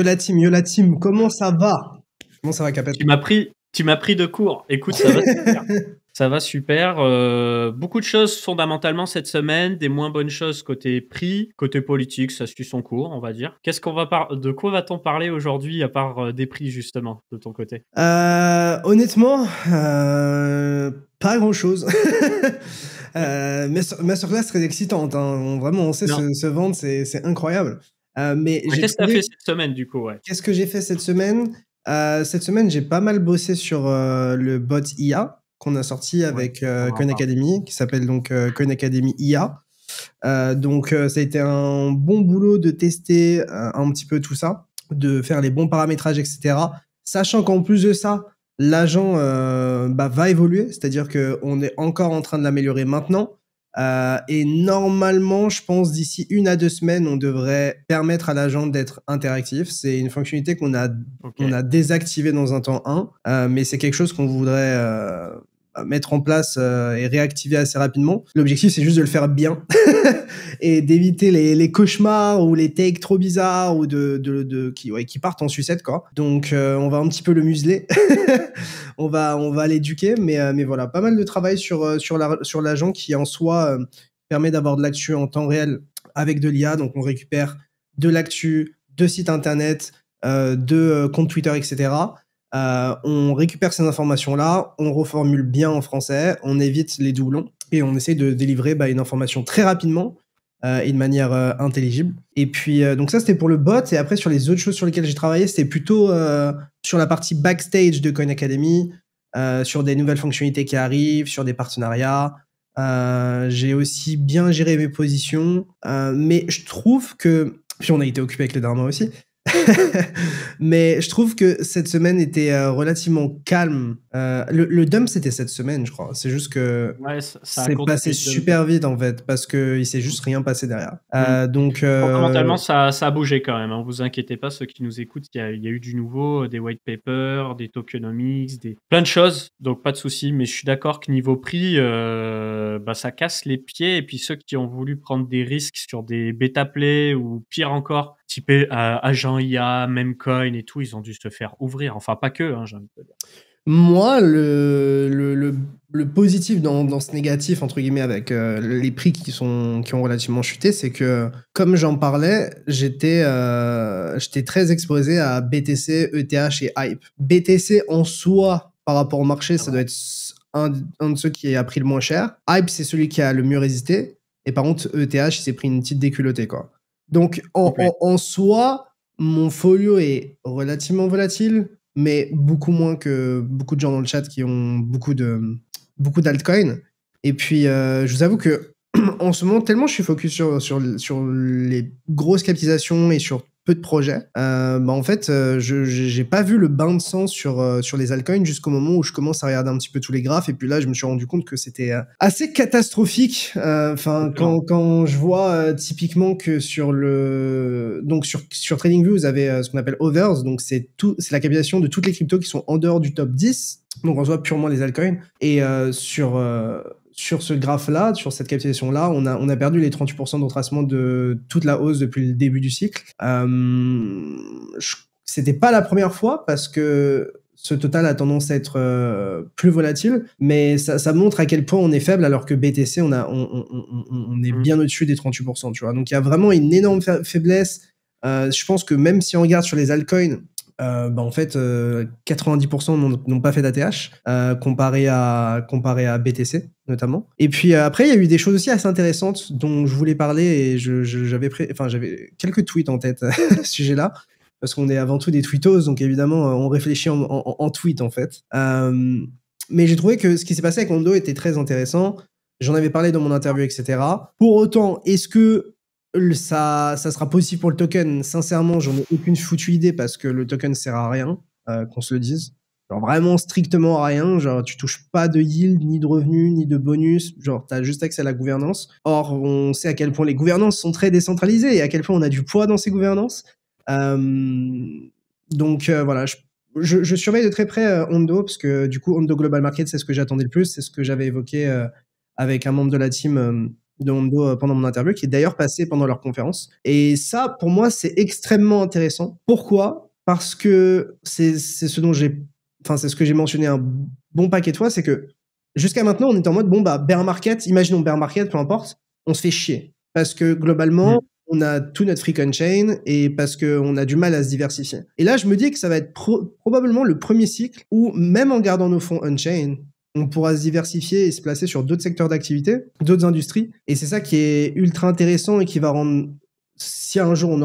Yo la team, comment ça va? Comment ça va, Capet? Tu m'as pris de court. Écoute, ça va super. Ça va super. Beaucoup de choses fondamentalement cette semaine, des moins bonnes choses côté prix, côté politique, ça suit son cours, on va dire. De quoi va-t-on parler aujourd'hui à part des prix justement de ton côté? Honnêtement, pas grand-chose. Masterclass très excitante, hein. Vraiment, on sait se vendre, c'est incroyable. Mais qu'est-ce que tu as fait cette semaine du coup, ouais? Qu'est-ce que j'ai fait cette semaine? Cette semaine, j'ai pas mal bossé sur le bot IA qu'on a sorti avec Coin Academy, qui s'appelle donc Coin Academy IA. Donc, ça a été un bon boulot de tester un petit peu tout ça, de faire les bons paramétrages, etc. Sachant qu'en plus de ça, l'agent va évoluer, c'est-à-dire qu'on est encore en train de l'améliorer maintenant. Et normalement, je pense d'ici 1 à 2 semaines, on devrait permettre à l'agent d'être interactif. C'est une fonctionnalité qu'on a désactivée dans un temps 1, mais c'est quelque chose qu'on voudrait mettre en place et réactiver assez rapidement. L'objectif, c'est juste de le faire bien et d'éviter les cauchemars ou les takes trop bizarres ou qui partent en sucette, quoi. Donc, on va un petit peu le museler. on va l'éduquer, mais voilà, pas mal de travail sur l'agent qui en soi permet d'avoir de l'actu en temps réel avec de l'IA. Donc, on récupère de l'actu, de sites internet, de comptes Twitter, etc. On récupère ces informations-là, on reformule bien en français, on évite les doublons et on essaie de délivrer une information très rapidement et de manière intelligible. Et puis, donc ça, c'était pour le bot. Et après, sur les autres choses sur lesquelles j'ai travaillé, c'était plutôt sur la partie backstage de Coin Academy, sur des nouvelles fonctionnalités qui arrivent, sur des partenariats. J'ai aussi bien géré mes positions, mais je trouve que... Puis on a été occupé avec le Dharma aussi. Mais je trouve que cette semaine était relativement calme. Le dump, c'était cette semaine, je crois. C'est juste que c'est passé super vite, en fait, parce qu'il s'est juste rien passé derrière. Donc, fondamentalement, ça a bougé quand même. Vous inquiétez pas, ceux qui nous écoutent, il y a eu du nouveau, des white papers, des tokenomics, plein de choses. Donc, pas de souci. Mais je suis d'accord que niveau prix, ça casse les pieds. Et puis, ceux qui ont voulu prendre des risques sur des bêta plays ou pire encore, typé agent IA, Memcoin et tout, ils ont dû se faire ouvrir. Enfin, pas que, j'ai envie de te dire. Moi, le positif dans ce négatif, entre guillemets, avec les prix qui ont relativement chuté, c'est que, comme j'en parlais, j'étais très exposé à BTC, ETH et Hype. BTC en soi, par rapport au marché, ça doit être un de ceux qui a pris le moins cher. Hype, c'est celui qui a le mieux résisté. Et par contre, ETH, il s'est pris une petite déculottée, quoi. Donc, en soi, mon folio est relativement volatile, mais beaucoup moins que beaucoup de gens dans le chat qui ont beaucoup d'altcoins. Et puis, je vous avoue que en ce moment, tellement je suis focus sur les grosses capitalisations et sur peu de projets, en fait, j'ai pas vu le bain de sang sur les altcoins jusqu'au moment où je commence à regarder un petit peu tous les graphes. Et puis là, je me suis rendu compte que c'était assez catastrophique. Quand je vois typiquement que sur TradingView, vous avez ce qu'on appelle Others. Donc, c'est la capitalisation de toutes les cryptos qui sont en dehors du top 10. Donc, on voit purement les altcoins. Et sur ce graphe-là, sur cette capitalisation-là, on a perdu les 38% de retracement de toute la hausse depuis le début du cycle. C'était pas la première fois parce que ce total a tendance à être plus volatile, mais ça montre à quel point on est faible alors que BTC, on est bien au-dessus des 38%, tu vois. Donc, il y a vraiment une énorme faiblesse. Je pense que même si on regarde sur les altcoins, en fait, 90% n'ont pas fait d'ATH comparé à BTC notamment. Et puis après, il y a eu des choses aussi assez intéressantes dont je voulais parler et j'avais quelques tweets en tête à ce sujet-là. Parce qu'on est avant tout des tweetos, donc évidemment, on réfléchit en tweet, en fait. Mais j'ai trouvé que ce qui s'est passé avec Ondo était très intéressant. J'en avais parlé dans mon interview, etc. Pour autant, est-ce que ça sera possible pour le token? Sincèrement, j'en ai aucune foutue idée parce que le token sert à rien, qu'on se le dise. Genre vraiment strictement à rien. Genre, tu touches pas de yield, ni de revenus, ni de bonus. Genre, t'as juste accès à la gouvernance. Or, on sait à quel point les gouvernances sont très décentralisées et à quel point on a du poids dans ces gouvernances. Donc voilà, je surveille de très près Ondo parce que du coup Ondo Global Market, c'est ce que j'attendais le plus, c'est ce que j'avais évoqué avec un membre de la team de Hondo pendant mon interview, qui est d'ailleurs passé pendant leur conférence. Et ça, pour moi, c'est extrêmement intéressant. Pourquoi? Parce que c'est ce dont c'est ce que j'ai mentionné un bon paquet de fois, c'est que jusqu'à maintenant, on est en mode, bon, bah, bear market, imaginons bear market, peu importe, on se fait chier. Parce que globalement, on a tout notre fric on-chain et parce qu'on a du mal à se diversifier. Et là, je me dis que ça va être probablement le premier cycle où, même en gardant nos fonds on-chain, on pourra se diversifier et se placer sur d'autres secteurs d'activité, d'autres industries. Et c'est ça qui est ultra intéressant et qui va rendre, si un jour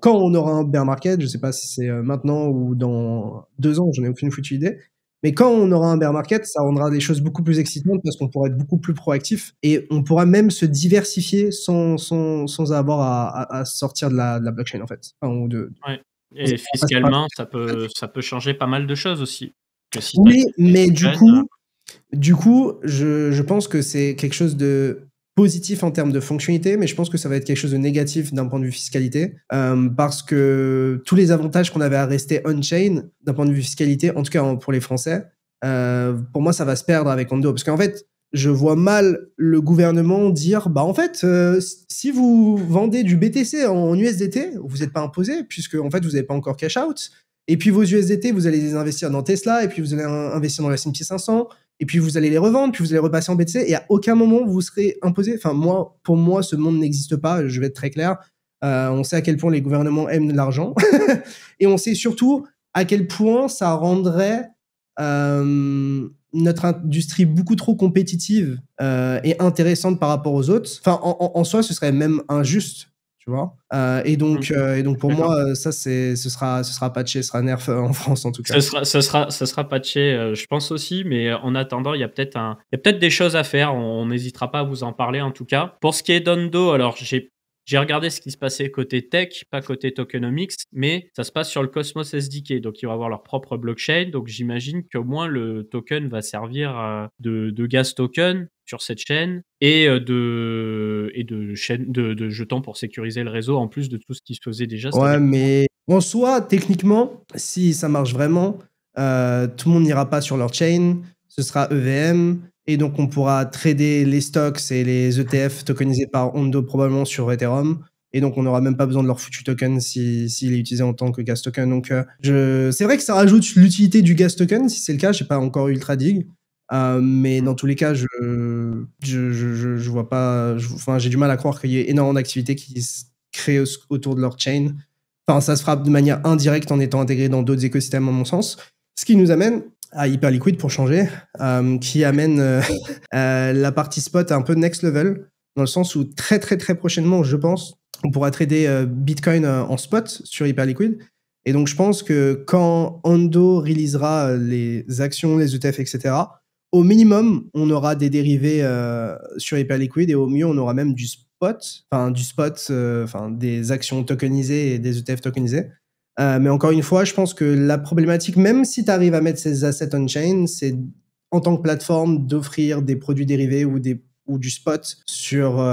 quand on aura un bear market, je sais pas si c'est maintenant ou dans 2 ans, j'en ai aucune foutue idée. Mais quand on aura un bear market, ça rendra les choses beaucoup plus excitantes parce qu'on pourra être beaucoup plus proactif et on pourra même se diversifier sans avoir à sortir de la blockchain, en fait. Ouais. Et fiscalement, ça peut changer pas mal de choses aussi. Que si oui, mais du coup, je pense que c'est quelque chose de positif en termes de fonctionnalité, mais je pense que ça va être quelque chose de négatif d'un point de vue fiscalité, parce que tous les avantages qu'on avait à rester on-chain d'un point de vue fiscalité, en tout cas pour les Français, pour moi, ça va se perdre avec Ondo. Parce qu'en fait, je vois mal le gouvernement dire, bah en fait, si vous vendez du BTC en USDT, vous n'êtes pas imposé, puisque en fait, vous n'avez pas encore cash out. Et puis vos USDT, vous allez les investir dans Tesla, et puis vous allez investir dans la S&P 500, et puis vous allez les revendre, puis vous allez repasser en BTC, et à aucun moment vous serez imposé. Enfin, pour moi, ce monde n'existe pas, je vais être très clair. On sait à quel point les gouvernements aiment l'argent, et on sait surtout à quel point ça rendrait notre industrie beaucoup trop compétitive et intéressante par rapport aux autres. Enfin, en soi, ce serait même injuste. Tu vois, et donc pour moi, ça ce sera patché, ce sera nerf en France en tout cas. Ça sera patché, je pense aussi, mais en attendant, il y a peut-être des choses à faire. On n'hésitera pas à vous en parler en tout cas. Pour ce qui est d'Ondo, alors j'ai regardé ce qui se passait côté tech, pas côté tokenomics, mais ça se passe sur le Cosmos SDK, donc ils vont avoir leur propre blockchain. Donc j'imagine qu'au moins le token va servir de gas token sur cette chaîne et de jetons pour sécuriser le réseau en plus de tout ce qui se faisait déjà. Ouais, mais en soi, techniquement, si ça marche vraiment, tout le monde n'ira pas sur leur chain, ce sera EVM, et donc on pourra trader les stocks et les ETF tokenisés par Ondo probablement sur Ethereum, et donc on n'aura même pas besoin de leur foutu token s'il est utilisé en tant que gas token. Donc c'est vrai que ça rajoute l'utilité du gas token, si c'est le cas, j'ai pas encore eu le trading, mais dans tous les cas, je vois pas, j'ai du mal à croire qu'il y ait énormément d'activités qui se créent autour de leur chain. Enfin, ça se fera de manière indirecte en étant intégré dans d'autres écosystèmes, à mon sens. Ce qui nous amène à Hyperliquid, pour changer, qui amène la partie spot un peu next level, dans le sens où très très très prochainement, je pense, on pourra trader Bitcoin en spot sur Hyperliquid. Et donc je pense que quand Ondo releasera les actions, les ETF, etc., au minimum, on aura des dérivés sur Hyperliquid, et au mieux, on aura même du spot, des actions tokenisées et des ETF tokenisés. Mais encore une fois, je pense que la problématique, même si tu arrives à mettre ces assets on-chain, c'est en tant que plateforme d'offrir des produits dérivés ou du spot sur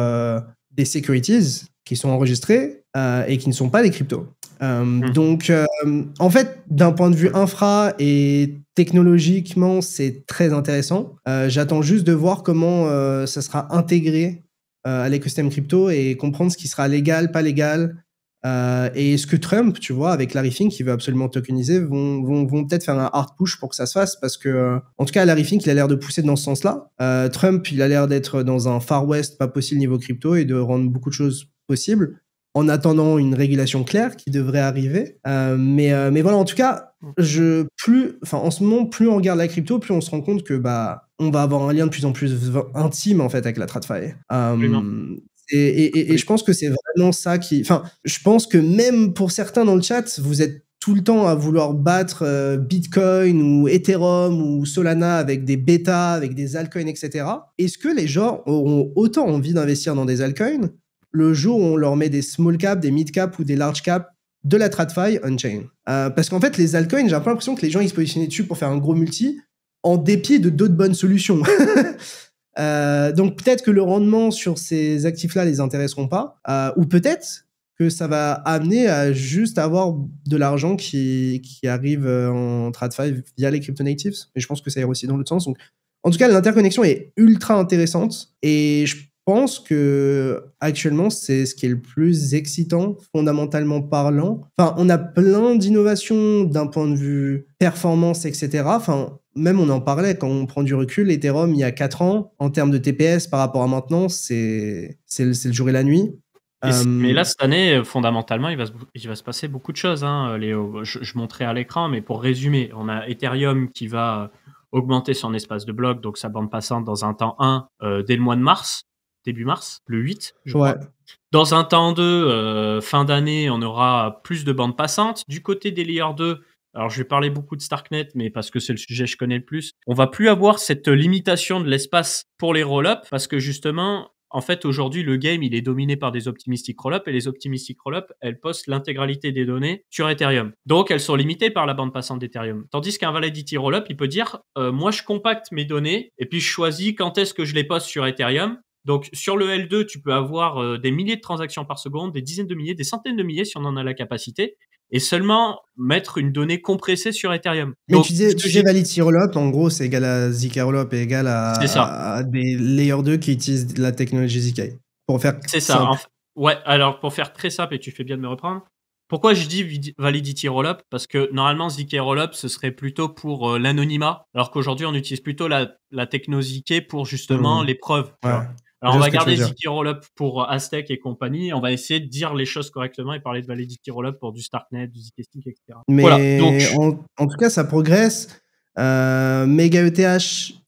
des securities qui sont enregistrés et qui ne sont pas des cryptos. Donc, en fait, d'un point de vue infra et technologiquement, c'est très intéressant. J'attends juste de voir comment ça sera intégré à l'écosystème crypto et comprendre ce qui sera légal, pas légal. Et ce que Trump, tu vois, avec Larry Fink, qui veut absolument tokeniser, vont peut-être faire un hard push pour que ça se fasse, parce que, en tout cas, Larry Fink, il a l'air de pousser dans ce sens-là. Trump, il a l'air d'être dans un Far West pas possible niveau crypto et de rendre beaucoup de choses possibles en attendant une régulation claire qui devrait arriver. Mais voilà, en tout cas, en ce moment, plus on regarde la crypto, plus on se rend compte que on va avoir un lien de plus en plus intime en fait avec la TradFi. Et je pense que c'est vraiment ça qui... Enfin, je pense que même pour certains dans le chat, vous êtes tout le temps à vouloir battre Bitcoin ou Ethereum ou Solana avec des bêtas, avec des altcoins, etc. Est-ce que les gens auront autant envie d'investir dans des altcoins le jour où on leur met des small cap, des mid cap ou des large cap de la TradFi on-chain? Parce qu'en fait, les altcoins, j'ai un peu l'impression que les gens ils se positionnaient dessus pour faire un gros multi en dépit de d'autres bonnes solutions. Donc peut-être que le rendement sur ces actifs-là les intéresseront pas, ou peut-être que ça va amener à juste avoir de l'argent qui arrive en TradFi via les crypto natives. Mais je pense que ça ira aussi dans l'autre sens. Donc, en tout cas, l'interconnexion est ultra intéressante et pense que actuellement c'est ce qui est le plus excitant fondamentalement parlant. Enfin, on a plein d'innovations d'un point de vue performance, etc. Enfin, même on en parlait quand on prend du recul, Ethereum il y a 4 ans en termes de TPS par rapport à maintenant, c'est le jour et la nuit. Mais là, cette année, fondamentalement, il va se passer beaucoup de choses, hein, Léo. Je montrais à l'écran, mais pour résumer, on a Ethereum qui va augmenter son espace de bloc, donc sa bande passante dans un temps 1 dès le mois de mars, début mars, le 8, je crois. Ouais. Dans un temps 2, fin d'année, on aura plus de bandes passantes. Du côté des Layer 2, alors je vais parler beaucoup de Starknet, mais parce que c'est le sujet que je connais le plus, on va plus avoir cette limitation de l'espace pour les roll-up, parce que justement, en fait, aujourd'hui, le game, il est dominé par des optimistic roll-up, et les optimistic roll-up, elles postent l'intégralité des données sur Ethereum. Donc, elles sont limitées par la bande passante d'Ethereum. Tandis qu'un validity roll-up, il peut dire, moi, je compacte mes données, et puis je choisis quand est-ce que je les poste sur Ethereum. Donc, sur le L2, tu peux avoir des milliers de transactions par seconde, des dizaines de milliers, des centaines de milliers si on en a la capacité, et seulement mettre une donnée compressée sur Ethereum. Mais Donc, tu disais Validity Rollup, en gros, c'est égal à ZK Rollup et égal c'est ça. à des Layer 2 qui utilisent la technologie ZK. Pour faire C'est ça. simple. Ouais, alors pour faire très simple, et tu fais bien de me reprendre, pourquoi je dis Validity Rollup? Parce que normalement, ZK Rollup, ce serait plutôt pour l'anonymat, alors qu'aujourd'hui, on utilise plutôt la techno ZK pour justement les preuves. Tu vois. Alors, on va garder ZK Rollup pour Aztec et compagnie. On va essayer de dire les choses correctement et parler de Validity Rollup pour du Starknet, du zk-STING, etc. Mais voilà, donc, en tout cas, ça progresse. Mega ETH,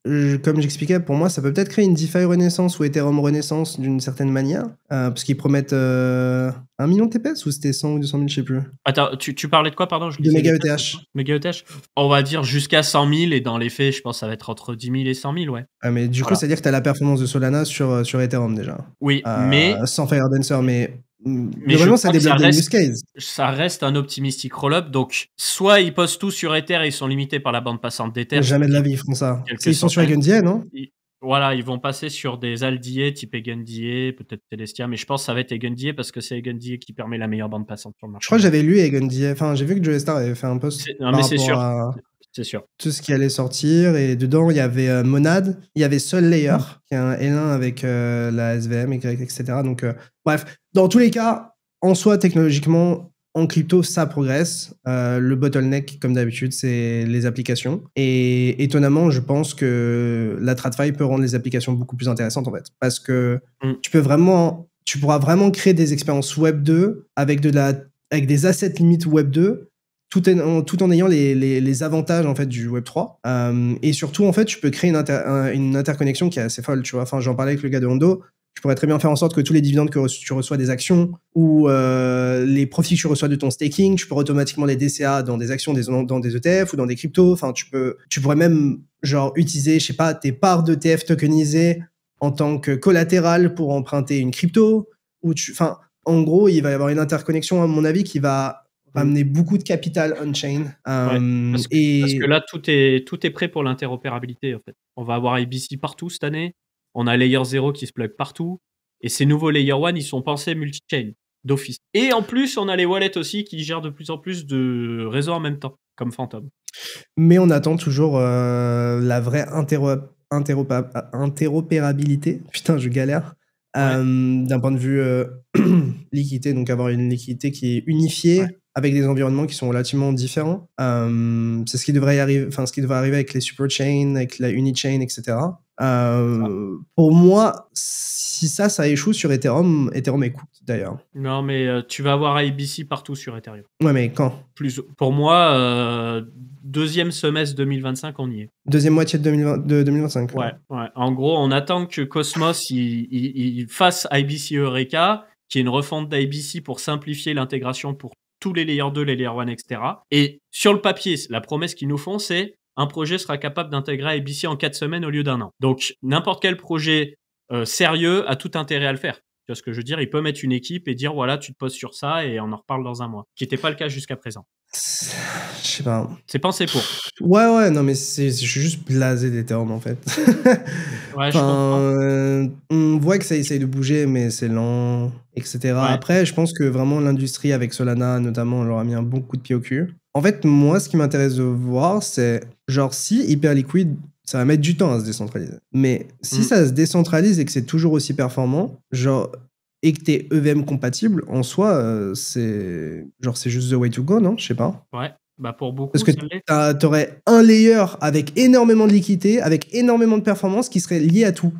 comme j'expliquais, pour moi, ça peut peut-être créer une DeFi renaissance ou Ethereum renaissance d'une certaine manière. Parce qu'ils promettent 1 million de TPS ou c'était 100 ou 200 000, je sais plus. Attends, tu parlais de quoi, pardon? De Mega ETH. Mega ETH. On va dire jusqu'à 100 000, et dans les faits, je pense que ça va être entre 10 000 et 100 000, ouais. Ah, mais du coup, c'est-à-dire que tu as la performance de Solana sur Ethereum déjà. Oui, mais... Sans Fire Dancer, mais globalement, ça débloque des use cases. Ça reste un optimistic roll-up, donc soit ils postent tout sur Ether et ils sont limités par la bande passante d'Ether. Jamais de la vie, ils feront ça. Ils sont sur EigenDA, non? Voilà, ils vont passer sur des ALDA type EigenDA, peut-être Celestia, mais je pense que ça va être EigenDA parce que c'est EigenDA qui permet la meilleure bande passante sur le marché. Je crois que j'avais lu EigenDA, enfin j'ai vu que Joe Star avait fait un post non, mais c'est sûr. C'est sûr. Tout ce qui allait sortir, et dedans il y avait Monad, il y avait Sol Layer, qui est un L1 avec la SVM, etc. Donc bref, dans tous les cas, en soi, technologiquement, en crypto, ça progresse. Le bottleneck, comme d'habitude, c'est les applications. Et étonnamment, je pense que la TradFi peut rendre les applications beaucoup plus intéressantes, en fait. Parce que tu pourras vraiment créer des expériences Web 2 avec des assets limites Web 2, tout en ayant les avantages, en fait, du Web 3. Et surtout, en fait, tu peux créer une interconnexion qui est assez folle, tu vois. Enfin, j'en parlais avec le gars de Hondo. Tu pourrais très bien faire en sorte que tous les dividendes que tu reçois des actions ou les profits que tu reçois de ton staking, tu peux automatiquement les DCA dans des actions, dans des ETF ou dans des cryptos. Enfin, tu pourrais même genre utiliser, je sais pas, tes parts d'ETF tokenisées en tant que collatéral pour emprunter une crypto. Enfin, en gros, il va y avoir une interconnexion, à mon avis, qui va ramener beaucoup de capital on-chain. Parce que là, tout est prêt pour l'interopérabilité, en fait. On va avoir IBC partout cette année. On a Layer 0 qui se plug partout. Et ces nouveaux Layer 1, ils sont pensés multi-chain, d'office. Et en plus, on a les wallets aussi qui gèrent de plus en plus de réseaux en même temps, comme Phantom. Mais on attend toujours la vraie interopérabilité. Putain, je galère. D'un point de vue liquidité, donc avoir une liquidité qui est unifiée avec des environnements qui sont relativement différents. C'est ce qui devrait arriver avec les superchains, avec la unichain, etc. Pour moi, si ça échoue sur Ethereum écoute d'ailleurs. Non, mais tu vas avoir IBC partout sur Ethereum. Ouais, mais quand? Pour moi, deuxième semestre 2025, on y est. Deuxième moitié de 2025. Ouais. En gros, on attend que Cosmos il fasse IBC Eureka, qui est une refonte d'IBC pour simplifier l'intégration pour tous les Layer 2, les Layer 1, etc. Et sur le papier, la promesse qu'ils nous font, c'est un projet sera capable d'intégrer IBC en 4 semaines au lieu d'1 an. Donc, n'importe quel projet sérieux a tout intérêt à le faire. Tu vois ce que je veux dire? Il peut mettre une équipe et dire, voilà, tu te poses sur ça et on en reparle dans un mois. Ce qui n'était pas le cas jusqu'à présent. Je sais pas. C'est pensé pour. Ouais, non, mais je suis juste blasé d'Ethereum, en fait. Ouais, je comprends. On voit que ça essaye de bouger, mais c'est lent, etc. Ouais. Après, je pense que vraiment l'industrie, avec Solana notamment, leur a mis un bon coup de pied au cul. En fait, moi, ce qui m'intéresse de voir, c'est genre si Hyperliquid Ça va mettre du temps à se décentraliser. Mais si ça se décentralise et que c'est toujours aussi performant, genre, et que t'es EVM compatible, en soi, c'est juste the way to go, non? Je sais pas. Ouais, bah pour beaucoup, Parce que ça l'est. t'aurais un layer avec énormément de liquidité, avec énormément de performance qui serait lié à tout.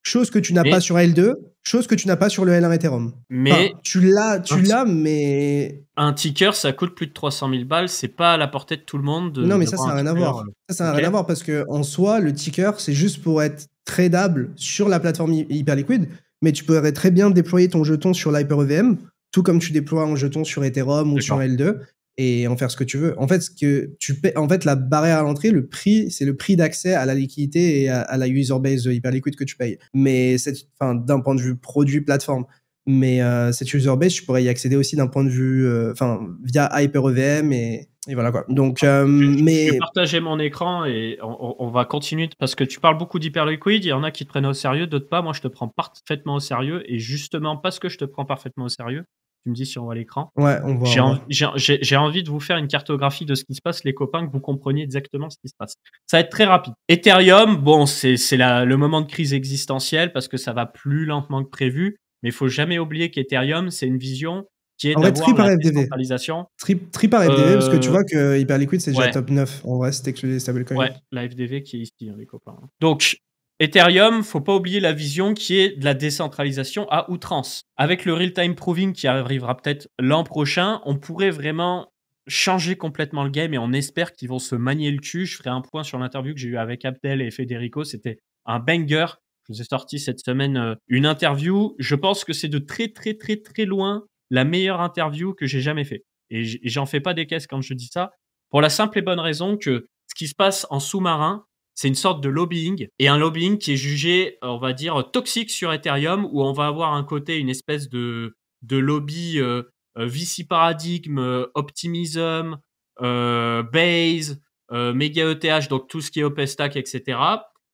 Chose que tu n'as pas sur L2, chose que tu n'as pas sur le L1 Ethereum. Mais enfin, tu l'as, mais un ticker, ça coûte plus de 300 000 balles. C'est pas à la portée de tout le monde. Non, mais ça n'a rien à voir. Ça n'a rien à voir parce que en soi, le ticker, c'est juste pour être tradable sur la plateforme Hyperliquid. Mais tu pourrais très bien déployer ton jeton sur l'Hyper-EVM, tout comme tu déploies un jeton sur Ethereum ou sur L2, et en faire ce que tu veux. En fait, la barrière à l'entrée, le prix, c'est le prix d'accès à la liquidité et à la user base de Hyperliquid que tu payes. Mais d'un point de vue produit plateforme. Mais cette user base, tu pourrais y accéder aussi d'un point de vue, via Hyper-EVM et voilà quoi. Donc, je vais partager mon écran et on va continuer parce que tu parles beaucoup d'Hyperliquid. Il y en a qui te prennent au sérieux, d'autres pas. Moi, je te prends parfaitement au sérieux et justement parce que je te prends parfaitement au sérieux, tu me dis si on voit l'écran. Ouais, on voit. J'ai envie de vous faire une cartographie de ce qui se passe, les copains, que vous compreniez exactement ce qui se passe. Ça va être très rapide. Ethereum, bon, c'est le moment de crise existentielle parce que ça va plus lentement que prévu. Mais il faut jamais oublier qu'Ethereum, c'est une vision qui est d'avoir la décentralisation. Tri par FDV, parce que tu vois que Hyperliquid, c'est déjà top 9. En vrai, c'est exclu des stablecoins. Ouais, la FDV qui est ici, hein, les copains. Donc, Ethereum, faut pas oublier la vision qui est de la décentralisation à outrance. Avec le real-time proving qui arrivera peut-être l'an prochain, on pourrait vraiment changer complètement le game et on espère qu'ils vont se manier le cul. Je ferai un point sur l'interview que j'ai eu avec Abdel et Federico. C'était un banger. Je vous ai sorti cette semaine une interview. Je pense que c'est de très, très, très, très loin la meilleure interview que j'ai jamais fait. Et j'en fais pas des caisses quand je dis ça. Pour la simple et bonne raison que ce qui se passe en sous-marin, c'est une sorte de lobbying, et un lobbying qui est jugé, on va dire, toxique sur Ethereum, où on va avoir un côté, une espèce de lobby VC Paradigm, Optimism, Base, Mega ETH, donc tout ce qui est OpenStack, etc.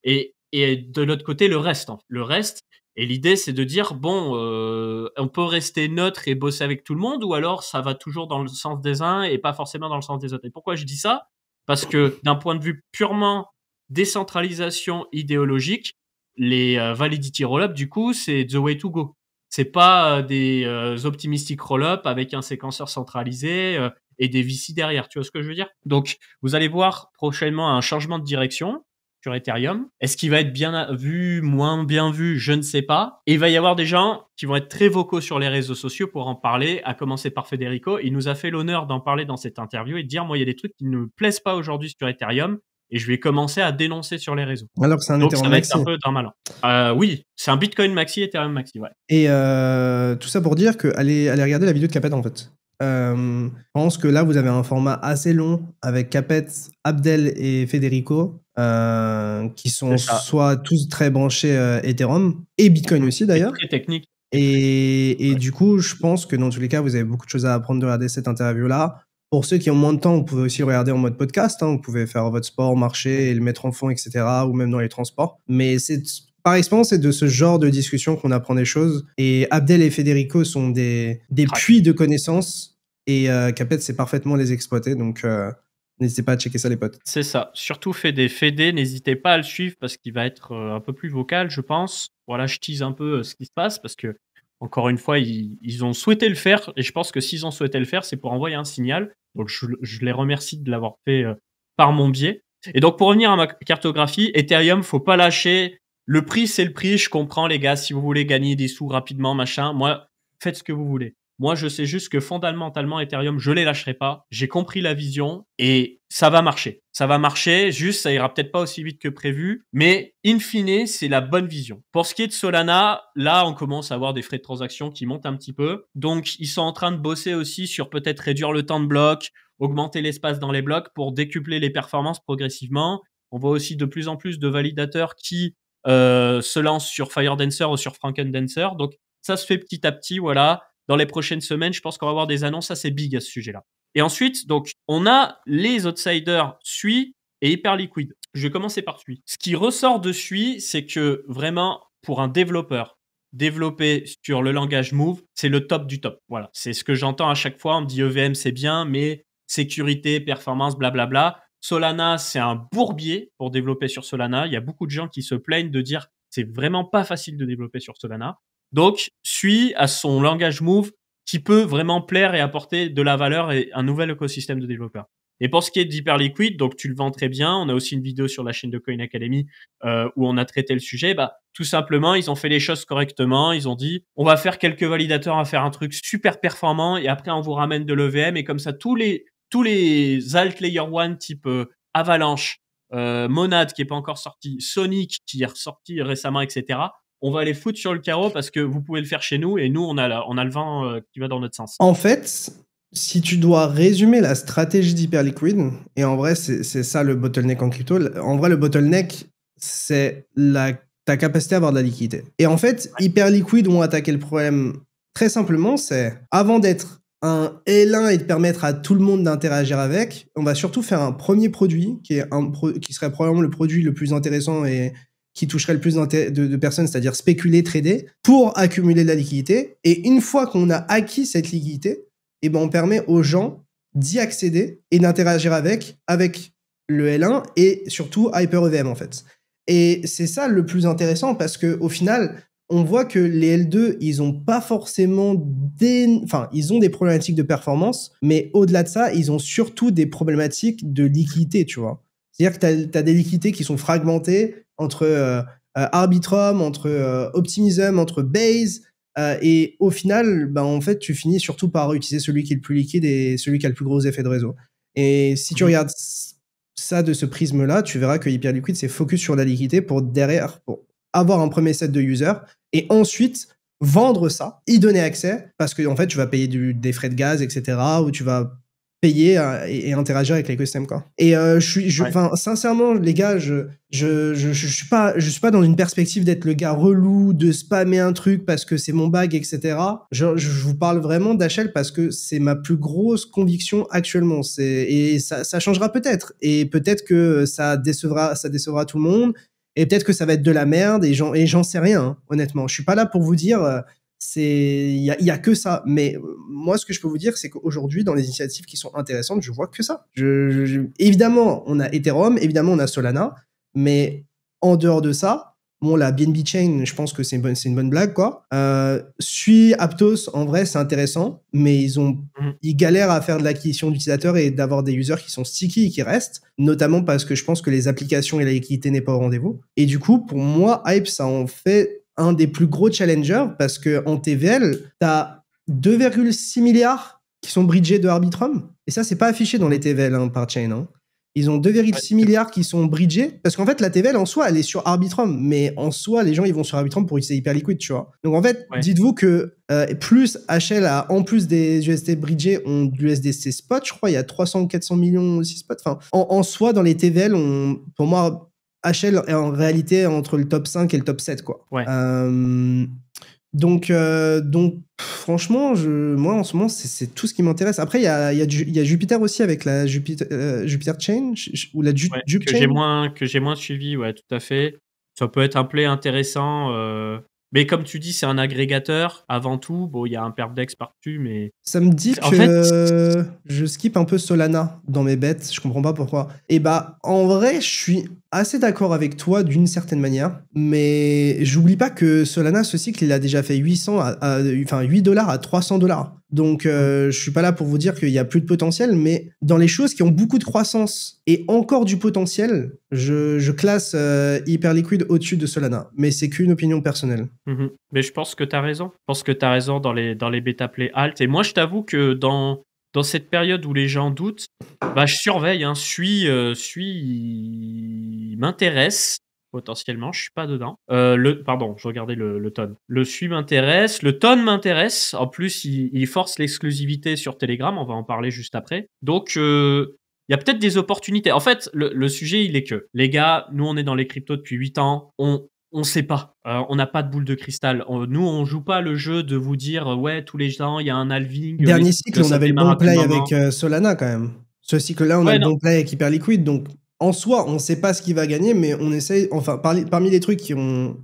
Et de l'autre côté, le reste. Le reste, et l'idée, c'est de dire, bon, on peut rester neutre et bosser avec tout le monde, ou alors ça va toujours dans le sens des uns et pas forcément dans le sens des autres. Et pourquoi je dis ça? Parce que d'un point de vue purement décentralisation idéologique, les validity roll-up, du coup, c'est the way to go. C'est pas des optimistic roll-up avec un séquenceur centralisé et des VC derrière. Tu vois ce que je veux dire? Donc, vous allez voir prochainement un changement de direction sur Ethereum. Est-ce qu'il va être bien vu, moins bien vu? Je ne sais pas. Et il va y avoir des gens qui vont être très vocaux sur les réseaux sociaux pour en parler, à commencer par Federico. Il nous a fait l'honneur d'en parler dans cette interview et de dire, moi, il y a des trucs qui ne me plaisent pas aujourd'hui sur Ethereum et je vais commencer à dénoncer sur les réseaux. Alors que c'est un Ethereum Maxi. Ça va être un peu dramatique. Oui, c'est un Bitcoin Maxi, Ethereum Maxi, ouais. Et tout ça pour dire que allez regarder la vidéo de Capet, en fait. Je pense que là, vous avez un format assez long avec Capet, Abdel et Federico, qui sont soit tous très branchés Ethereum, et Bitcoin aussi d'ailleurs. Très technique. Et du coup, je pense que dans tous les cas, vous avez beaucoup de choses à apprendre de regarder cette interview-là. Pour ceux qui ont moins de temps, vous pouvez aussi le regarder en mode podcast. Vous pouvez faire votre sport, marcher et le mettre en fond, etc. Ou même dans les transports. Mais par expérience, c'est de ce genre de discussion qu'on apprend des choses. Et Abdel et Federico sont des puits de connaissances. Et Capet sait parfaitement les exploiter. Donc, n'hésitez pas à checker ça, les potes. C'est ça. Surtout Fede, n'hésitez pas à le suivre parce qu'il va être un peu plus vocal, je pense. Voilà, je tease un peu ce qui se passe parce que, encore une fois, ils ont souhaité le faire. Et je pense que s'ils ont souhaité le faire, c'est pour envoyer un signal. Donc, je les remercie de l'avoir fait par mon biais. Et donc, pour revenir à ma cartographie, Ethereum, faut pas lâcher. Le prix, c'est le prix. Je comprends, les gars. Si vous voulez gagner des sous rapidement, machin, moi, faites ce que vous voulez. Moi, je sais juste que fondamentalement, Ethereum, je les lâcherai pas. J'ai compris la vision et ça va marcher. Ça va marcher, juste ça ira peut-être pas aussi vite que prévu, mais in fine, c'est la bonne vision. Pour ce qui est de Solana, là, on commence à avoir des frais de transaction qui montent un petit peu. Donc, ils sont en train de bosser aussi sur peut-être réduire le temps de bloc, augmenter l'espace dans les blocs pour décupler les performances progressivement. On voit aussi de plus en plus de validateurs qui se lancent sur FireDancer ou sur FrankenDancer. Donc, ça se fait petit à petit, voilà. Dans les prochaines semaines, je pense qu'on va avoir des annonces assez big à ce sujet-là. Et ensuite, donc, on a les outsiders Sui et Hyperliquid. Je vais commencer par Sui. Ce qui ressort de Sui, c'est que vraiment, pour un développeur, développer sur le langage Move, c'est le top du top. Voilà, c'est ce que j'entends à chaque fois. On me dit EVM, c'est bien, mais sécurité, performance, blablabla. Solana, c'est un bourbier pour développer sur Solana. Il y a beaucoup de gens qui se plaignent de dire c'est vraiment pas facile de développer sur Solana. Donc, suis à son langage Move qui peut vraiment plaire et apporter de la valeur et un nouvel écosystème de développeurs. Et pour ce qui est d'Hyperliquid, donc tu le vends très bien. On a aussi une vidéo sur la chaîne de Coin Academy où on a traité le sujet. Tout simplement, ils ont fait les choses correctement. Ils ont dit, on va faire quelques validateurs, on va faire un truc super performant et après on vous ramène de l'EVM et comme ça tous les alt layer 1 type Avalanche, Monad qui est pas encore sorti, Sonic qui est ressorti récemment, etc. On va les foutre sur le carreau parce que vous pouvez le faire chez nous et nous on a le vent qui va dans notre sens. En fait, si tu dois résumer la stratégie d'Hyperliquid, et en vrai c'est ça le bottleneck en crypto, en vrai le bottleneck c'est ta capacité à avoir de la liquidité. Et en fait, Hyperliquid ont attaqué le problème très simplement, c'est avant d'être un L1 et de permettre à tout le monde d'interagir avec, on va surtout faire un premier produit qui serait probablement le produit le plus intéressant et qui toucherait le plus de personnes, c'est-à-dire spéculer, trader, pour accumuler de la liquidité. Et une fois qu'on a acquis cette liquidité, eh ben on permet aux gens d'y accéder et d'interagir avec le L1 et surtout HyperEVM en fait. Et c'est ça le plus intéressant parce qu'au final, on voit que les L2, ils ont pas forcément ils ont des problématiques de performance, mais au-delà de ça, ils ont surtout des problématiques de liquidité, tu vois. C'est-à-dire que tu as des liquidités qui sont fragmentées entre Arbitrum, entre Optimism, entre Base, et au final, en fait, tu finis surtout par utiliser celui qui est le plus liquide et celui qui a le plus gros effet de réseau. Et si tu regardes ça de ce prisme-là, tu verras que Hyperliquid, c'est focus sur la liquidité pour avoir un premier set de users et ensuite vendre ça, y donner accès, parce que en fait, tu vas payer des frais de gaz, etc., ou tu vas payer et interagir avec l'écosystème, quoi. Et sincèrement, les gars, je suis pas dans une perspective d'être le gars relou, de spammer un truc parce que c'est mon bag, etc. Je vous parle vraiment d'HL parce que c'est ma plus grosse conviction actuellement. Et ça changera peut-être. Et peut-être que ça décevra tout le monde. Et peut-être que ça va être de la merde et j'en sais rien, hein, honnêtement. Je suis pas là pour vous dire il y a que ça. Mais moi, ce que je peux vous dire, c'est qu'aujourd'hui, dans les initiatives qui sont intéressantes, je vois que ça. Évidemment, on a Ethereum, évidemment, on a Solana, mais en dehors de ça, bon, la BNB Chain, je pense que c'est une bonne blague, quoi. Suis Aptos, en vrai, c'est intéressant, mais ils galèrent à faire de l'acquisition d'utilisateurs et d'avoir des users qui sont sticky et qui restent, notamment parce que je pense que les applications et la liquidité n'est pas au rendez-vous. Et du coup, pour moi, Hype, ça en fait un des plus gros challengers parce que en TVL, t'as 2,6 milliards qui sont bridgés de Arbitrum. Et ça, c'est pas affiché dans les TVL par chain, hein. Ils ont 2,6 milliards qui sont bridgés. Parce qu'en fait, la TVL, en soi, elle est sur Arbitrum. Mais en soi, les gens, ils vont sur Arbitrum pour utiliser Hyperliquid, tu vois. Donc, en fait, dites-vous que plus HL a, en plus des USD bridgés, ont de l'USDC spot. Je crois, il y a 300 ou 400 millions aussi spot. Enfin, en soi, dans les TVL, pour moi, HL est en réalité entre le top 5 et le top 7, quoi. Ouais. Donc, franchement, moi, en ce moment, c'est tout ce qui m'intéresse. Après, il y a Jupiter aussi avec la Jupiter Chain, ou la Jup Chain. Que j'ai moins suivi, ouais, tout à fait. Ça peut être un play intéressant. Mais comme tu dis, c'est un agrégateur avant tout. Bon, il y a un perpdex par-dessus, mais... Ça me dit que je skip un peu Solana dans mes bets. Je comprends pas pourquoi. Et en vrai, je suis assez d'accord avec toi d'une certaine manière. Mais j'oublie pas que Solana, ce cycle, il a déjà fait 8 $, à 300 $. Donc, je suis pas là pour vous dire qu'il y a plus de potentiel, mais dans les choses qui ont beaucoup de croissance et encore du potentiel, je classe Hyperliquid au-dessus de Solana. Mais c'est qu'une opinion personnelle. Mais je pense que tu as raison. Je pense que tu as raison dans les bêta play alt. Et moi, je t'avoue que dans cette période où les gens doutent, je surveille, hein, m'intéresse. Potentiellement, je suis pas dedans. Pardon, je regardais le ton. Le SUI m'intéresse, le ton m'intéresse. En plus, il force l'exclusivité sur Telegram. On va en parler juste après. Donc, il y a peut-être des opportunités. En fait, le sujet, il est que, les gars, nous, on est dans les cryptos depuis 8 ans. On sait pas. On n'a pas de boule de cristal. Nous, on joue pas le jeu de vous dire, ouais, tous les ans, il y a un halving. Dernier cycle, on avait le bon play avec Solana quand même. Ce cycle-là, on a le bon play avec Hyperliquid. Donc, en soi, on ne sait pas ce qui va gagner, mais on essaye, enfin, parmi les trucs qui ont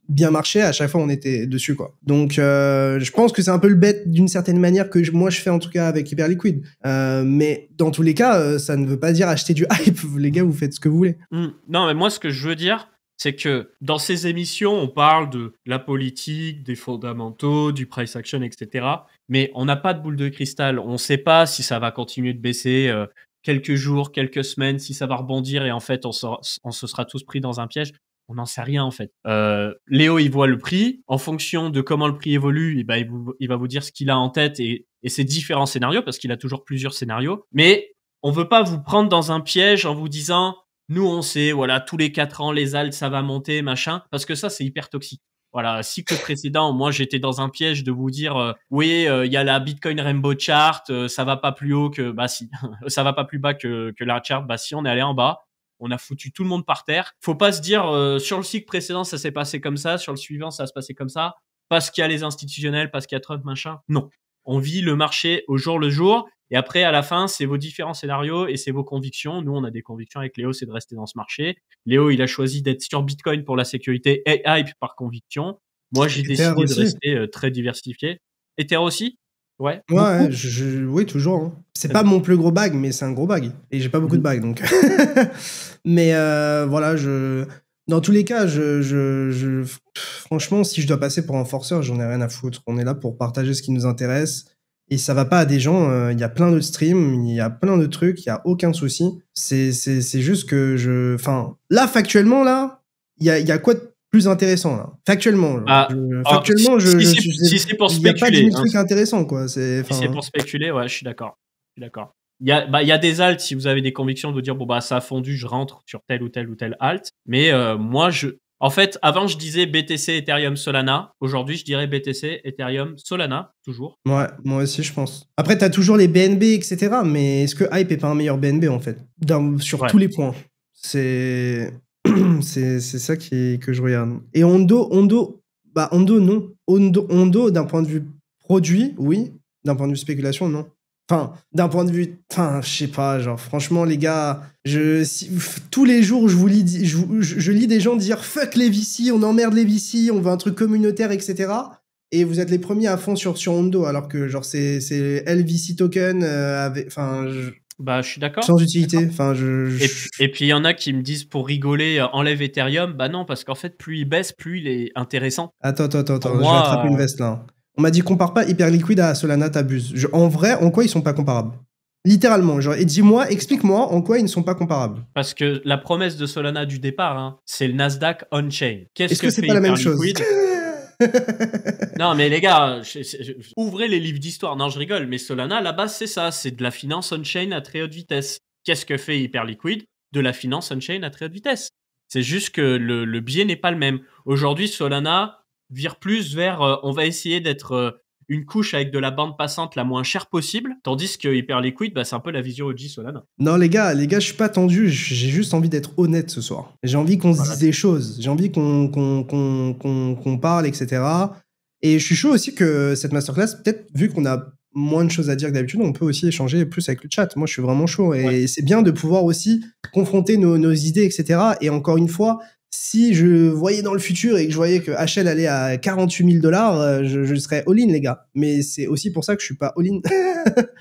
bien marché, à chaque fois on était dessus quoi. Donc je pense que c'est un peu le bet d'une certaine manière que moi je fais en tout cas avec Hyperliquid. Mais dans tous les cas, ça ne veut pas dire acheter du hype. Les gars, vous faites ce que vous voulez. Non, mais moi ce que je veux dire, c'est que dans ces émissions, on parle de la politique, des fondamentaux, du price action, etc. Mais on n'a pas de boule de cristal. On ne sait pas si ça va continuer de baisser quelques jours, quelques semaines, si ça va rebondir et en fait on se sera tous pris dans un piège. On n'en sait rien en fait. Léo, il voit le prix. En fonction de comment le prix évolue, et ben, il va vous dire ce qu'il a en tête et ses différents scénarios, parce qu'il a toujours plusieurs scénarios. Mais on veut pas vous prendre dans un piège en vous disant nous on sait, voilà, tous les 4 ans les alts ça va monter, machin, parce que ça c'est hyper toxique. Voilà, cycle précédent, moi j'étais dans un piège de vous dire oui, il y a la Bitcoin Rainbow Chart, ça va pas plus haut que bah si, ça va pas plus bas que la chart, bah si, on est allé en bas. On a foutu tout le monde par terre. Faut pas se dire sur le cycle précédent ça s'est passé comme ça, sur le suivant ça va se passer comme ça, parce qu'il y a les institutionnels, parce qu'il y a Trump, machin. Non. On vit le marché au jour le jour. Et après, à la fin, c'est vos différents scénarios et c'est vos convictions. Nous, on a des convictions avec Léo, c'est de rester dans ce marché. Léo, il a choisi d'être sur Bitcoin pour la sécurité et hype par conviction. Moi, j'ai décidé de rester très diversifié. Ether aussi? Ouais. Ouais, oui, toujours. Hein. C'est pas mon plus gros bag, mais c'est un gros bag. Et j'ai pas beaucoup de bags, donc. Mais voilà, dans tous les cas, franchement, si je dois passer pour un forceur, j'en ai rien à foutre. On est là pour partager ce qui nous intéresse. Et ça va pas à des gens. Il y a plein de streams, il y a plein de trucs, il y a aucun souci. C'est juste que enfin, là, factuellement, là, il y a quoi de plus intéressant là. Factuellement, si c'est pour spéculer, il y a pas de trucs intéressants quoi. Si c'est pour spéculer, ouais, je suis d'accord. Il y a des alts, si vous avez des convictions de vous dire bon bah ça a fondu, je rentre sur tel ou tel ou tel alt. Mais moi en fait, avant je disais BTC, Ethereum, Solana. Aujourd'hui, je dirais BTC, Ethereum, Solana, toujours. Ouais, moi aussi je pense. Après, t'as toujours les BNB, etc. Mais est-ce que Hype est pas un meilleur BNB en fait, sur tous les points. C'est ça que je regarde. Et Ondo, non. Ondo, d'un point de vue produit, oui. D'un point de vue spéculation, non. Enfin, d'un point de vue... Enfin, je sais pas, genre, franchement, les gars, tous les jours, je lis des gens dire « Fuck les VC, on emmerde les VC, on veut un truc communautaire, etc. » Et vous êtes les premiers à fond sur Ondo, alors que, genre, c'est LVC token, enfin... Bah, je suis d'accord. Sans utilité. Enfin, Et puis, il y en a qui me disent pour rigoler, enlève Ethereum. Bah non, parce qu'en fait, plus il baisse, plus il est intéressant. Attends. Je vais attraper une veste là. On m'a dit compare pas Hyperliquid à Solana, t'abuses. En vrai, en quoi ils sont pas comparables? Littéralement. Genre, et dis-moi, explique-moi en quoi ils ne sont pas comparables. Parce que la promesse de Solana du départ, hein, c'est le Nasdaq on-chain. Est-ce que c'est pas la même chose? Non, mais les gars, ouvrez les livres d'histoire. Non, je rigole, mais Solana, à la base, c'est ça. C'est de la finance on-chain à très haute vitesse. Qu'est-ce que fait Hyperliquid? De la finance on-chain à très haute vitesse. C'est juste que le biais n'est pas le même. Aujourd'hui, Solana vire plus vers on va essayer d'être une couche avec de la bande passante la moins chère possible, tandis que Hyperliquid, bah, c'est un peu la vision OG Solana. Non, les gars, je suis pas tendu, j'ai juste envie d'être honnête ce soir. J'ai envie qu'on se dise des choses, j'ai envie qu'on parle, etc. Et je suis chaud aussi que cette masterclass, peut-être, vu qu'on a moins de choses à dire que d'habitude, on peut aussi échanger plus avec le chat. Moi, je suis vraiment chaud. Et c'est bien de pouvoir aussi confronter nos idées, etc. Et encore une fois, si je voyais dans le futur et que je voyais que HL allait à 48 000 $, je serais all-in, les gars. Mais c'est aussi pour ça que je suis pas all-in.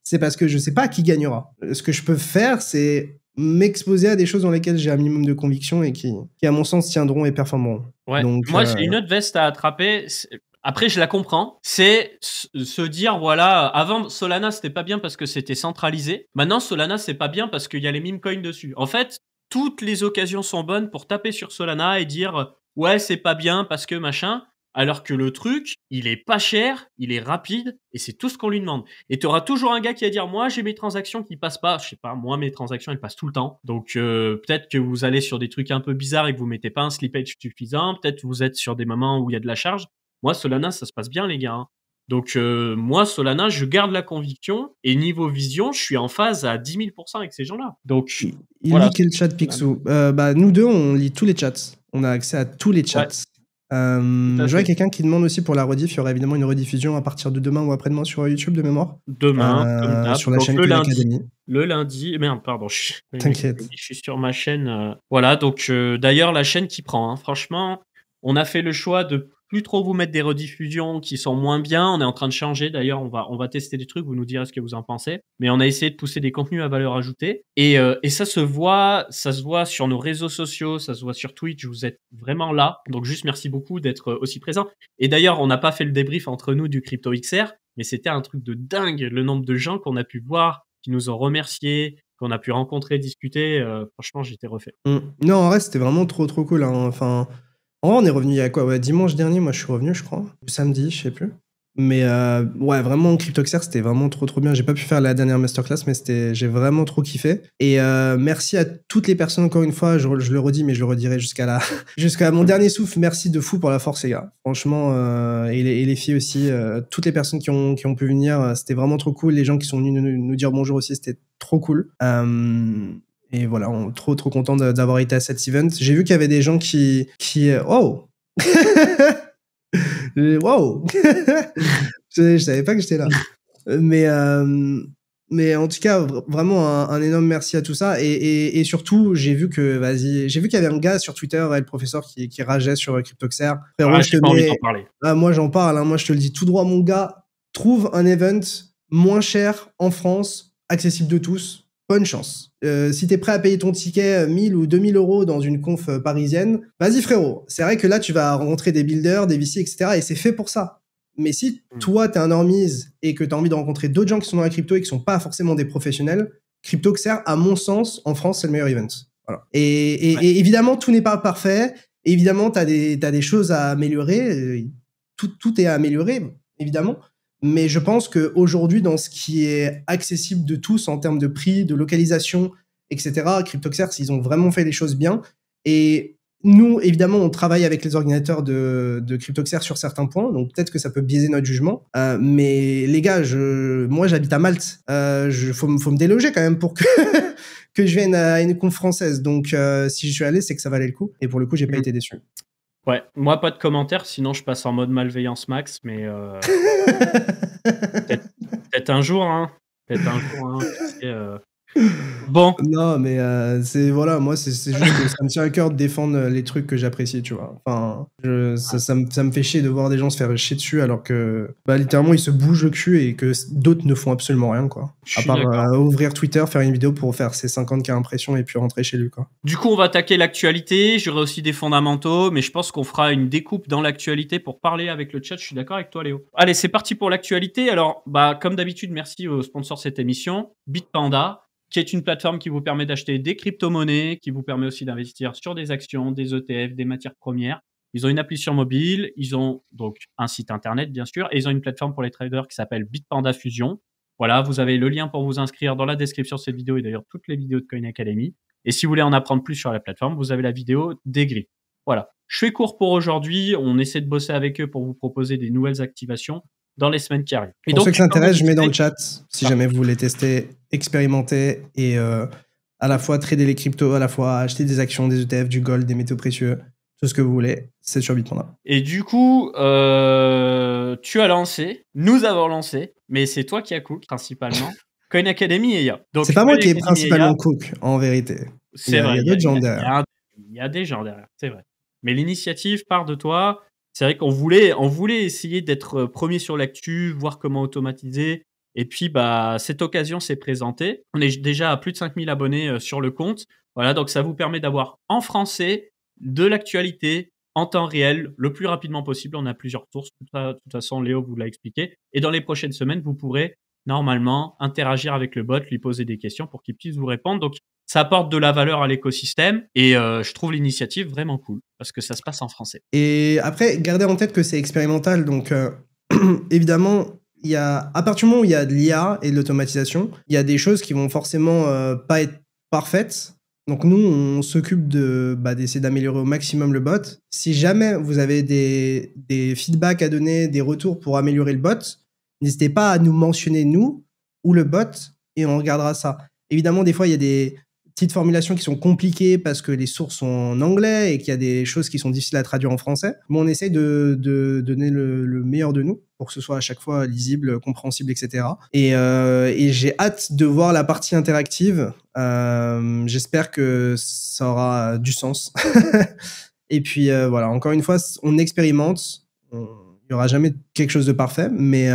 C'est parce que je sais pas qui gagnera. Ce que je peux faire, c'est m'exposer à des choses dans lesquelles j'ai un minimum de conviction et qui à mon sens, tiendront et performeront. Ouais. Donc, moi, j'ai une autre veste à attraper. Après, je la comprends. C'est se dire, voilà, avant, Solana, c'était pas bien parce que c'était centralisé. Maintenant, Solana, c'est pas bien parce qu'il y a les meme coins dessus. En fait, toutes les occasions sont bonnes pour taper sur Solana et dire, ouais, c'est pas bien parce que machin. Alors que le truc, il est pas cher, il est rapide et c'est tout ce qu'on lui demande. Et tu auras toujours un gars qui va dire, moi, j'ai mes transactions qui passent pas. Je sais pas, moi, mes transactions, elles passent tout le temps. Donc, peut-être que vous allez sur des trucs un peu bizarres et que vous mettez pas un slippage suffisant. Peut-être que vous êtes sur des moments où il y a de la charge. Moi, Solana, ça se passe bien, les gars. Hein. Donc, moi, Solana, je garde la conviction. Et niveau vision, je suis en phase à 10 000 % avec ces gens-là. Donc, il lit quel chat, Picsou? Nous deux, on lit tous les chats. On a accès à tous les chats. Je vois quelqu'un qui demande aussi pour la rediff. Il y aura évidemment une rediffusion à partir de demain ou après-demain sur YouTube de mémoire. Demain, sur la chaîne Khan Academy. Le lundi. Merde, pardon. T'inquiète. Je suis sur ma chaîne. Voilà, donc d'ailleurs, la chaîne qui prend. Hein. Franchement, On a fait le choix de plus trop vous mettre des rediffusions qui sont moins bien. On est en train de changer. D'ailleurs, on va tester des trucs. Vous nous direz ce que vous en pensez. Mais on a essayé de pousser des contenus à valeur ajoutée. Et ça se voit sur nos réseaux sociaux. Ça se voit sur Twitch. Vous êtes vraiment là. Donc, juste merci beaucoup d'être aussi présent. Et d'ailleurs, on n'a pas fait le débrief entre nous du Crypto XR. Mais c'était un truc de dingue. Le nombre de gens qu'on a pu voir, qui nous ont remerciés, qu'on a pu rencontrer, discuter. Franchement, j'étais refait. Non, en vrai, c'était vraiment trop cool. Hein. Enfin, en vrai, on est revenu il y a quoi? Ouais, dimanche dernier, moi, je suis revenu, je crois. Ou samedi, je sais plus. Mais ouais, vraiment, CryptoXR, c'était vraiment trop bien. J'ai pas pu faire la dernière masterclass, mais j'ai vraiment trop kiffé. Et merci à toutes les personnes, encore une fois, je le redis, mais je le redirai jusqu'à mon dernier souffle. Merci de fou pour la force, les gars. Franchement, et les filles aussi, toutes les personnes qui ont pu venir, c'était vraiment trop cool. Les gens qui sont venus nous dire bonjour aussi, c'était trop cool. Et voilà, on est trop content d'avoir été à cet event. J'ai vu qu'il y avait des gens qui oh wow. Je savais pas que j'étais là. Mais en tout cas, vraiment un énorme merci à tout ça. Et surtout, j'ai vu qu'il y avait un gars sur Twitter, le professeur, qui rageait sur CryptoXR. Frérot, j'ai pas envie d'en parler. Moi, j'en parle. Hein. Moi, je te le dis tout droit, mon gars. Trouve un event moins cher en France, accessible de tous. Bonne chance. Si t'es prêt à payer ton ticket 1000 ou 2000 euros dans une conf parisienne, vas-y frérot. C'est vrai que là, tu vas rencontrer des builders, des VC, etc. Et c'est fait pour ça. Mais si toi, t'es un normies et que t'as envie de rencontrer d'autres gens qui sont dans la crypto et qui sont pas forcément des professionnels, CryptoXR, à mon sens, en France, c'est le meilleur event. Voilà. Et évidemment, tout n'est pas parfait. Évidemment, t'as des choses à améliorer. Tout est à améliorer, évidemment. Mais je pense qu'aujourd'hui, dans ce qui est accessible de tous en termes de prix, de localisation, etc., CryptoXR, ils ont vraiment fait les choses bien. Et nous, évidemment, on travaille avec les ordinateurs de CryptoXR sur certains points, donc peut-être que ça peut biaiser notre jugement. Mais les gars, moi, j'habite à Malte. Faut me déloger quand même pour que que je vienne à une conf française. Donc, si je suis allé, c'est que ça valait le coup. Et pour le coup, j'ai pas été déçu. Ouais, moi pas de commentaires, sinon je passe en mode malveillance max, mais peut-être un jour, hein. Peut-être un jour, hein. Bon. Non, mais voilà, moi c'est juste que ça me tient à cœur de défendre les trucs que j'apprécie, tu vois. Enfin, ça me fait chier de voir des gens se faire chier dessus alors que littéralement ils se bougent le cul et que d'autres ne font absolument rien, quoi. À part ouvrir Twitter, faire une vidéo pour faire ses 50K impressions et puis rentrer chez lui, quoi. Du coup, on va attaquer l'actualité. J'aurai aussi des fondamentaux, mais je pense qu'on fera une découpe dans l'actualité pour parler avec le chat. Je suis d'accord avec toi, Léo. Allez, c'est parti pour l'actualité. Alors, comme d'habitude, merci aux sponsors de cette émission, Bitpanda, qui est une plateforme qui vous permet d'acheter des crypto-monnaies, qui vous permet aussi d'investir sur des actions, des ETF, des matières premières. Ils ont une appli sur mobile, ils ont donc un site internet, bien sûr, et ils ont une plateforme pour les traders qui s'appelle Bitpanda Fusion. Voilà, vous avez le lien pour vous inscrire dans la description de cette vidéo et d'ailleurs toutes les vidéos de Coin Academy. Et si vous voulez en apprendre plus sur la plateforme, vous avez la vidéo des grilles. Voilà, je fais court pour aujourd'hui. On essaie de bosser avec eux pour vous proposer des nouvelles activations dans les semaines qui arrivent. Pour ceux qui s'intéressent, je mets dans le chat si jamais vous voulez tester, expérimenter et à la fois trader les cryptos, à la fois acheter des actions, des ETF, du gold, des métaux précieux, tout ce que vous voulez, c'est sur Bitpanda. Et du coup, tu as lancé, nous avons lancé, mais c'est toi qui as cook principalement, Coin Academy et IA. C'est pas moi qui ai principalement cook, en vérité. C'est vrai, il y a d'autres gens derrière. Il y a des gens derrière, c'est vrai. Mais l'initiative part de toi. C'est vrai qu'on voulait essayer d'être premier sur l'actu, voir comment automatiser. Et puis, cette occasion s'est présentée. On est déjà à plus de 5000 abonnés sur le compte. Voilà, donc ça vous permet d'avoir en français de l'actualité en temps réel le plus rapidement possible. On a plusieurs sources. De toute façon, Léo vous l'a expliqué. Et dans les prochaines semaines, vous pourrez normalement interagir avec le bot, lui poser des questions pour qu'il puisse vous répondre. Donc, ça apporte de la valeur à l'écosystème et je trouve l'initiative vraiment cool parce que ça se passe en français. Et après, gardez en tête que c'est expérimental. Donc, évidemment, à partir du moment où il y a de l'IA et de l'automatisation, il y a des choses qui vont forcément pas être parfaites. Donc, nous, on s'occupe d'essayer d'améliorer au maximum le bot. Si jamais vous avez des feedbacks à donner, des retours pour améliorer le bot, n'hésitez pas à nous mentionner, nous, ou le bot, et on regardera ça. Évidemment, des fois, il y a des petites formulations qui sont compliquées parce que les sources sont en anglais et qu'il y a des choses qui sont difficiles à traduire en français. Mais on essaye de donner le meilleur de nous pour que ce soit à chaque fois lisible, compréhensible, etc. Et j'ai hâte de voir la partie interactive. J'espère que ça aura du sens. Et puis voilà, encore une fois, on expérimente. Il n'y aura jamais quelque chose de parfait, mais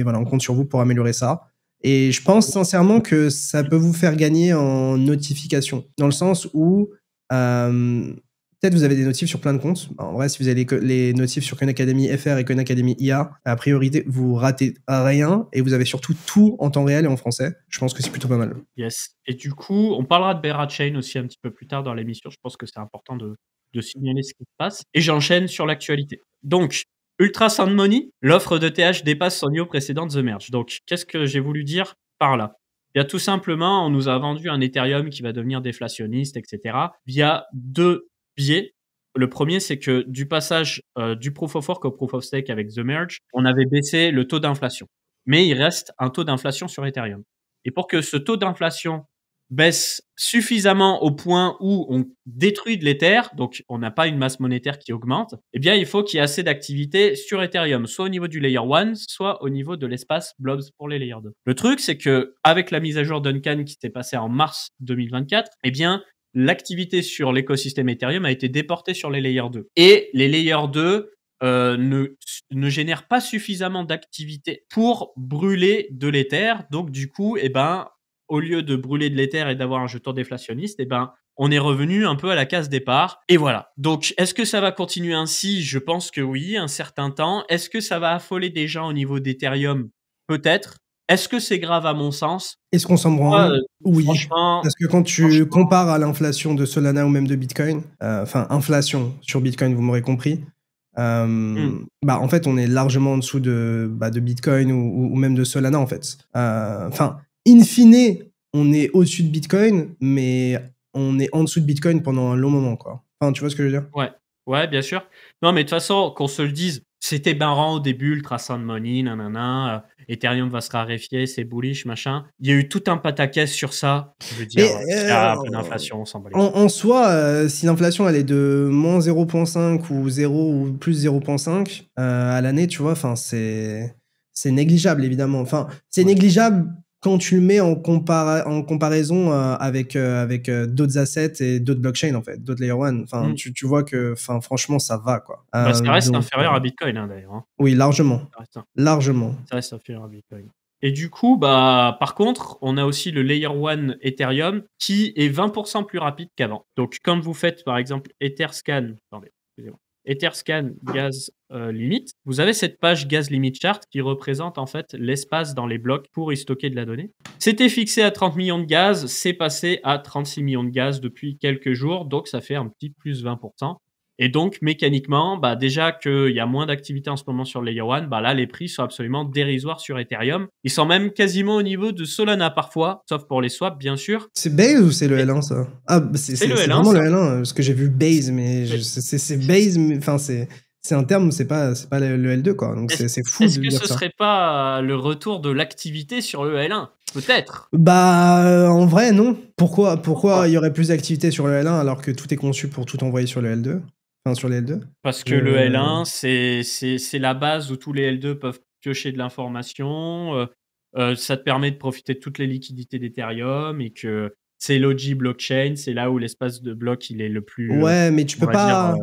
voilà, on compte sur vous pour améliorer ça. Et je pense sincèrement que ça peut vous faire gagner en notification, dans le sens où peut-être vous avez des notifs sur plein de comptes. En vrai, si vous avez les notifs sur Khan Academy FR et Khan Academy IA, a priori, vous ratez rien et vous avez surtout tout en temps réel et en français. Je pense que c'est plutôt pas mal. Yes. Et du coup, on parlera de Bear Chain aussi un petit peu plus tard dans l'émission. Je pense que c'est important de signaler ce qui se passe. Et j'enchaîne sur l'actualité. Donc, Ultra Sound Money, l'offre de TH dépasse son niveau précédent de The Merge. Donc, qu'est-ce que j'ai voulu dire par là? Bien, tout simplement, on nous a vendu un Ethereum qui va devenir déflationniste, etc. via 2 biais. Le premier, c'est que du passage du Proof of Work au Proof of Stake avec The Merge, on avait baissé le taux d'inflation. Mais il reste un taux d'inflation sur Ethereum. Et pour que ce taux d'inflation baisse suffisamment au point où on détruit de l'Ether, donc on n'a pas une masse monétaire qui augmente, eh bien, il faut qu'il y ait assez d'activité sur Ethereum, soit au niveau du Layer 1, soit au niveau de l'espace Blobs pour les Layer 2. Le truc, c'est que avec la mise à jour Duncan qui s'est passée en mars 2024, eh bien, l'activité sur l'écosystème Ethereum a été déportée sur les Layer 2. Et les Layer 2 ne génèrent pas suffisamment d'activité pour brûler de l'Ether. Donc, du coup, eh ben, au lieu de brûler de l'Ether et d'avoir un jeton déflationniste, eh ben, on est revenu un peu à la case départ. Et voilà. Donc, est-ce que ça va continuer ainsi? Je pense que oui, un certain temps. Est-ce que ça va affoler des gens au niveau d'Ethereum? Peut-être. Est-ce que c'est grave à mon sens? Est-ce qu'on s'en branle? Oui. Franchement, parce que quand tu compares à l'inflation de Solana ou même de Bitcoin, enfin, inflation sur Bitcoin, vous m'aurez compris, en fait, on est largement en dessous de Bitcoin ou même de Solana, en fait. Enfin, in fine, on est au-dessus de Bitcoin, mais on est en dessous de Bitcoin pendant un long moment, quoi. Enfin, tu vois ce que je veux dire? Ouais, bien sûr. Non, mais de toute façon, qu'on se le dise, c'était marrant au début, Ultra Sound Money, nanana, Ethereum va se raréfier, c'est bullish, machin. Il y a eu tout un pataquès sur ça. Je veux dire, il y a un peu d'inflation, on s'en bat les couilles. En soi, si l'inflation elle est de moins 0,5 ou 0 ou plus 0,5 à l'année, tu vois, enfin c'est négligeable évidemment. Enfin, c'est négligeable quand tu le mets en comparaison avec d'autres assets et d'autres blockchains en fait, d'autres layer 1. Enfin, tu vois que franchement ça va quoi. Ça reste donc, inférieur à Bitcoin d'ailleurs. Hein. Oui, largement. Largement. Ça reste inférieur à Bitcoin. Et du coup, par contre, on a aussi le Layer 1 Ethereum qui est 20% plus rapide qu'avant. Donc, quand vous faites, par exemple, Etherscan, Etherscan Gas Limit, vous avez cette page Gas Limit Chart qui représente en fait l'espace dans les blocs pour y stocker de la donnée. C'était fixé à 30 millions de gaz, c'est passé à 36 millions de gaz depuis quelques jours, donc ça fait un petit plus 20%. Et donc, mécaniquement, déjà qu'il y a moins d'activité en ce moment sur Layer 1, là, les prix sont absolument dérisoires sur Ethereum. Ils sont même quasiment au niveau de Solana parfois, sauf pour les swaps, bien sûr. C'est Base ou c'est le L1, ça? Ah, c'est vraiment le L1, parce que j'ai vu Base, mais c'est Base, mais enfin, c'est un terme, c'est pas le L2, quoi. Donc, c'est fou de dire ça. Est-ce que ce serait pas le retour de l'activité sur le L1? Peut-être. En vrai, non. Pourquoi il y aurait plus d'activité sur le L1 alors que tout est conçu pour tout envoyer sur le L2? Enfin, sur les L2? Parce que le L1, c'est la base où tous les L2 peuvent piocher de l'information. Ça te permet de profiter de toutes les liquidités d'Ethereum et que c'est Logi Blockchain, c'est là où l'espace de bloc il est le plus. Ouais, mais tu peux pas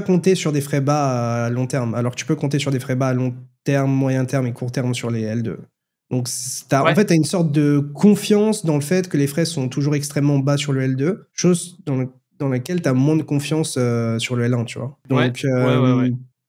compter sur des frais bas à long terme. Alors que tu peux compter sur des frais bas à long terme, moyen terme et court terme sur les L2. Donc, en fait, tu as une sorte de confiance dans le fait que les frais sont toujours extrêmement bas sur le L2, chose dans laquelle tu as moins de confiance sur le L1, tu vois. Donc,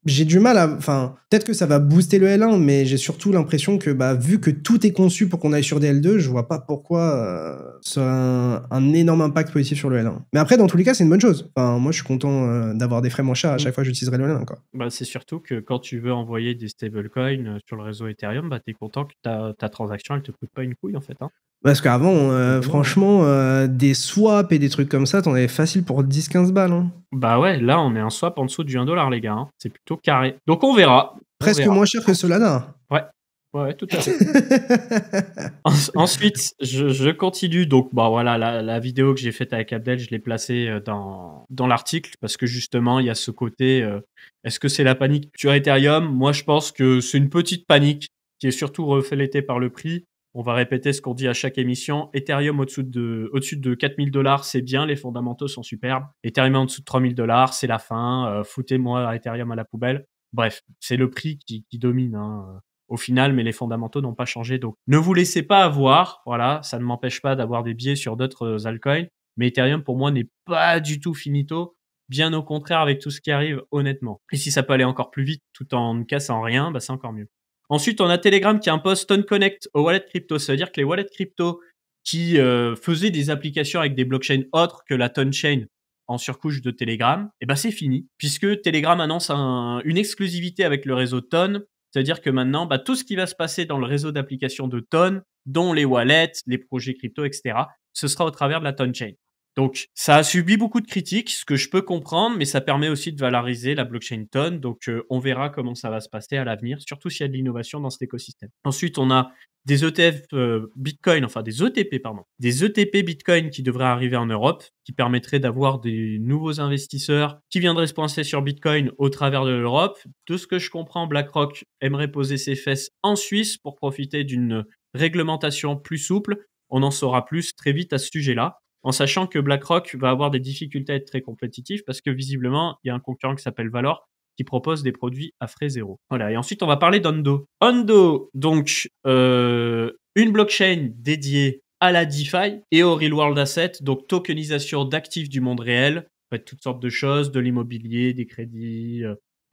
j'ai du mal à... Enfin, peut-être que ça va booster le L1, mais j'ai surtout l'impression que, vu que tout est conçu pour qu'on aille sur des L2, je vois pas pourquoi ça a un énorme impact positif sur le L1. Mais après, dans tous les cas, c'est une bonne chose. Enfin, moi, je suis content d'avoir des frais moins chers à chaque fois que j'utiliserai le L1, quoi. C'est surtout que quand tu veux envoyer des stablecoins sur le réseau Ethereum, t'es content que ta transaction, elle te coûte pas une couille, en fait. Hein. Parce qu'avant, franchement, des swaps et des trucs comme ça, t'en avais facile pour 10-15 balles. Hein. Là, on est un swap en dessous du 1$, les gars. Hein. C'est plutôt carré. Donc, on verra. Presque moins cher que Solana. Ouais, tout à fait. Ensuite, je continue. Donc, la vidéo que j'ai faite avec Abdel, je l'ai placée dans l'article parce que justement, il y a ce côté est-ce que c'est la panique sur Ethereum? Moi, je pense que c'est une petite panique qui est surtout reflétée par le prix. On va répéter ce qu'on dit à chaque émission. Ethereum au-dessus de 4000 $, c'est bien, les fondamentaux sont superbes. Ethereum en dessous de 3000 $, c'est la fin. Foutez-moi Ethereum à la poubelle. Bref, c'est le prix qui domine au final, mais les fondamentaux n'ont pas changé. Donc, ne vous laissez pas avoir. Voilà, ça ne m'empêche pas d'avoir des biais sur d'autres altcoins. Mais Ethereum, pour moi, n'est pas du tout finito. Bien au contraire, avec tout ce qui arrive, honnêtement. Et si ça peut aller encore plus vite, tout en ne cassant rien, bah c'est encore mieux. Ensuite, on a Telegram qui impose Ton Connect aux wallets crypto. Ça veut dire que les wallets crypto qui faisaient des applications avec des blockchains autres que la Ton Chain en surcouche de Telegram, eh ben c'est fini, puisque Telegram annonce une exclusivité avec le réseau Ton. C'est-à-dire que maintenant, bah, tout ce qui va se passer dans le réseau d'applications de Ton, dont les wallets, les projets crypto, etc., ce sera au travers de la Ton Chain. Donc, ça a subi beaucoup de critiques, ce que je peux comprendre, mais ça permet aussi de valoriser la blockchain Ton. Donc, on verra comment ça va se passer à l'avenir, surtout s'il y a de l'innovation dans cet écosystème. Ensuite, on a des ETF Bitcoin, enfin des ETP, pardon. Des ETP Bitcoin qui devraient arriver en Europe, qui permettraient d'avoir des nouveaux investisseurs qui viendraient se penser sur Bitcoin au travers de l'Europe. De ce que je comprends, BlackRock aimerait poser ses fesses en Suisse pour profiter d'une réglementation plus souple. On en saura plus très vite à ce sujet-là, en sachant que BlackRock va avoir des difficultés à être très compétitif parce que visiblement, il y a un concurrent qui s'appelle Valor qui propose des produits à frais zéro. Voilà. Et ensuite, on va parler d'Ondo. Ondo, donc, une blockchain dédiée à la DeFi et au Real World Asset, donc tokenisation d'actifs du monde réel. Ça peut être toutes sortes de choses, de l'immobilier, des crédits,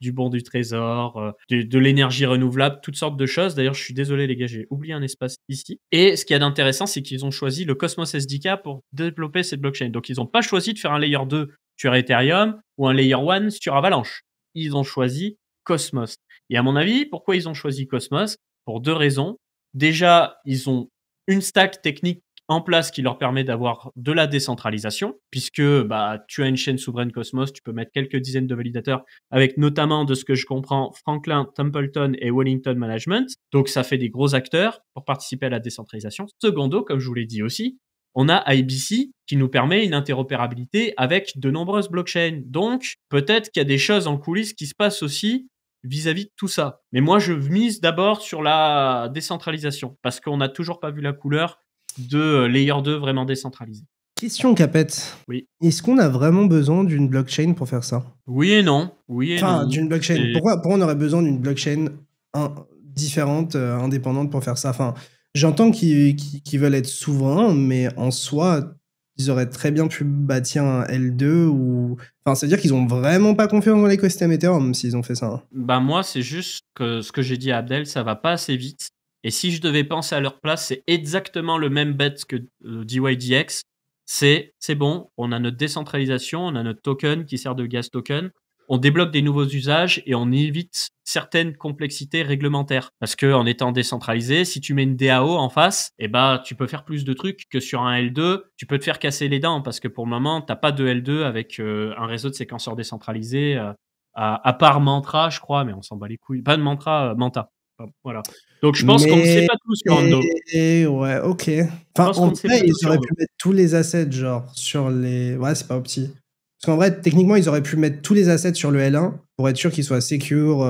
du bon du trésor, de l'énergie renouvelable, toutes sortes de choses. D'ailleurs, je suis désolé les gars, j'ai oublié un espace ici. Et ce qu'il y a d'intéressant, c'est qu'ils ont choisi le Cosmos SDK pour développer cette blockchain. Donc, ils n'ont pas choisi de faire un layer 2 sur Ethereum ou un layer 1 sur Avalanche. Ils ont choisi Cosmos. Et à mon avis, pourquoi ils ont choisi Cosmos? Pour deux raisons. Déjà, ils ont une stack technique en place qui leur permet d'avoir de la décentralisation, puisque bah, tu as une chaîne souveraine Cosmos, tu peux mettre quelques dizaines de validateurs, avec notamment, de ce que je comprends, Franklin Templeton et Wellington Management. Donc, ça fait des gros acteurs pour participer à la décentralisation. Secondo, comme je vous l'ai dit aussi, on a IBC qui nous permet une interopérabilité avec de nombreuses blockchains. Donc, peut-être qu'il y a des choses en coulisses qui se passent aussi vis-à-vis de tout ça. Mais moi, je mise d'abord sur la décentralisation, parce qu'on n'a toujours pas vu la couleur de Layer 2 vraiment décentralisé. Question Capette. Oui. Est-ce qu'on a vraiment besoin d'une blockchain pour faire ça? Oui et non. Oui et Enfin, non. d'une blockchain. Pourquoi on aurait besoin d'une blockchain différente, indépendante pour faire ça? Enfin, j'entends qu'ils veulent être souverains, mais en soi, ils auraient très bien pu bâtir un L2 ou... Enfin, ça veut dire qu'ils ont vraiment pas confiance dans l'écosystème Ethereum s'ils ont fait ça. Bah moi, c'est juste que ce que j'ai dit à Abdel, ça va pas assez vite. Et si je devais penser à leur place, c'est exactement le même bet que DYDX. C'est bon, on a notre décentralisation, on a notre token qui sert de gas token, on débloque des nouveaux usages et on évite certaines complexités réglementaires. Parce que en étant décentralisé, si tu mets une DAO en face, eh ben, tu peux faire plus de trucs que sur un L2. Tu peux te faire casser les dents parce que pour le moment, t'as pas de L2 avec un réseau de séquenceurs décentralisé, à part Mantra, je crois, mais on s'en bat les couilles. Pas de Mantra, Manta. Voilà. Donc je pense qu'on ne sait pas tout sur Ondo. Ouais, ok. Enfin, en vrai, ils auraient pu mettre tous les assets, genre, sur les... Ouais, c'est pas opti. Parce qu'en vrai, techniquement, ils auraient pu mettre tous les assets sur le L1 pour être sûr qu'ils soient secure,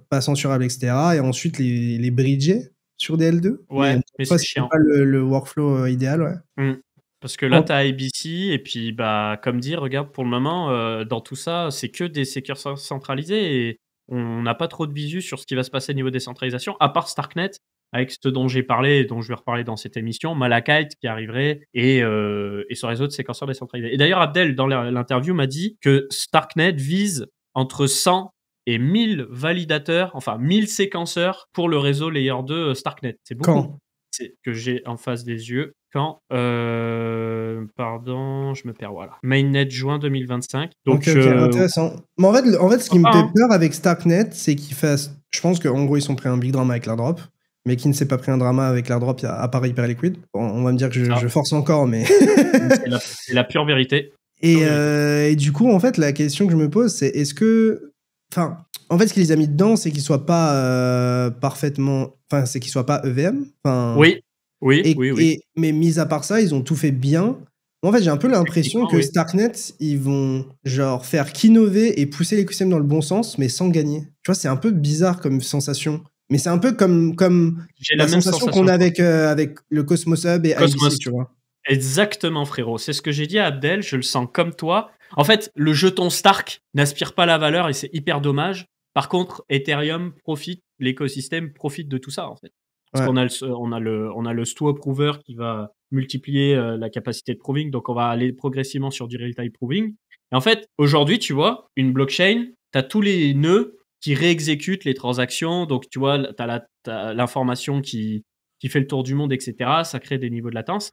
pas censurables, etc. Et ensuite, les bridger sur des L2. Ouais, mais c'est chiant. pas le workflow idéal, ouais. Parce que là, tu as IBC, et puis, bah, comme dit, regarde, pour le moment, dans tout ça, c'est que des séquenceurs centralisés, et on n'a pas trop de visu sur ce qui va se passer au niveau décentralisation, à part Starknet, avec ce dont j'ai parlé et dont je vais reparler dans cette émission, Malachite qui arriverait, et ce réseau de séquenceurs décentralisés. Et d'ailleurs, Abdel, dans l'interview, m'a dit que Starknet vise entre 100 et 1000 validateurs, enfin 1000 séquenceurs pour le réseau Layer 2 Starknet. C'est beaucoup. Quand? C'est que j'ai en face des yeux. Quand pardon, je me perds, voilà. Mainnet juin 2025. Donc, ok, intéressant. Mais en fait, ce qui me fait peur avec Starknet, c'est qu'ils fassent... Je pense qu'en gros, ils sont pris un big drama avec l'airdrop, mais qui ne s'est pas pris un drama avec l'airdrop à part Hyperliquid. On va me dire que je force encore, mais... c'est la pure vérité. Et du coup, en fait, la question que je me pose, c'est est-ce que... Enfin, en fait, ce qu'il les a mis dedans, c'est qu'ils soient pas parfaitement... Enfin, c'est qu'ils soient pas EVM. Enfin, oui. Mais mis à part ça, ils ont tout fait bien. En fait, j'ai un peu l'impression que Starknet, ils vont genre faire qu'innover et pousser l'écosystème dans le bon sens, mais sans gagner. Tu vois, c'est un peu bizarre comme sensation. Mais c'est un peu comme J'ai la la même sensation sensation qu'on a que toi. avec le Cosmos Hub et IBC, Cosmos. tu vois. Exactement, frérot. C'est ce que j'ai dit à Abdel. Je le sens comme toi. En fait, le jeton Stark n'aspire pas la valeur et c'est hyper dommage. Par contre, Ethereum profite, l'écosystème profite de tout ça, en fait. Parce Ouais. qu'on a le Stu Approver qui va multiplier la capacité de proving. Donc, on va aller progressivement sur du real-time proving. Et en fait, aujourd'hui, tu vois, une blockchain, tu as tous les nœuds qui réexécutent les transactions. Donc, tu vois, tu as l'information qui fait le tour du monde, etc. Ça crée des niveaux de latence.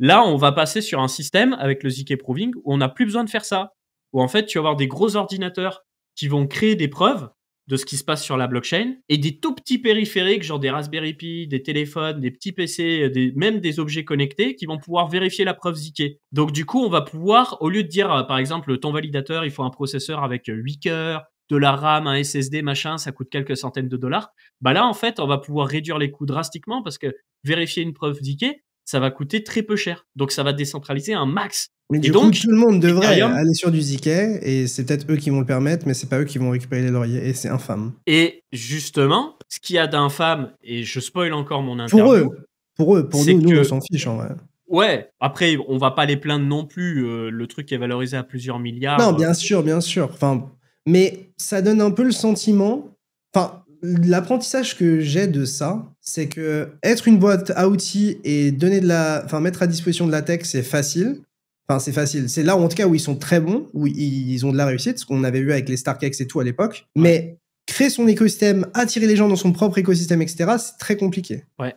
Là, on va passer sur un système avec le ZK Proving où on n'a plus besoin de faire ça. Où en fait, tu vas avoir des gros ordinateurs qui vont créer des preuves de ce qui se passe sur la blockchain et des tout petits périphériques, genre des Raspberry Pi, des téléphones, des petits PC, même des objets connectés qui vont pouvoir vérifier la preuve ZK. Donc, du coup, on va pouvoir, au lieu de dire, par exemple, ton validateur, il faut un processeur avec 8 cœurs, de la RAM, un SSD, machin, ça coûte quelques centaines de dollars. Bah là, en fait, on va pouvoir réduire les coûts drastiquement parce que vérifier une preuve ZK, ça va coûter très peu cher. Donc, ça va décentraliser un max. Mais Et du coup, donc, tout le monde devrait Ethereum, aller sur du ZK et c'est peut-être eux qui vont le permettre, mais c'est pas eux qui vont récupérer les lauriers et c'est infâme. et justement, ce qu'il y a d'infâme, et je spoil encore mon Pour interview, pour c'est nous, que, on s'en fiche en vrai. ouais, après, on va pas les plaindre non plus. Le truc est valorisé à plusieurs milliards. Non, bien sûr, bien sûr. Enfin, mais ça donne un peu le sentiment. Enfin, l'apprentissage que j'ai de ça, c'est que être une boîte à outils et donner enfin, mettre à disposition de la tech, c'est facile. Enfin, c'est facile. C'est là, en tout cas, où ils sont très bons, où ils ont de la réussite, ce qu'on avait vu avec les StarkX et tout à l'époque. Ouais. Mais créer son écosystème, attirer les gens dans son propre écosystème, etc., c'est très compliqué. Ouais.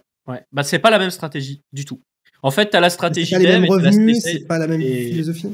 Bah, c'est pas la même stratégie du tout. En fait, tu as la C'est stratégie pas les dev mêmes et t'as la revenus, stratégie- c'est pas la même et- philosophie.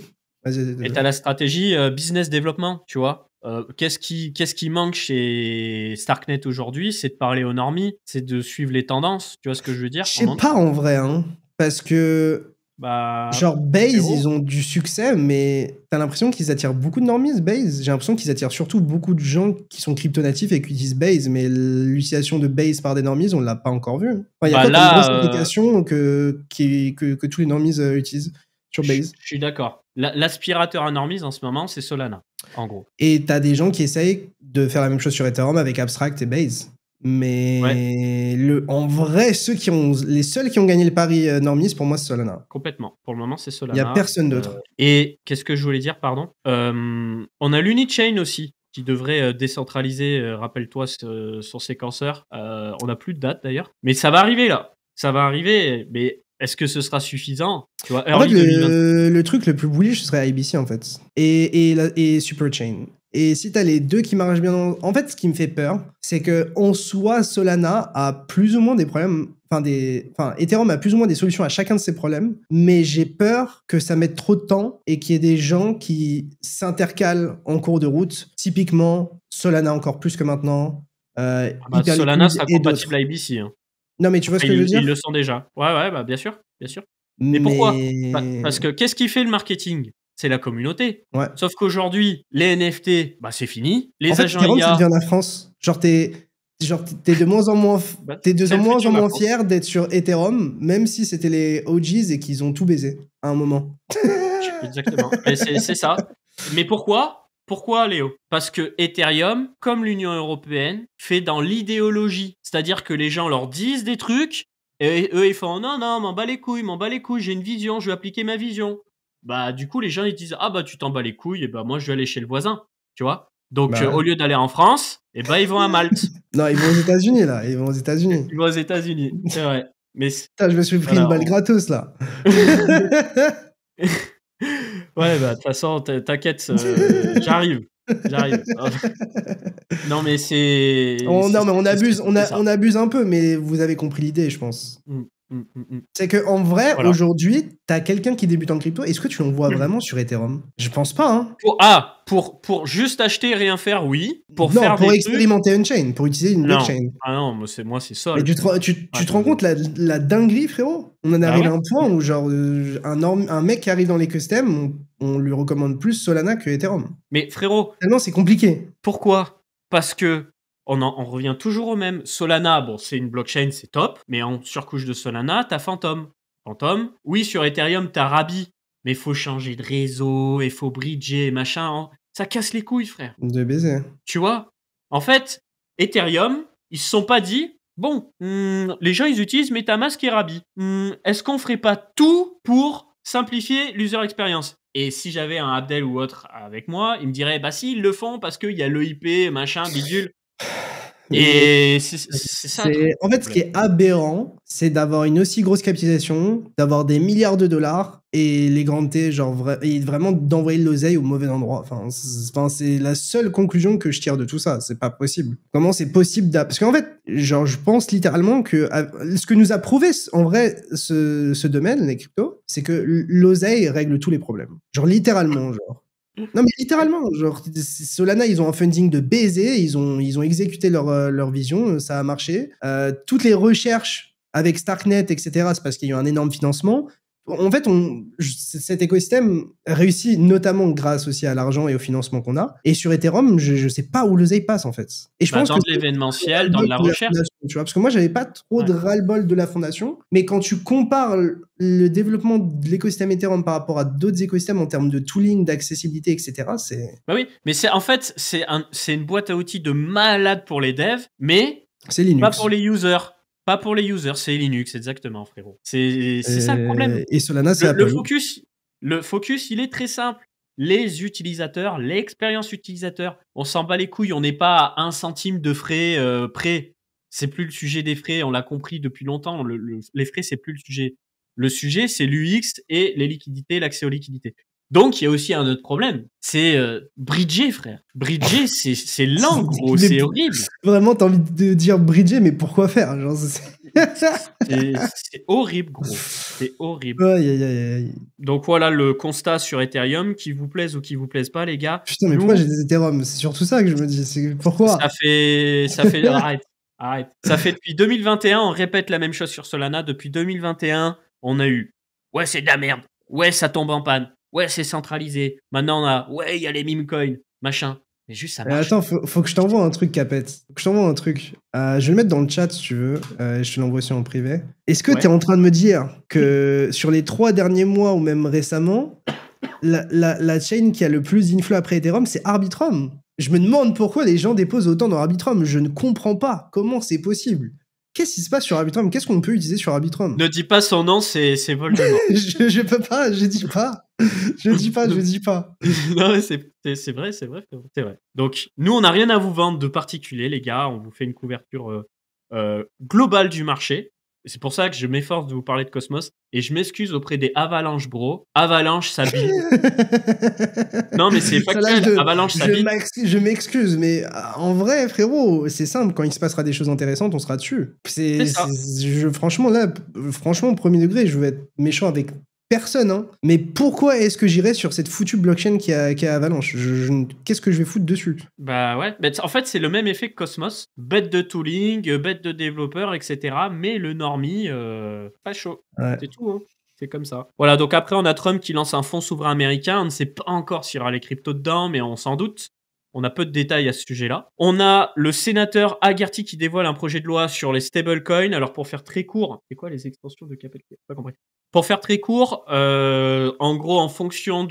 Vas-y, Et désolé. tu as la stratégie business développement, tu vois. Qu'est-ce qui manque chez Starknet aujourd'hui? C'est de parler aux normies, c'est de suivre les tendances. Tu vois ce que je veux dire? Je sais pas en vrai, hein, parce que Bah, genre Base, frérot. ils ont du succès, mais t'as l'impression qu'ils attirent beaucoup de normies, Base. J'ai l'impression qu'ils attirent surtout beaucoup de gens qui sont crypto-natifs et qui utilisent Base, mais l'utilisation de Base par des normies, on l'a pas encore vu. Enfin, il y a Bah quoi là, comme grosse application que tous les normies utilisent sur Base? je suis d'accord. L'aspirateur à normies en ce moment, c'est Solana, en gros. Et t'as des gens qui essayent de faire la même chose sur Ethereum avec Abstract et Base. Mais en vrai, les seuls qui ont gagné le pari normies, pour moi, c'est Solana. Complètement. Pour le moment, c'est Il Solana. n'y a personne d'autre. Et qu'est-ce que je voulais dire, pardon? On a l'Unichain aussi, qui devrait décentraliser, rappelle-toi, son séquenceur. On n'a plus de date d'ailleurs. Mais ça va arriver là. Ça va arriver. Mais est-ce que ce sera suffisant? Tu vois, En fait, early 2023. le truc le plus bullish, ce serait IBC, en fait. Et Superchain. Et si t'as les deux qui marchent bien... En fait, ce qui me fait peur, c'est que en soi, Solana a plus ou moins des problèmes... Enfin, Ethereum a plus ou moins des solutions à chacun de ces problèmes, mais j'ai peur que ça mette trop de temps et qu'il y ait des gens qui s'intercalent en cours de route. Typiquement, Solana encore plus que maintenant. Solana sera et compatible d'autres. à IBC. Hein. Non, mais tu vois ce que je veux dire? Ils le sont déjà. Ouais, bah bien sûr, bien sûr. Mais pourquoi? Parce que qu'est-ce qui fait le marketing? C'est la communauté. Ouais. Sauf qu'aujourd'hui, les NFT, bah c'est fini. Les en fait, agents Ethereum, IA... ça devient la France. Genre, t'es de moins en moins, fier d'être sur Ethereum, même si c'était les OGs et qu'ils ont tout baisé à un moment. Exactement. Et c'est ça. Mais pourquoi? Pourquoi, Léo? Parce que Ethereum, comme l'Union européenne, fait dans l'idéologie. C'est-à-dire que les gens leur disent des trucs, et eux, ils font non, m'en bats les couilles, j'ai une vision, je vais appliquer ma vision. Bah, du coup, les gens, ils disent ah, bah, tu t'en bats les couilles, et bah, moi, je vais aller chez le voisin. Tu vois? Donc, Bah ouais. au lieu d'aller en France, et bah, ils vont à Malte. Non, ils vont aux États-Unis là. Ils vont aux États-Unis. Ils vont aux États-Unis. C'est vrai. Mais Putain, je me suis pris une balle gratos là. Ouais, bah, de toute façon, t'inquiète, j'arrive. Non, mais c'est. Non, mais on abuse, ça. on abuse un peu, mais vous avez compris l'idée, je pense. Mm. C'est que en vrai, Voilà. aujourd'hui, t'as quelqu'un qui débute en crypto. Est-ce que tu en vois vraiment sur Ethereum? Je pense pas. Hein. Pour juste acheter et rien faire, oui. Pour expérimenter une chain, pour utiliser une blockchain. Ah non, moi c'est Sol. Mais tu te rends compte la dinguerie, frérot? On en arrive à un point où genre un mec qui arrive dans l'écosystème, on lui recommande plus Solana que Ethereum. Mais frérot, tellement c'est compliqué. Pourquoi? Parce que on revient toujours au même. Solana, bon, c'est une blockchain, c'est top, mais en surcouche de Solana, t'as Phantom. Phantom, oui, sur Ethereum, t'as Rabi, mais faut changer de réseau, et faut bridger, machin. Ça casse les couilles, frère. De baiser. Tu vois? En fait, Ethereum, ils se sont pas dit, bon, les gens, ils utilisent MetaMask et Rabi. Est-ce qu'on ferait pas tout pour simplifier l'user experience? Et si j'avais un Abdel ou autre avec moi, il me dirait, bah si, ils le font parce qu'il y a l'EIP, machin, bidule. Et c'est ça. En fait, ce qui est aberrant, c'est d'avoir une aussi grosse capitalisation, d'avoir des milliards de dollars et les grandes T, genre et vraiment d'envoyer de l'oseille au mauvais endroit. Enfin, c'est la seule conclusion que je tire de tout ça. C'est pas possible. Comment c'est possible parce qu'en fait, genre, je pense littéralement que ce que nous a prouvé en vrai ce domaine, les cryptos, c'est que l'oseille règle tous les problèmes. Genre littéralement, genre. Non mais littéralement, genre Solana, ils ont un funding de baiser, ils ont exécuté leur vision, ça a marché. Toutes les recherches avec Starknet, etc., c'est parce qu'il y a eu un énorme financement. En fait, cet écosystème réussit notamment grâce aussi à l'argent et au financement qu'on a. Et sur Ethereum, je sais pas où l'oseille passe en fait. Et je pense dans que l'événementiel, dans la recherche. Tu vois, parce que moi, j'avais pas trop de ras-le-bol de la fondation, mais quand tu compares le développement de l'écosystème Ethereum par rapport à d'autres écosystèmes en termes de tooling, d'accessibilité, etc., c'est... Bah oui, mais en fait, c'est une boîte à outils de malade pour les devs, mais c'est Linux. Pas pour les users. Pas pour les users, c'est Linux, exactement, frérot. C'est ça le problème. Et Solana, c'est Apple. Le focus, il est très simple. Les utilisateurs, l'expérience utilisateur, on s'en bat les couilles, on n'est pas à 1 centime de frais prêts. C'est plus le sujet des frais, on l'a compris depuis longtemps. Les frais, c'est plus le sujet. Le sujet, c'est l'UX et les liquidités, l'accès aux liquidités. Donc, il y a aussi un autre problème. C'est bridger, frère. Bridger, c'est lent, gros. C'est horrible. Vraiment, t'as envie de dire bridger, mais pourquoi faire? Genre, c'est horrible, gros. C'est horrible. Aïe. Donc, voilà le constat sur Ethereum. Qui vous plaise ou qui vous plaise pas, les gars. Putain, mais pourquoi j'ai des Ethereum? C'est surtout ça que je me dis. Pourquoi? Ça fait... Arrête. Ça fait depuis 2021, on répète la même chose sur Solana. Depuis 2021, on a eu... Ouais, c'est de la merde. Ouais, ça tombe en panne. Ouais, c'est centralisé. Maintenant, on a... Ouais, il y a les meme coins, machin. Mais juste, ça marche. Attends, faut que je t'envoie un truc, Capette. Faut que je t'envoie un truc. Je vais le mettre dans le chat, si tu veux. Je te l'envoie aussi en privé. Est-ce que tu es en train de me dire que sur les 3 derniers mois, ou même récemment, la chain qui a le plus d'inflow après Ethereum, c'est Arbitrum? Je me demande pourquoi les gens déposent autant dans Arbitrum. Je ne comprends pas. Comment c'est possible? Qu'est-ce qui se passe sur Arbitrum? Qu'est-ce qu'on peut utiliser sur Arbitrum? Ne dis pas son nom, c'est Voldemort. je peux pas, je dis pas. Je dis pas. Non, mais c'est vrai. Donc, nous, on n'a rien à vous vendre de particulier, les gars. On vous fait une couverture globale du marché. C'est pour ça que je m'efforce de vous parler de Cosmos. Et je m'excuse auprès des Avalanche Bro. Avalanche, ça bide. Non, mais c'est factuel. Avalanche, ça bide. Je m'excuse, mais en vrai, frérot, c'est simple. Quand il se passera des choses intéressantes, on sera dessus. Franchement, au premier degré, je vais être méchant avec personne, hein. Mais pourquoi est-ce que j'irais sur cette foutue blockchain qui a Avalanche? Qu'est-ce que je vais foutre dessus? Bah ouais. Mais en fait, c'est le même effet que Cosmos. Bête de tooling, bête de développeur, etc. Mais le normie, pas chaud. Ouais. C'est tout, hein. C'est comme ça. Voilà, donc après, on a Trump qui lance un fonds souverain américain. On ne sait pas encore s'il y aura les cryptos dedans, mais on s'en doute. On a peu de détails à ce sujet-là. On a le sénateur Hagerty qui dévoile un projet de loi sur les stablecoins. Alors, pour faire très court, c'est quoi les extensions de capital? Pas compris. Pour faire très court, en gros, en fonction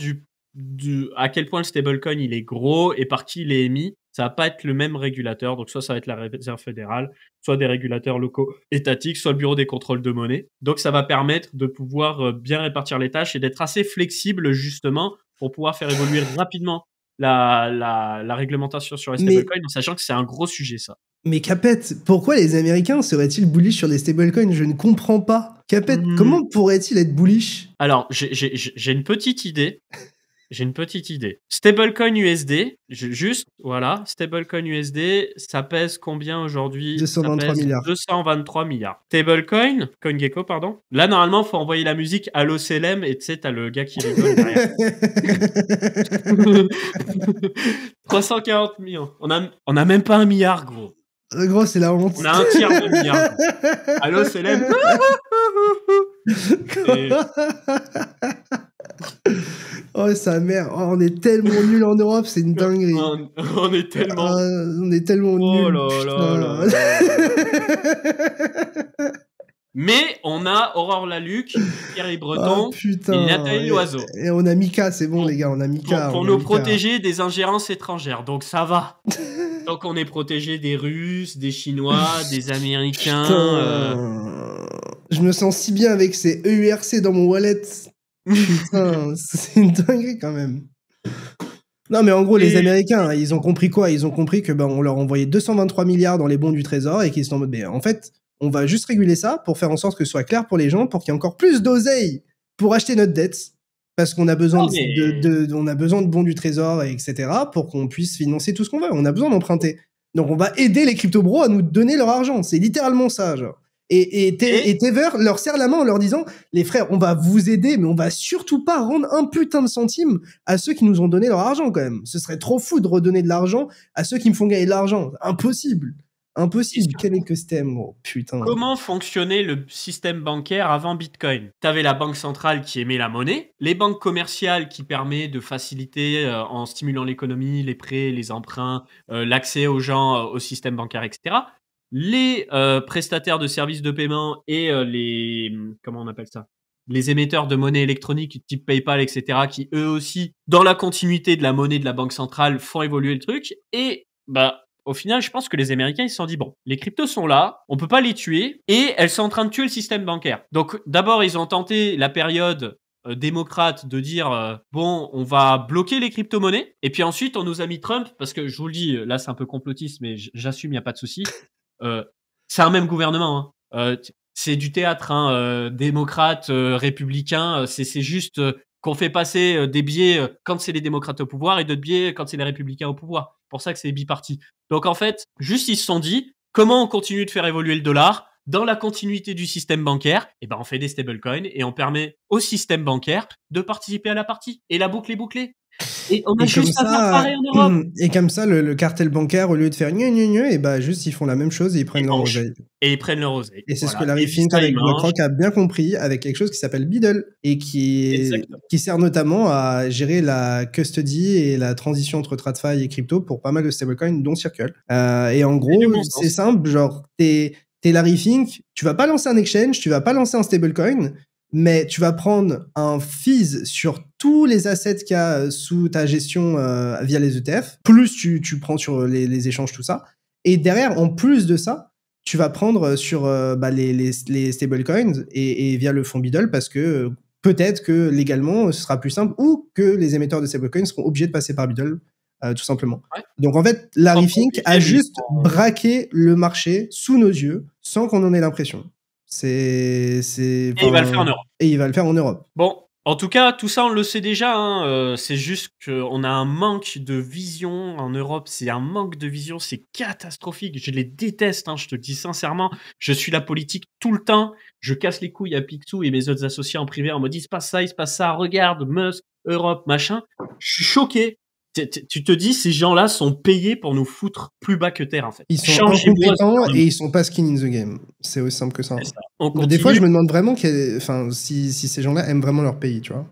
à quel point le stablecoin il est gros et par qui il est émis, ça va pas être le même régulateur. Donc, soit ça va être la Réserve fédérale, soit des régulateurs locaux étatiques, soit le bureau des contrôles de monnaie. Donc, ça va permettre de pouvoir bien répartir les tâches et d'être assez flexible, justement, pour pouvoir faire évoluer rapidement la réglementation sur les stablecoins, en sachant que c'est un gros sujet, ça. Mais Capette, pourquoi les Américains seraient-ils bullish sur les stablecoins? Je ne comprends pas. Capette, comment pourrait-il être bullish? Alors, j'ai une petite idée. Stablecoin USD, voilà, stablecoin USD, ça pèse combien aujourd'hui? 223 milliards. 223 milliards. Stablecoin, CoinGecko, pardon. Là, normalement, il faut envoyer la musique à l'OCLM et tu sais, t'as le gars qui rigole derrière. 340 millions. On a même pas 1 milliard, gros. Gros, c'est la honte. On a 1/3 de milliard. À l'OCLM. Oh, sa mère. Oh, on est tellement nuls en Europe, c'est une dinguerie. On est tellement... on est tellement nuls. Oh là. Mais on a Aurore Laluc, Thierry Breton et Nathalie Loiseau. Et on a Mika, c'est bon, les gars, on a Mika. Pour nous protéger des ingérences étrangères, donc ça va. Donc on est protégé des Russes, des Chinois, des Américains. Putain. Je me sens si bien avec ces EURC dans mon wallet. Putain, c'est une dinguerie quand même. Non, mais en gros, les Américains, ils ont compris quoi? Ils ont compris que on leur envoyait 223 milliards dans les bons du Trésor et qu'ils sont en mode, en fait, on va juste réguler ça pour faire en sorte que ce soit clair pour les gens, pour qu'il y ait encore plus d'oseille pour acheter notre dette. Parce qu'on a besoin on a besoin de bons du Trésor, etc., pour qu'on puisse financer tout ce qu'on veut. On a besoin d'emprunter. Donc, on va aider les crypto-bros à nous donner leur argent. C'est littéralement ça, genre. Et Tether leur serre la main en leur disant, les frères, on va vous aider, mais on va surtout pas rendre un putain de centime à ceux qui nous ont donné leur argent, quand même. Ce serait trop fou de redonner de l'argent à ceux qui me font gagner de l'argent. Impossible. Impossible. Quel écosystème, oh, putain. Comment fonctionnait le système bancaire avant Bitcoin? T'avais la banque centrale qui émet la monnaie, les banques commerciales qui permettent de faciliter en stimulant l'économie, les prêts, les emprunts, l'accès aux gens au système bancaire, etc. Les prestataires de services de paiement et comment on appelle ça, les émetteurs de monnaie électronique type PayPal, etc., qui eux aussi, dans la continuité de la monnaie de la banque centrale, font évoluer le truc. Et au final, je pense que les Américains, ils se sont dit, bon, les cryptos sont là, on peut pas les tuer, et elles sont en train de tuer le système bancaire. Donc d'abord, ils ont tenté la période démocrate de dire, bon, on va bloquer les crypto-monnaies, et puis ensuite, on nous a mis Trump, parce que je vous le dis, là, c'est un peu complotiste, mais j'assume, il n'y a pas de souci. C'est un même gouvernement, hein. C'est du théâtre, hein, démocrate, républicain, c'est juste qu'on fait passer des biais quand c'est les démocrates au pouvoir et d'autres biais quand c'est les républicains au pouvoir. C'est pour ça que c'est biparti. Donc en fait, juste ils se sont dit, comment on continue de faire évoluer le dollar dans la continuité du système bancaire? Et on fait des stablecoins et on permet au système bancaire de participer à la partie. Et la boucle est bouclée. Et on a juste à faire pareil en Europe. Et comme ça, le cartel bancaire, au lieu de faire et juste ils font la même chose et ils prennent leur oseille. Et ils prennent leur oseille. Et c'est ce que Larry Fink avec BlackRock a bien compris avec quelque chose qui s'appelle Beedle et qui sert notamment à gérer la custody et la transition entre TradFi et crypto pour pas mal de stablecoins, dont Circle. Et en gros, c'est simple, genre, t'es Larry Fink, tu vas pas lancer un exchange, tu vas pas lancer un stablecoin, mais tu vas prendre un fees sur tous les assets qu'il y a sous ta gestion via les ETF, plus tu prends sur les échanges, tout ça. Et derrière, en plus de ça, tu vas prendre sur les stablecoins et via le fonds Beedle, parce que peut-être que légalement, ce sera plus simple, ou que les émetteurs de stablecoins seront obligés de passer par Beedle, tout simplement. Ouais. Donc en fait, Larry Fink a juste braqué le marché sous nos yeux, sans qu'on en ait l'impression. Et il va le faire en Europe. Et il va le faire en Europe. Bon, en tout cas, tout ça, on le sait déjà. Hein. C'est juste qu'on a un manque de vision en Europe. C'est un manque de vision. C'est catastrophique. Je les déteste, hein, je te le dis sincèrement. Je suis la politique tout le temps. Je casse les couilles à Picsou et mes autres associés en privé en me disant, il se passe ça. Regarde, Musk, Europe, machin. Je suis choqué. Tu te dis, ces gens-là sont payés pour nous foutre plus bas que terre, en fait. Ils sont incompétents et ils sont pas skin in the game. C'est aussi simple que ça. Des fois, je me demande vraiment si ces gens-là aiment vraiment leur pays, tu vois.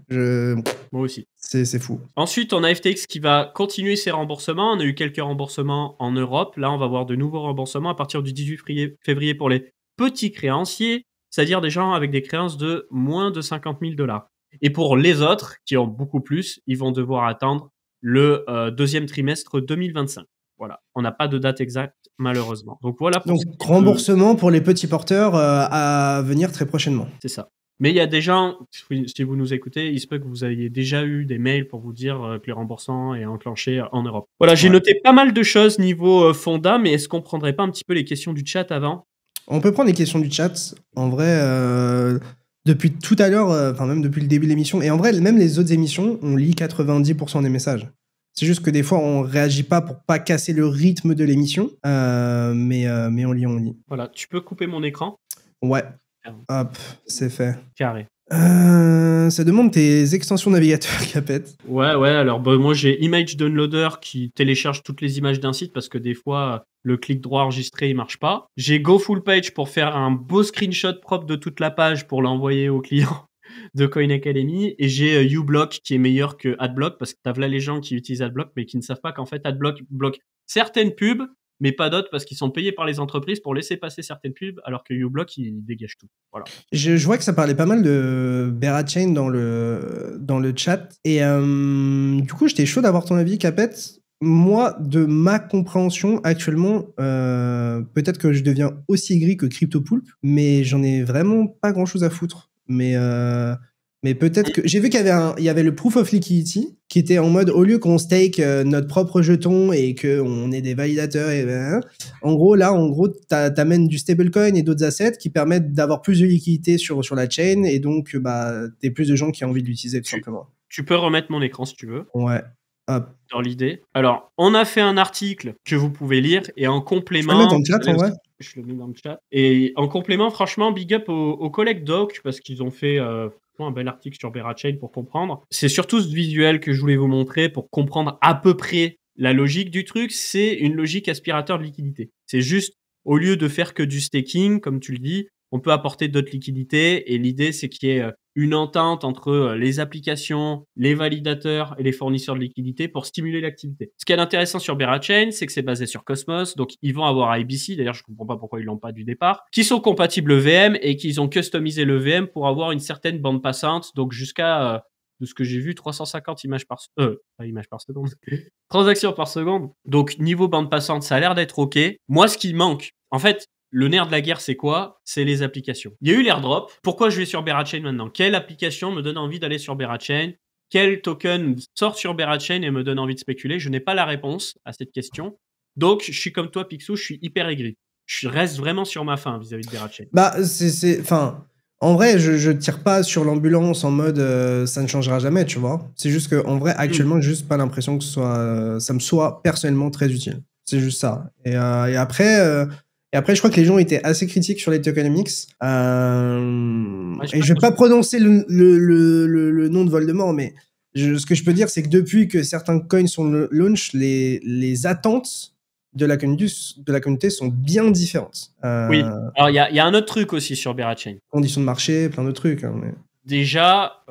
Moi aussi. C'est fou. Ensuite, on a FTX qui va continuer ses remboursements. On a eu quelques remboursements en Europe. Là, on va voir de nouveaux remboursements à partir du 18 février pour les petits créanciers, c'est-à-dire des gens avec des créances de moins de 50 000 $. Et pour les autres, qui ont beaucoup plus, ils vont devoir attendre le deuxième trimestre 2025. Voilà, on n'a pas de date exacte, malheureusement. Donc voilà. Donc remboursement pour les petits porteurs à venir très prochainement. C'est ça. Mais il y a des gens, si vous nous écoutez, il se peut que vous ayez déjà eu des mails pour vous dire que les remboursements est enclenché en Europe. Voilà, j'ai noté pas mal de choses niveau fonda, mais est-ce qu'on prendrait pas un petit peu les questions du chat avant? On peut prendre les questions du chat. En vrai, depuis tout à l'heure, même depuis le début de l'émission, et en vrai, même les autres émissions, on lit 90% des messages. C'est juste que des fois, on réagit pas pour pas casser le rythme de l'émission, mais on lit. Voilà, tu peux couper mon écran? Ouais. Hop, c'est fait. Carré. Ça demande tes extensions navigateur, Capet. Ouais, alors moi j'ai Image Downloader qui télécharge toutes les images d'un site parce que des fois le clic droit enregistré il marche pas. J'ai Go Full Page pour faire un beau screenshot propre de toute la page pour l'envoyer au client de Coin Academy, et j'ai uBlock qui est meilleur que AdBlock parce que t'as là les gens qui utilisent AdBlock mais qui ne savent pas qu'en fait AdBlock bloque certaines pubs mais pas d'autres parce qu'ils sont payés par les entreprises pour laisser passer certaines pubs, alors que uBlock, il dégage tout. Voilà. Je vois que ça parlait pas mal de Berachain dans le chat, et du coup, j'étais chaud d'avoir ton avis, Capet. moi, de ma compréhension, actuellement, peut-être que je deviens aussi aigri que CryptoPulp, mais j'en ai vraiment pas grand-chose à foutre. Mais peut-être que... J'ai vu il y avait le Proof of Liquidity, qui était en mode, au lieu qu'on stake notre propre jeton et qu'on ait des validateurs, en gros, t'amènes du stablecoin et d'autres assets qui permettent d'avoir plus de liquidité sur la chain, et donc, t'as plus de gens qui ont envie de l'utiliser, tout simplement. Tu peux remettre mon écran si tu veux. Ouais. Hop. Dans l'idée. Alors, on a fait un article que vous pouvez lire et en complément. Je peux le mettre dans le chat, en vrai. Je le mets dans le chat. Et en complément, franchement, big up aux collègues doc parce qu'ils ont fait un bel article sur Berachain pour comprendre. C'est surtout ce visuel que je voulais vous montrer pour comprendre à peu près la logique du truc. C'est une logique aspirateur de liquidité. C'est juste, au lieu de faire que du staking, comme tu le dis, on peut apporter d'autres liquidités. Et l'idée, c'est qu'il y ait une entente entre les applications, les validateurs et les fournisseurs de liquidités pour stimuler l'activité. Ce qui est intéressant sur Berachain, c'est que c'est basé sur Cosmos, donc ils vont avoir IBC, d'ailleurs je comprends pas pourquoi ils l'ont pas du départ, qui sont compatibles EVM et qu'ils ont customisé l'EVM pour avoir une certaine bande passante, donc jusqu'à, de ce que j'ai vu, 350 images par seconde, transactions par seconde. Donc niveau bande passante, ça a l'air d'être OK. Moi, ce qui manque, en fait, le nerf de la guerre, c'est quoi? C'est les applications. Il y a eu l'airdrop. Pourquoi je vais sur Berachain maintenant? Quelle application me donne envie d'aller sur Berachain? Quel token sort sur Berachain et me donne envie de spéculer? Je n'ai pas la réponse à cette question. Donc, je suis comme toi, Picsou, je suis hyper aigri. Je reste vraiment sur ma faim vis-à-vis de Berachain. En vrai, je tire pas sur l'ambulance en mode ça ne changera jamais, tu vois. C'est juste que en vrai, actuellement, j'ai juste pas l'impression que ça me soit personnellement très utile. C'est juste ça. Et après, je crois que les gens étaient assez critiques sur les tokenomics. Et je vais pas prononcer le nom de Voldemort, mais ce que je peux dire, c'est que depuis que certains coins sont launch, les attentes de la communauté sont bien différentes. Oui. Alors, il y a un autre truc aussi sur Berachain. Conditions de marché, plein de trucs. Mais... Déjà,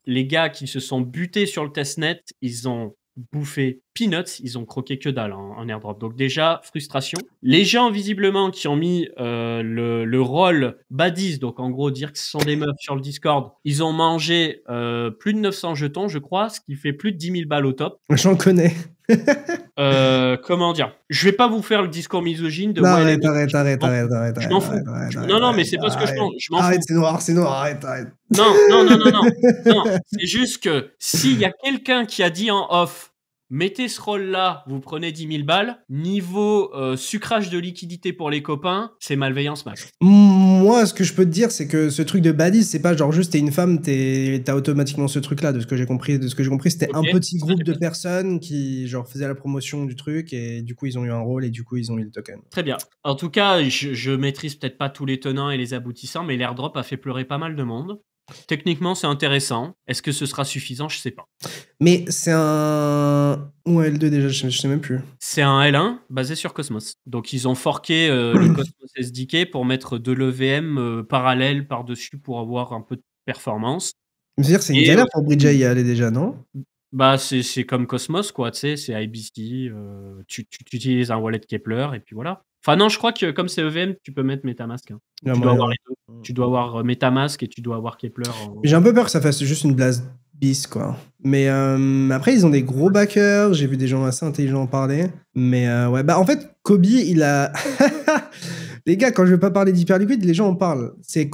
les gars qui se sont butés sur le testnet, ils ont bouffé peanuts, ils ont croqué que dalle en airdrop. Donc déjà, frustration. Les gens, visiblement, qui ont mis le rôle baddies, donc en gros, dire que ce sont des meufs sur le Discord, ils ont mangé plus de 900 jetons, je crois, ce qui fait plus de 10 000 balles au top. J'en connais. Comment dire? Je vais pas vous faire le discours misogyne de... Non, arrête. Je m'en fous. Non, mais c'est pas ce que je pense. Arrête, c'est noir, arrête. Non. C'est juste que s'il y a quelqu'un qui a dit en off, mettez ce rôle-là, vous prenez 10 000 balles, niveau sucrage de liquidité pour les copains, c'est malveillance max. Moi, ce que je peux te dire, c'est que ce truc de baddies, c'est pas genre juste t'es une femme, t'as automatiquement ce truc-là, de ce que j'ai compris. C'était un petit groupe de personnes qui genre faisaient la promotion du truc et du coup ils ont eu un rôle et du coup ils ont eu le token. Très bien. En tout cas, je maîtrise peut-être pas tous les tenants et les aboutissants, mais l'airdrop a fait pleurer pas mal de monde. Techniquement, c'est intéressant. Est-ce que ce sera suffisant? Je sais pas. Mais c'est un... Ou un L2 déjà, je sais même plus. C'est un L1 basé sur Cosmos. Donc, ils ont forqué le Cosmos SDK pour mettre de l'EVM parallèle par-dessus pour avoir un peu de performance. C'est-à-dire c'est une galère pour Bridge à y aller déjà, non? Bah, c'est comme Cosmos, quoi. Tu sais, c'est IBC. Tu utilises un wallet Kepler et puis voilà. Enfin, non, je crois que comme c'est EVM, tu peux mettre MetaMask. Hein. Tu dois avoir les deux. Tu dois avoir MetaMask et tu dois avoir Kepler. J'ai un peu peur que ça fasse juste une blast bis, quoi. Mais après, ils ont des gros backers. J'ai vu des gens assez intelligents en parler. Mais ouais, bah en fait, Kobe, il a... Les gars, quand je vais pas parler d'Hyperliquid, les gens en parlent.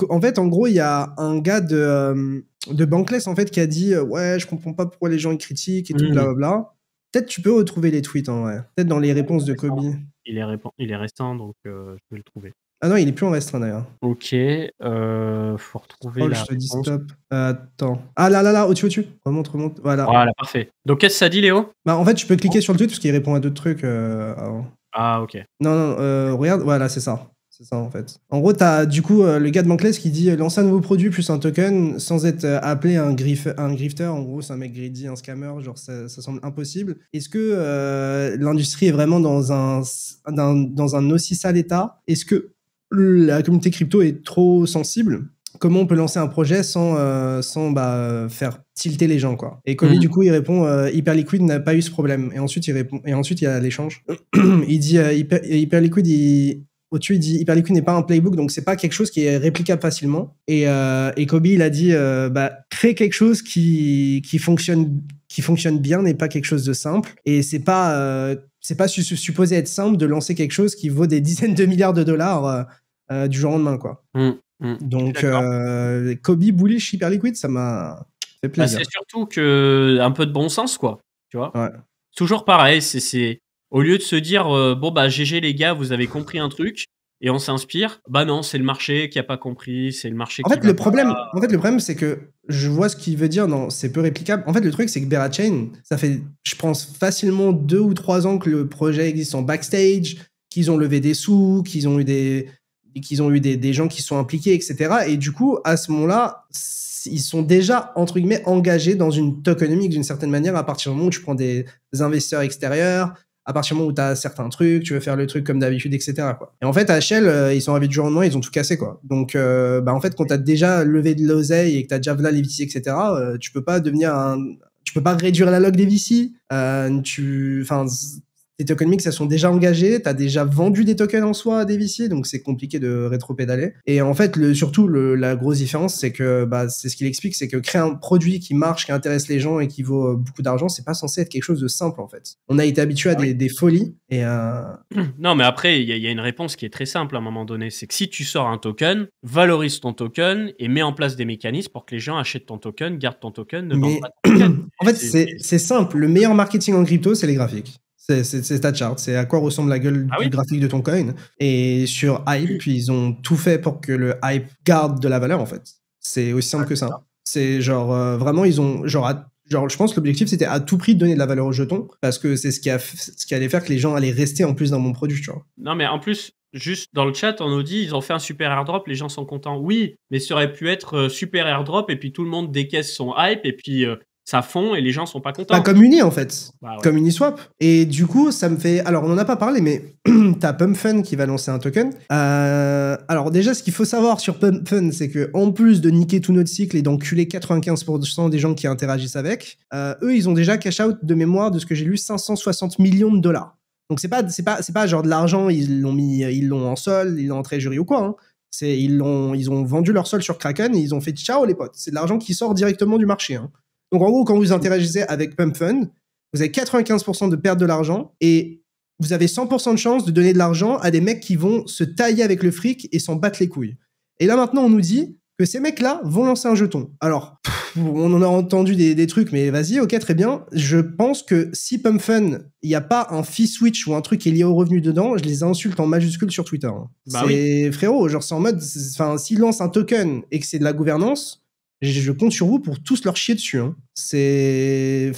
En fait, en gros, il y a un gars de Bankless, en fait, qui a dit ouais, je comprends pas pourquoi les gens ils critiquent et tout, blablabla. Peut-être tu peux retrouver les tweets, en vrai. Peut-être dans les réponses de Kobe. Il est restant, donc je vais le trouver. Ah non, il est plus en restreint d'ailleurs. Ok, faut retrouver la je te dis stop. Attends. Ah là, au-dessus. Remonte. Voilà. Voilà, parfait. Donc qu'est-ce que ça dit, Léo? Bah en fait, tu peux cliquer sur le tweet parce qu'il répond à d'autres trucs avant. Ah, ok. Non, regarde, voilà, c'est ça. C'est ça en fait. En gros, t'as du coup le gars de Bankless qui dit lancer un nouveau produit plus un token sans être appelé un grifter. En gros, c'est un mec greedy, un scammer. Genre, ça semble impossible. Est-ce que l'industrie est vraiment dans un aussi sale état? Est-ce que la communauté crypto est trop sensible? Comment on peut lancer un projet sans faire tilter les gens, quoi. Et Kobe, du coup, il répond Hyperliquid n'a pas eu ce problème. Et ensuite, il y a l'échange. Il dit Hyperliquid, au-dessus, il dit Hyperliquid n'est pas un playbook, donc c'est pas quelque chose qui est réplicable facilement. Et Kobe, il a dit crée quelque chose qui fonctionne qui fonctionne bien n'est pas quelque chose de simple. Et c'est pas supposé être simple de lancer quelque chose qui vaut des dizaines de milliards de dollars du jour au lendemain, quoi. Donc, Kobe bullish hyper liquide, ça m'a fait plaisir. C'est surtout que un peu de bon sens, quoi. Tu vois. Ouais. Toujours pareil, c'est au lieu de se dire bon bah GG les gars, vous avez compris un truc et on s'inspire. Bah non, c'est le marché qui a pas compris, c'est le marché. En fait, le problème, c'est que je vois ce qu'il veut dire. Non, c'est peu réplicable. En fait, le truc, c'est que Berachain, ça fait, je pense, facilement 2 ou 3 ans que le projet existe en backstage, qu'ils ont levé des sous, qu'ils ont eu des gens qui sont impliqués, etc. Et du coup, à ce moment-là, ils sont déjà, entre guillemets, engagés dans une tokenomics d'une certaine manière à partir du moment où tu prends des investisseurs extérieurs, à partir du moment où tu as certains trucs, tu veux faire le truc comme d'habitude, etc. quoi. Et en fait, à HL, ils sont arrivés du jour au lendemain, ils ont tout cassé, quoi. Donc, en fait, quand tu as déjà levé de l'oseille et que tu as déjà là les VC, etc., tu peux pas réduire la log des VC. Tes tokenomics, elles sont déjà engagées, tu as déjà vendu des tokens en soi à des VC, donc c'est compliqué de rétro-pédaler. Et en fait, la grosse différence, c'est que, c'est ce qu'il explique, c'est que créer un produit qui marche, qui intéresse les gens et qui vaut beaucoup d'argent, c'est pas censé être quelque chose de simple, en fait. On a été habitué à des folies. Et Non, mais après, il y a une réponse qui est très simple à un moment donné. C'est que si tu sors un token, valorise ton token et mets en place des mécanismes pour que les gens achètent ton token, gardent ton token, ne vendent pas ton token. En fait, c'est simple. Le meilleur marketing en crypto, c'est les graphiques. C'est ta chart, c'est à quoi ressemble la gueule du graphique de ton coin. Et sur Hype, ils ont tout fait pour que le Hype garde de la valeur, en fait. C'est aussi simple que ça. C'est genre, vraiment, ils ont, genre, je pense que l'objectif, c'était à tout prix de donner de la valeur au jeton, parce que c'est ce qui allait faire que les gens allaient rester en plus dans mon produit, tu vois. Non, mais en plus, juste dans le chat, on nous dit, ils ont fait un super airdrop, les gens sont contents. Oui, mais ça aurait pu être super airdrop, et puis tout le monde décaisse son hype, et puis ça fond, et les gens sont pas contents. Comme Uni, en fait. Comme Uniswap. Et du coup, ça me fait... Alors, on en a pas parlé, mais t'as PumpFun qui va lancer un token. Alors, déjà, ce qu'il faut savoir sur PumpFun, c'est que en plus de niquer tout notre cycle et d'enculer 95% des gens qui interagissent avec, eux, ils ont déjà cash out de mémoire, de ce que j'ai lu, 560 millions de dollars. Donc, c'est pas genre de l'argent, ils l'ont en sol, ils l'ont en treasury ou quoi, hein. Ils ont vendu leur sol sur Kraken et ils ont fait ciao les potes. C'est de l'argent qui sort directement du marché, hein. Donc, en gros, quand vous interagissez avec PumpFun, vous avez 95% de perte de l'argent et vous avez 100% de chance de donner de l'argent à des mecs qui vont se tailler avec le fric et s'en battre les couilles. Et là, maintenant, on nous dit que ces mecs-là vont lancer un jeton. Alors, on en a entendu des trucs, mais vas-y, ok, très bien. Je pense que si PumpFun, il n'y a pas un fee switch ou un truc qui est lié au revenu dedans, je les insulte en majuscule sur Twitter. Frérot, genre, c'est en mode, s'ils lancent un token et que c'est de la gouvernance, je compte sur vous pour tous leur chier dessus. Hein. Je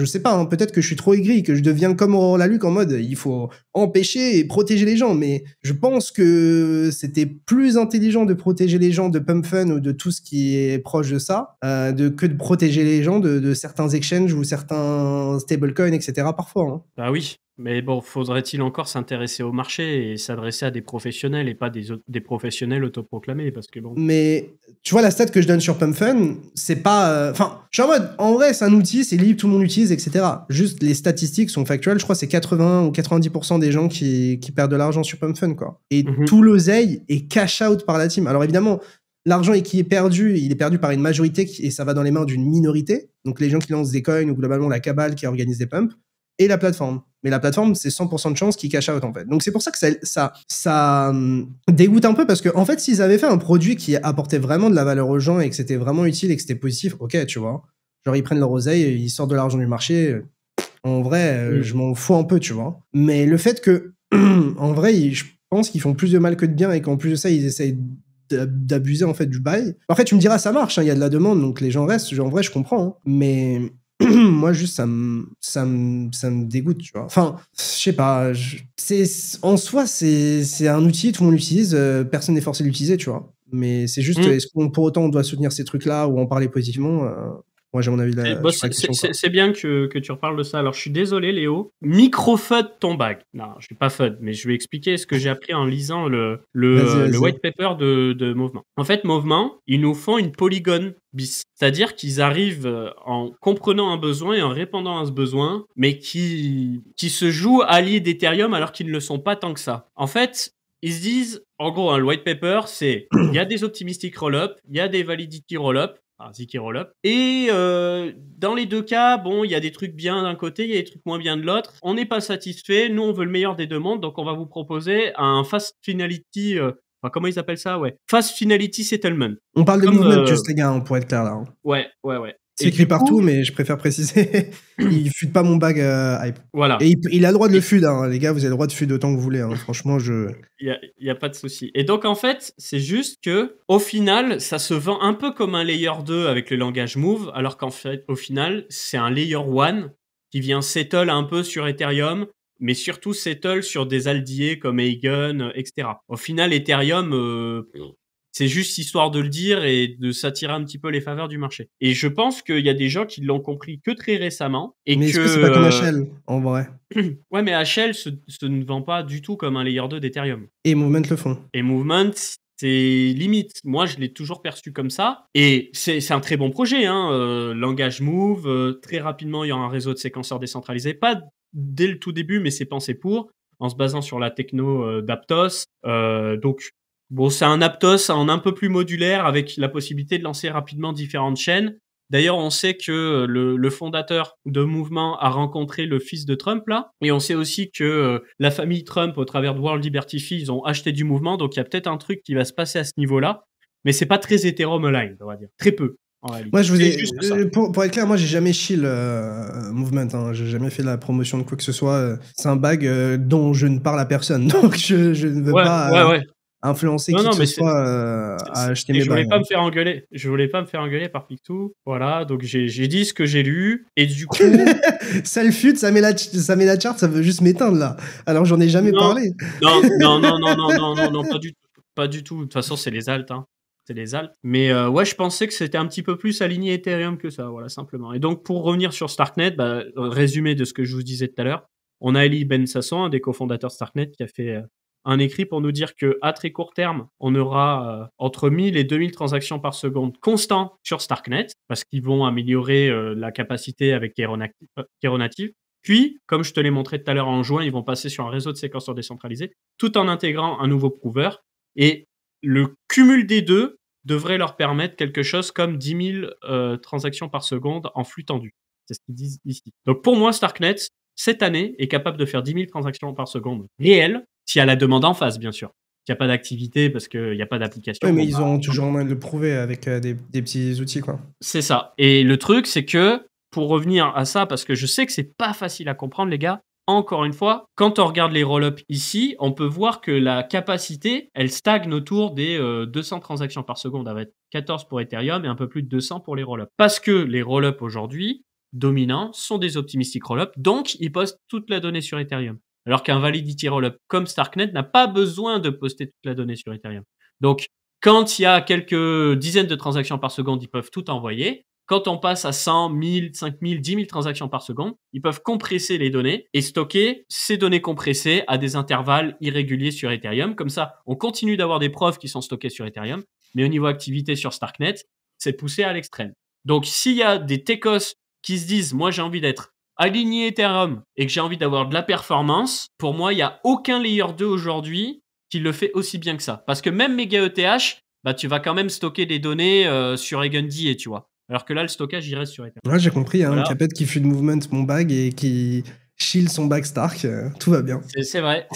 sais pas, hein, peut-être que je suis trop aigri, que je deviens comme Aurore Laluc en mode il faut empêcher et protéger les gens, mais je pense que c'était plus intelligent de protéger les gens de PumpFun ou de tout ce qui est proche de ça, que de protéger les gens de certains exchanges ou certains stablecoins, etc. parfois. Hein. Bah oui, mais bon, faudrait-il encore s'intéresser au marché et s'adresser à des professionnels et pas des professionnels autoproclamés, parce que bon... Mais tu vois, la stat que je donne sur PumpFun, c'est pas... Enfin, je suis en mode, en vrai, c'est un outil, c'est libre, tout le monde l'utilise, etc. Juste, les statistiques sont factuelles. Je crois que c'est 80 ou 90% des gens qui perdent de l'argent sur PumpFun, quoi. Et tout l'oseille est cash out par la team. Alors évidemment, l'argent qui est perdu, il est perdu par une majorité et ça va dans les mains d'une minorité. Donc les gens qui lancent des coins ou globalement la cabale qui organise des pumps et la plateforme. Mais la plateforme, c'est 100% de chance qu'ils cash out, en fait. Donc, c'est pour ça que ça dégoûte un peu, parce que, en fait, s'ils avaient fait un produit qui apportait vraiment de la valeur aux gens et que c'était vraiment utile et que c'était positif, ok, tu vois. Genre, ils prennent leur oseille, ils sortent de l'argent du marché. En vrai, je m'en fous un peu, tu vois. Mais le fait que, en vrai, je pense qu'ils font plus de mal que de bien et qu'en plus de ça, ils essayent d'abuser, en fait, du bail. Après, tu me diras, ça marche, hein, y a de la demande, donc les gens restent. En vrai, je comprends. Hein. Mais... moi juste ça me dégoûte, tu vois. Enfin, je sais pas, en soi c'est un outil, tout le monde l'utilise, personne n'est forcé de l'utiliser, tu vois. Mais c'est juste, est-ce qu'on pour autant on doit soutenir ces trucs là ou en parler positivement? Moi j'ai mon avis là. C'est bien que tu reparles de ça. Alors je suis désolé Léo, micro-FUD ton bag. Non, je suis pas FUD, mais je vais expliquer ce que j'ai appris en lisant le white paper de Movement. En fait, Movement, ils nous font une polygone bis. C'est-à-dire qu'ils arrivent en comprenant un besoin et en répondant à ce besoin, mais qui se jouent alliés d'Ethereum alors qu'ils ne le sont pas tant que ça. En fait, ils se disent, en gros, le white paper, c'est il y a des optimistic roll-up, il y a des validity roll-up, Zk roll-up, et dans les deux cas, bon, il y a des trucs bien d'un côté, il y a des trucs moins bien de l'autre. On n'est pas satisfait, nous on veut le meilleur des deux mondes, donc on va vous proposer un fast finality, comment ils appellent ça, ouais, fast finality settlement. On parle de movement juste, les gars, pour être clair là. Ouais. C'est écrit partout, mais je préfère préciser. Il fude pas mon bag hype. Voilà. Et il a le droit de le fud, hein. Les gars, vous avez le droit de fud autant que vous voulez. Hein. Franchement, Il y a pas de souci. Et donc, en fait, c'est juste que, au final, ça se vend un peu comme un layer 2 avec le langage Move, alors qu'en fait, au final, c'est un layer 1 qui vient settle un peu sur Ethereum, mais surtout settle sur des aldiers comme Eigen, etc. Au final, Ethereum, c'est juste histoire de le dire et de s'attirer un petit peu les faveurs du marché. Et je pense qu'il y a des gens qui l'ont compris que très récemment. Et mais est-ce que c'est pas comme HL, en vrai? Ouais, mais HL se ne vend pas du tout comme un layer 2 d'Ethereum. Et Movement le font. Et Movement, c'est limite. Moi, je l'ai toujours perçu comme ça. Et c'est un très bon projet. Langage Move, très rapidement, il y aura un réseau de séquenceurs décentralisés. Pas dès le tout début, mais c'est pensé pour, en se basant sur la techno d'Aptos. Donc, bon, c'est un Aptos en un peu plus modulaire avec la possibilité de lancer rapidement différentes chaînes. D'ailleurs, on sait que le fondateur de Mouvement a rencontré le fils de Trump, là. Et on sait aussi que la famille Trump, au travers de World Liberty Fee, ils ont acheté du mouvement. Donc, il y a peut-être un truc qui va se passer à ce niveau-là. Mais c'est pas très Ethereum aligned, on va dire. Très peu, en réalité. Moi, je vous ai... Pour être clair, moi, j'ai jamais chill Movement. Hein. J'ai jamais fait la promotion de quoi que ce soit. C'est un bag dont je ne parle à personne. Donc, je ne veux pas... influencer qui que ce soit à acheter mes bags. Je voulais pas me faire engueuler. Je voulais pas me faire engueuler par Pictou. Voilà, donc j'ai dit ce que j'ai lu et du coup ça le fut, ça met la charte, ça veut juste m'éteindre là. Alors j'en ai jamais parlé. Non, pas du tout. De toute façon, c'est les alts C'est les alts. Mais ouais, je pensais que c'était un petit peu plus aligné Ethereum que ça, voilà, simplement. Et donc pour revenir sur Starknet, résumé de ce que je vous disais tout à l'heure, on a Eli Ben Sasson, un des cofondateurs de Starknet, qui a fait un écrit pour nous dire que à très court terme, on aura entre 1000 et 2000 transactions par seconde constant sur Starknet, parce qu'ils vont améliorer la capacité avec Keronative. Puis, comme je te l'ai montré tout à l'heure en juin, ils vont passer sur un réseau de séquenceurs décentralisés, tout en intégrant un nouveau prover. Et le cumul des deux devrait leur permettre quelque chose comme 10 000 transactions par seconde en flux tendu. C'est ce qu'ils disent ici. Donc pour moi, Starknet, cette année, est capable de faire 10 000 transactions par seconde réelles, s'il y a la demande en face, bien sûr. S'il n'y a pas d'activité parce qu'il n'y a pas d'application. Oui, mais ils ont toujours moyen de le prouver avec des petits outils, quoi. C'est ça. Et le truc, c'est que, pour revenir à ça, parce que je sais que c'est pas facile à comprendre, les gars, encore une fois, quand on regarde les roll-ups ici, on peut voir que la capacité, elle stagne autour des 200 transactions par seconde, avec 14 pour Ethereum et un peu plus de 200 pour les roll-ups. Parce que les roll-ups aujourd'hui, dominants, sont des optimistic roll-ups, donc ils postent toute la donnée sur Ethereum. Alors qu'un validity rollup comme Starknet n'a pas besoin de poster toute la donnée sur Ethereum. Donc, quand il y a quelques dizaines de transactions par seconde, ils peuvent tout envoyer. Quand on passe à 100, 1000, 5000, 10 000 transactions par seconde, ils peuvent compresser les données et stocker ces données compressées à des intervalles irréguliers sur Ethereum. Comme ça, on continue d'avoir des preuves qui sont stockées sur Ethereum, mais au niveau activité sur Starknet, c'est poussé à l'extrême. Donc, s'il y a des techos qui se disent, moi j'ai envie d'être aligné Ethereum et que j'ai envie d'avoir de la performance, pour moi, il n'y a aucun layer 2 aujourd'hui qui le fait aussi bien que ça. Parce que même MegaETH, tu vas quand même stocker des données sur Eigendy, et tu vois. Alors que là, le stockage, il reste sur Ethereum. Ouais, j'ai compris. Voilà. Capet qui fait de movement mon bag et qui shield son bag Stark. Tout va bien. C'est vrai.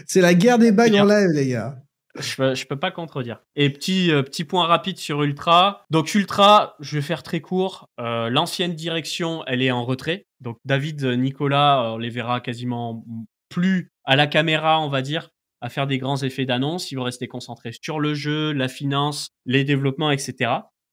C'est la guerre des bags en live, les gars. Je peux pas contredire. Et petit point rapide sur Ultra. Donc Ultra, je vais faire très court. L'ancienne direction, elle est en retrait. Donc David, Nicolas, on les verra quasiment plus à la caméra, on va dire, à faire des grands effets d'annonce. Ils vont rester concentrés sur le jeu, la finance, les développements, etc.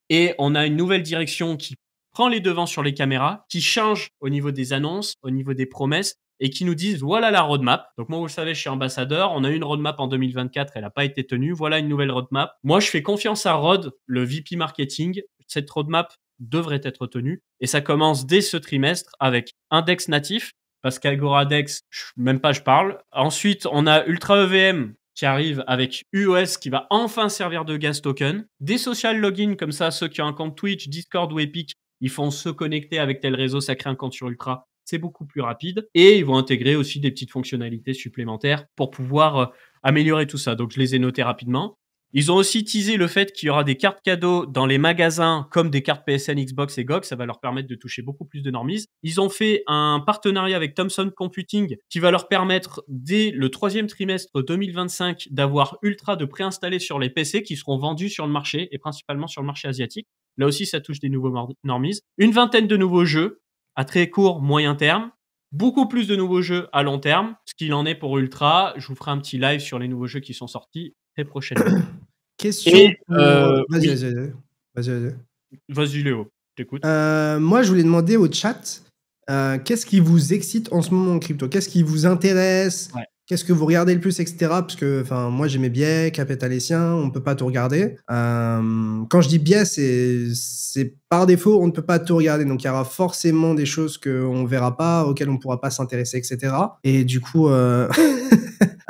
Et on a une nouvelle direction qui prend les devants sur les caméras, qui change au niveau des annonces, au niveau des promesses, et qui nous disent voilà la roadmap. Donc moi, vous le savez, je suis ambassadeur. On a eu une roadmap en 2024, elle n'a pas été tenue. Voilà une nouvelle roadmap. Moi, je fais confiance à Rod, le VP marketing. Cette roadmap devrait être tenue. Et ça commence dès ce trimestre avec un DEX natif, parce qu'Agoradex, même pas je parle. Ensuite, on a Ultra EVM qui arrive avec UOS qui va enfin servir de gas token. Des social login comme ça, ceux qui ont un compte Twitch, Discord ou Epic, ils font se connecter avec tel réseau, ça crée un compte sur Ultra. c'est beaucoup plus rapide. Et ils vont intégrer aussi des petites fonctionnalités supplémentaires pour pouvoir améliorer tout ça. Donc, je les ai notés rapidement. Ils ont aussi teasé le fait qu'il y aura des cartes cadeaux dans les magasins comme des cartes PSN, Xbox et GOG. Ça va leur permettre de toucher beaucoup plus de normies. Ils ont fait un partenariat avec Thomson Computing qui va leur permettre dès le 3e trimestre 2025 d'avoir Ultra de préinstaller sur les PC qui seront vendus sur le marché et principalement sur le marché asiatique. Là aussi, ça touche des nouveaux normies. Une vingtaine de nouveaux jeux à très court, moyen terme. Beaucoup plus de nouveaux jeux à long terme. Ce qu'il en est pour Ultra. Je vous ferai un petit live sur les nouveaux jeux qui sont sortis très prochainement. Question pour... Vas-y, oui. Vas-y, Léo, t'écoutes. Moi, je voulais demander au chat, qu'est-ce qui vous excite en ce moment en crypto? Qu'est-ce qui vous intéresse? Qu'est-ce que vous regardez le plus, etc. Parce que moi, j'ai mes biais, Capital et sien, on ne peut pas tout regarder. Quand je dis biais, c'est par défaut, on ne peut pas tout regarder. Donc, il y aura forcément des choses qu'on ne verra pas, auxquelles on ne pourra pas s'intéresser, etc. Et du coup...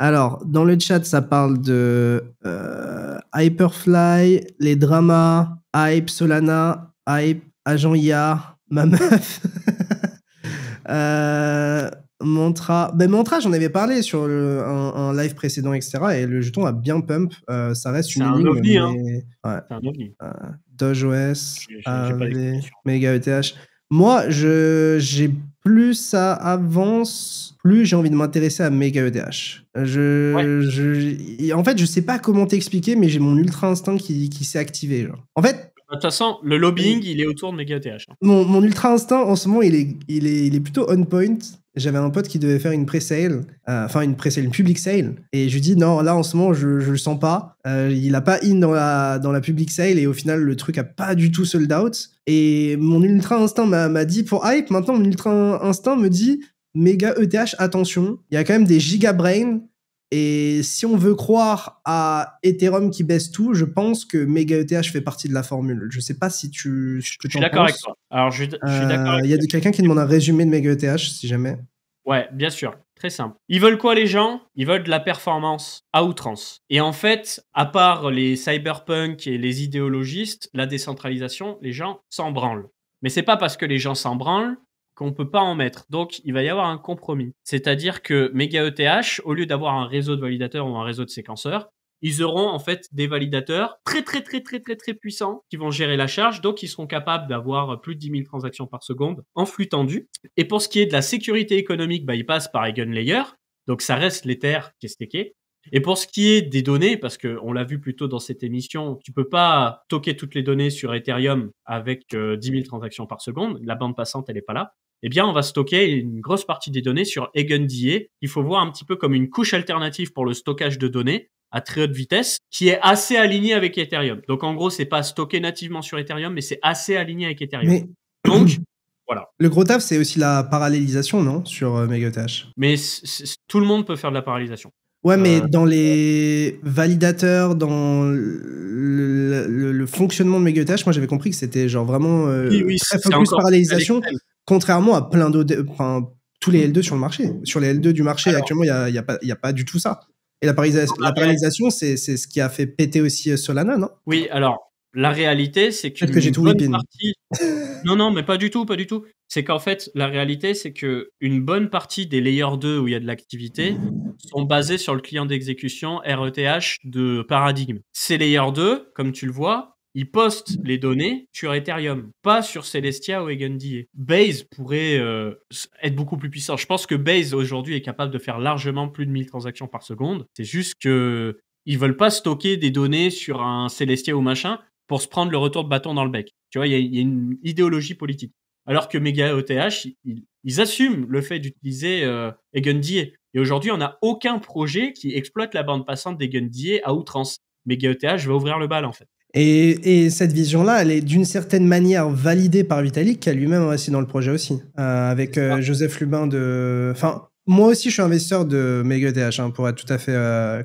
Alors, dans le chat, ça parle de Hyperfly, les dramas, Hype, Solana, Hype, Agent IA, ma meuf. Mantra. Ben, Mantra, j'en avais parlé sur un live précédent, etc. Et le jeton a bien pump. Ça reste une énigme. C'est un ovni, hein. C'est un ovni. DogeOS, AV, Mega ETH. Moi, j'ai plus ça avance, plus j'ai envie de m'intéresser à Mega ETH. En fait, je sais pas comment t'expliquer, mais j'ai mon ultra instinct qui s'est activé. Genre. En fait, de toute façon, le lobbying, il est autour de Mega ETH. Hein. Mon ultra instinct, en ce moment, il est plutôt on point. J'avais un pote qui devait faire une pre-sale, une public sale, et je lui dis non, là en ce moment je le sens pas. Il a pas in dans la public sale, et au final le truc a pas du tout sold out. Et mon ultra instinct m'a dit pour Hype, maintenant mon ultra instinct me dit Mega ETH, attention, il y a quand même des gigabrains. Et si on veut croire à Ethereum qui baisse tout, je pense que Mega ETH fait partie de la formule. Je sais pas si tu je suis d'accord avec toi. Alors, je suis d'accord avec il y a quelqu'un qui demande un résumé de Mega ETH, si jamais. Ouais, bien sûr. Très simple. Ils veulent quoi, les gens? Ils veulent de la performance à outrance. Et en fait, à part les cyberpunk et les idéologistes, la décentralisation, les gens s'en branlent. Mais c'est pas parce que les gens s'en branlent qu'on peut pas en mettre. Donc, il va y avoir un compromis. C'est-à-dire que Mega ETH, au lieu d'avoir un réseau de validateurs ou un réseau de séquenceurs, ils auront en fait des validateurs très puissants qui vont gérer la charge, donc ils seront capables d'avoir plus de 10 000 transactions par seconde en flux tendu. Et pour ce qui est de la sécurité économique, ils passent par EigenLayer, donc ça reste l'Ether qui est stacké. Et pour ce qui est des données, parce qu'on l'a vu plus tôt dans cette émission, tu peux pas toquer toutes les données sur Ethereum avec 10 000 transactions par seconde, la bande passante elle est pas là. Eh bien, on va stocker une grosse partie des données sur EigenDA. Il faut voir un petit peu comme une couche alternative pour le stockage de données à très haute vitesse, qui est assez aligné avec Ethereum. Donc, en gros, c'est pas stocké nativement sur Ethereum, mais c'est assez aligné avec Ethereum. Mais... Donc, voilà. Le gros taf, c'est aussi la parallélisation, non? Sur Mega ETH. Mais tout le monde peut faire de la parallélisation. Ouais, mais dans les validateurs, dans le fonctionnement de Mega ETH, moi, j'avais compris que c'était genre vraiment très focus parallélisation, contrairement à plein d'autres... tous les L2 sur le marché. Sur les L2 du marché, actuellement, il y a pas du tout ça. Et la parallélisation, c'est ce qui a fait péter aussi Solana, non? Oui, alors, la réalité, c'est qu'une bonne partie... Non, mais pas du tout. C'est qu'en fait, la réalité, c'est qu'une bonne partie des layers 2 où il y a de l'activité sont basés sur le client d'exécution RETH de Paradigm. Ces layers 2, comme tu le vois, ils postent les données sur Ethereum, pas sur Celestia ou EigenDA. Base pourrait être beaucoup plus puissant. Je pense que Base, aujourd'hui, est capable de faire largement plus de 1000 transactions par seconde. C'est juste que ils veulent pas stocker des données sur un Celestia ou machin pour se prendre le retour de bâton dans le bec. Tu vois, il y a une idéologie politique. Alors que Mega ETH, ils assument le fait d'utiliser EigenDA. Et aujourd'hui, on n'a aucun projet qui exploite la bande passante d'EigenDA à outrance. Mega ETH va ouvrir le bal, en fait. Et cette vision-là, elle est d'une certaine manière validée par Vitalik, qui a lui-même investi dans le projet aussi. Avec Joseph Lubin de... Enfin, moi aussi, je suis investisseur de Mega ETH, pour être tout à fait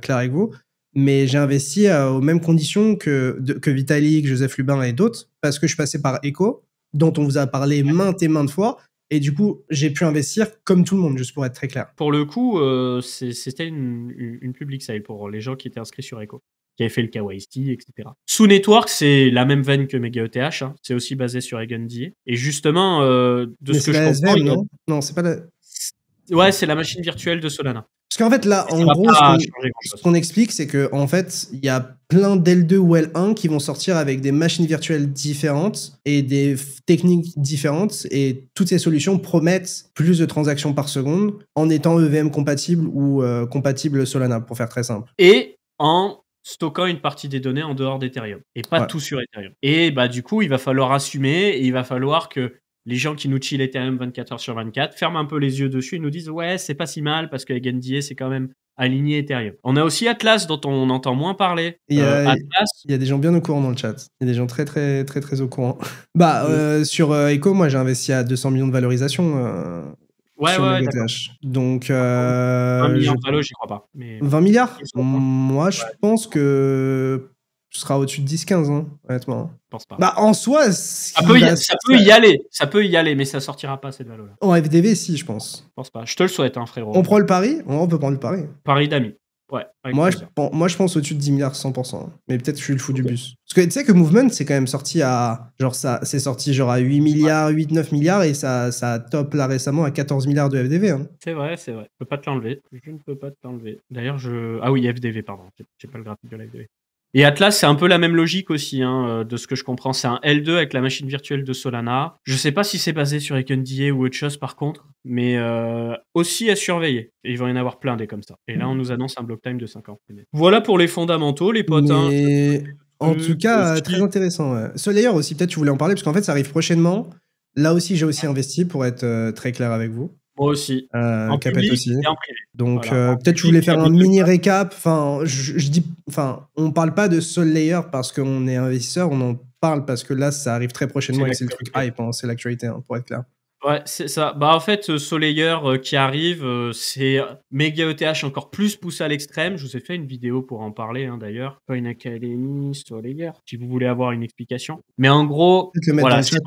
clair avec vous. Mais j'ai investi aux mêmes conditions que Vitalik, Joseph Lubin et d'autres, parce que je suis passé par Echo, dont on vous a parlé maintes et maintes fois, et du coup, j'ai pu investir comme tout le monde, juste pour être très clair. Pour le coup, c'était une public sale pour les gens qui étaient inscrits sur Echo. qui avait fait le KYC, etc. Sous Network, c'est la même veine que MegaETH, hein. C'est aussi basé sur EigenDA. Et justement, de Mais ce que c'est je la comprends, SVM, non? Non, c'est pas la. ouais, c'est la machine virtuelle de Solana. Parce qu'en fait, là, Et ça en va gros, pas ce changer grand-chose. qu'on explique, c'est que en fait, il y a plein d'L2 ou L1 qui vont sortir avec des machines virtuelles différentes et des techniques différentes. Et toutes ces solutions promettent plus de transactions par seconde en étant EVM compatible ou compatible Solana, pour faire très simple. Et en stockant une partie des données en dehors d'Ethereum et pas Ouais. tout sur Ethereum. Et bah du coup, il va falloir assumer et il va falloir que les gens qui nous chill Ethereum 24 heures sur 24 ferment un peu les yeux dessus et nous disent ouais, c'est pas si mal parce que EigenDA c'est quand même aligné Ethereum. On a aussi Atlas dont on entend moins parler. Il y a Atlas, des gens bien au courant dans le chat. Il y a des gens très au courant. Bah, sur Echo, moi j'ai investi à 200 millions de valorisation ouais, sur ouais, d'accord. MegaETH. Donc, 1 milliard de valo, j'y crois pas. Mais 20 milliards? ils sont bons. Moi, je Ouais, pense que ce sera au-dessus de 10-15, hein, honnêtement. je pense pas. Bah, en soi, Ça peut y aller, mais ça sortira pas cette valo là. En FDV, si, je pense. Je pense pas. Je te le souhaite, hein, frérot. On prend le pari? On peut prendre le pari. Paris d'amis. Ouais, avec Moi, plaisir. je pense au-dessus de 10 milliards, 100%. Mais peut-être que je suis le fou du bus. Parce que tu sais que Movement, c'est quand même sorti à. Genre, c'est sorti genre à 8 milliards, 8-9 milliards, et ça top là récemment à 14 milliards de FDV. Hein. C'est vrai, c'est vrai. Je peux pas te l'enlever. Je ne peux pas te l'enlever. D'ailleurs, Ah oui, FDV, pardon. J'ai pas le graphique de la FDV. Et Atlas, c'est un peu la même logique aussi, hein, de ce que je comprends. C'est un L2 avec la machine virtuelle de Solana. Je sais pas si c'est basé sur EigenDA ou autre chose par contre, mais aussi à surveiller. Et il va y en avoir plein des comme ça. Et là, on nous annonce un block time de 50 minutes. Voilà pour les fondamentaux, les potes. Mais hein. en tout cas, aussi. très intéressant. Ouais. Solayer aussi, peut-être tu voulais en parler, parce qu'en fait, ça arrive prochainement. Là aussi, j'ai aussi investi, pour être très clair avec vous. Moi aussi. En Capet public aussi. et en privé. Donc, Voilà. peut-être je voulais faire un mini récap. Enfin, je dis, enfin, on parle pas de Solayer parce qu'on est investisseur, on en parle parce que là, ça arrive très prochainement et c'est le truc hype, hein, c'est l'actualité, hein, pour être clair. Ouais, c'est ça. Bah en fait, Solayer qui arrive, c'est MegaETH encore plus poussé à l'extrême. Je vous ai fait une vidéo pour en parler, hein, d'ailleurs. Coin Academy, Solayer, si vous voulez avoir une explication. Mais en gros, voilà, c'est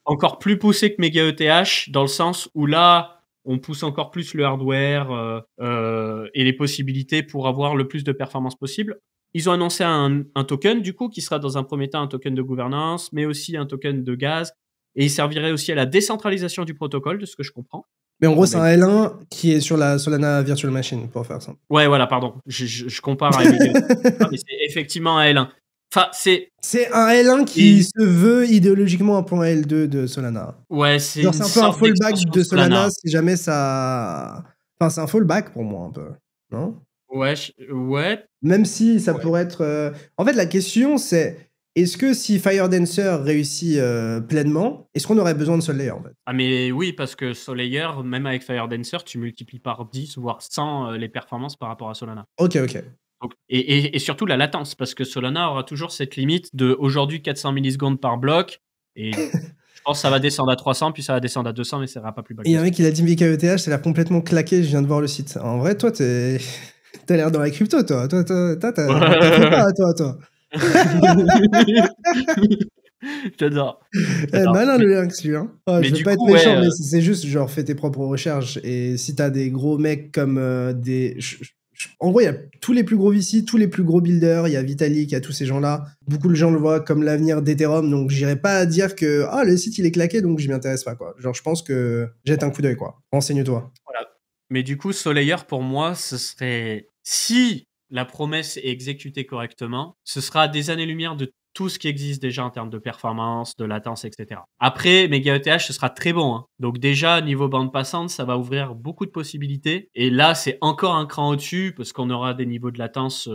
encore plus poussé que MegaETH dans le sens où là, on pousse encore plus le hardware et les possibilités pour avoir le plus de performance possible. Ils ont annoncé un token, du coup, qui sera dans un premier temps un token de gouvernance, mais aussi un token de gaz. Et il servirait aussi à la décentralisation du protocole, de ce que je comprends. Mais en gros, c'est un L1 qui est sur la Solana Virtual Machine, pour faire ça. Ouais, voilà, pardon. Je compare à mais c'est effectivement un L1. Enfin, c'est un L1 qui se veut idéologiquement un point L2 de Solana. Ouais, c'est un peu un fallback de Solana si jamais ça. Enfin, c'est un fallback pour moi un peu, non? Ouais, ouais. Même si ça pourrait être. En fait, la question c'est est-ce que si Firedancer réussit pleinement, est-ce qu'on aurait besoin de Solayer en fait? Ah mais oui, parce que Solayer, même avec Firedancer, tu multiplies par 10 voire 100 les performances par rapport à Solana. Ok. Donc, et surtout la latence, parce que Solana aura toujours cette limite de aujourd'hui 400 millisecondes par bloc, et je pense que ça va descendre à 300, puis ça va descendre à 200, mais ça sera pas plus bas. Il y a un mec qui l'a dit MegaETH, ça a l'air complètement claqué, je viens de voir le site. En vrai, toi, t'as l'air dans la crypto, toi. Toi. J'adore. Malin le lynx, lui. Hein. Mais je veux pas être méchant, mais c'est juste, genre, fais tes propres recherches. Et si t'as des gros mecs comme des... En gros, il y a tous les plus gros VC, tous les plus gros builders, il y a Vitalik, il y a tous ces gens-là. Beaucoup de gens le voient comme l'avenir d'Ethereum, donc j'irai pas dire que le site il est claqué, donc je m'y intéresse pas, quoi. Genre, je pense que jette un coup d'œil, quoi. Renseigne-toi. Voilà. Mais du coup, Solayer, pour moi, ce serait... Si la promesse est exécutée correctement, ce sera à des années-lumière de tout ce qui existe déjà en termes de performance, de latence, etc. Après, MegaETH, ce sera très bon. Hein. Donc déjà, niveau bande passante, ça va ouvrir beaucoup de possibilités. Et là, c'est encore un cran au-dessus, parce qu'on aura des niveaux de latence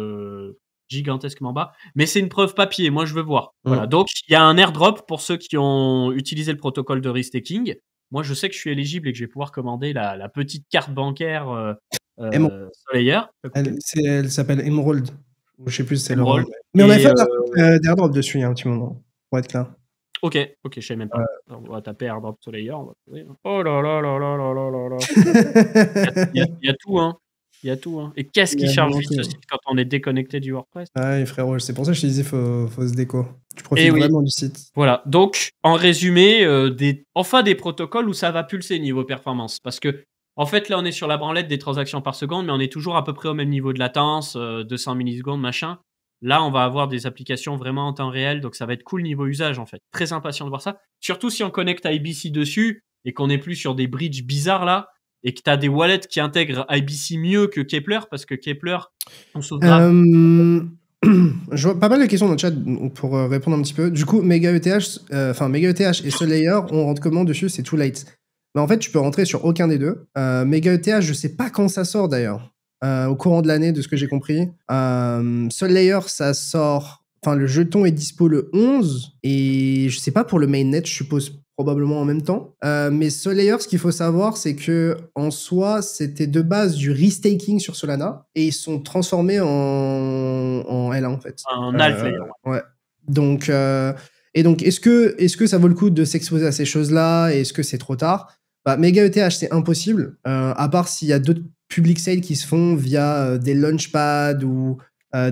gigantesquement bas. Mais c'est une preuve papier, moi je veux voir. Voilà. Donc, il y a un airdrop pour ceux qui ont utilisé le protocole de restaking. Moi, je sais que je suis éligible et que je vais pouvoir commander la petite carte bancaire Solayer. Elle s'appelle Emerald. Je sais plus si c'est le Emerald. Mais on a fait d'airdrop dessus il y a un petit moment, pour être clair. Ok, je sais même pas. On va taper airdrop Solayer. Oh là là là là là là là. Il y a tout, hein. Il y a tout, hein. Et qu'est-ce qui charge vite ce site quand on est déconnecté du WordPress? Ouais, frérot, c'est pour ça que je te disais, faut se déco. Tu profites vraiment du site. Voilà. Donc, en résumé, des protocoles où ça va pulser niveau performance. Parce que, en fait, là, on est sur la branlette des transactions par seconde, mais on est toujours à peu près au même niveau de latence, 200 millisecondes, machin. Là, on va avoir des applications vraiment en temps réel, donc ça va être cool niveau usage en fait. Très impatient de voir ça. Surtout si on connecte IBC dessus et qu'on n'est plus sur des bridges bizarres là, et que tu as des wallets qui intègrent IBC mieux que Kepler, parce que Kepler, on sauvegarde. Je vois pas mal de questions dans le chat pour répondre un petit peu. Du coup, Mega ETH et Solayer, on rentre comment dessus? C'est too late. Mais en fait, tu peux rentrer sur aucun des deux. Mega ETH, je sais pas quand ça sort d'ailleurs. Au courant de l'année, de ce que j'ai compris. Solayer, ça sort. Enfin, le jeton est dispo le 11. Et je sais pas pour le mainnet, je suppose probablement en même temps. Mais Solayer, ce qu'il faut savoir, c'est que en soi, c'était de base du restaking sur Solana. Et ils sont transformés en L1 en fait. En alt layer. Ouais. Donc, est-ce que ça vaut le coup de s'exposer à ces choses-là? Est-ce que c'est trop tard? Bah, Mega ETH, c'est impossible, à part s'il y a d'autres public sales qui se font via des launchpads ou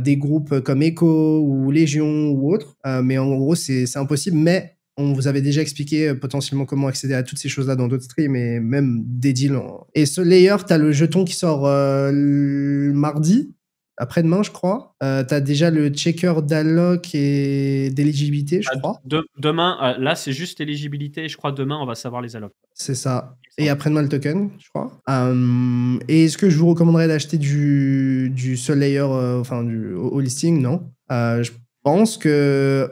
des groupes comme Echo ou Légion ou autres. Mais en gros, c'est impossible. Mais on vous avait déjà expliqué potentiellement comment accéder à toutes ces choses-là dans d'autres streams et même des deals. Et ce layer, tu as le jeton qui sort mardi. Après-demain, je crois. Tu as déjà le checker d'alloc et d'éligibilité, je crois. Demain, là, c'est juste éligibilité. Je crois demain, on va savoir les allocs. C'est ça. Et après-demain, le token, je crois. Et est-ce que je vous recommanderais d'acheter du Sol Layer, au listing? Non. Je pense que...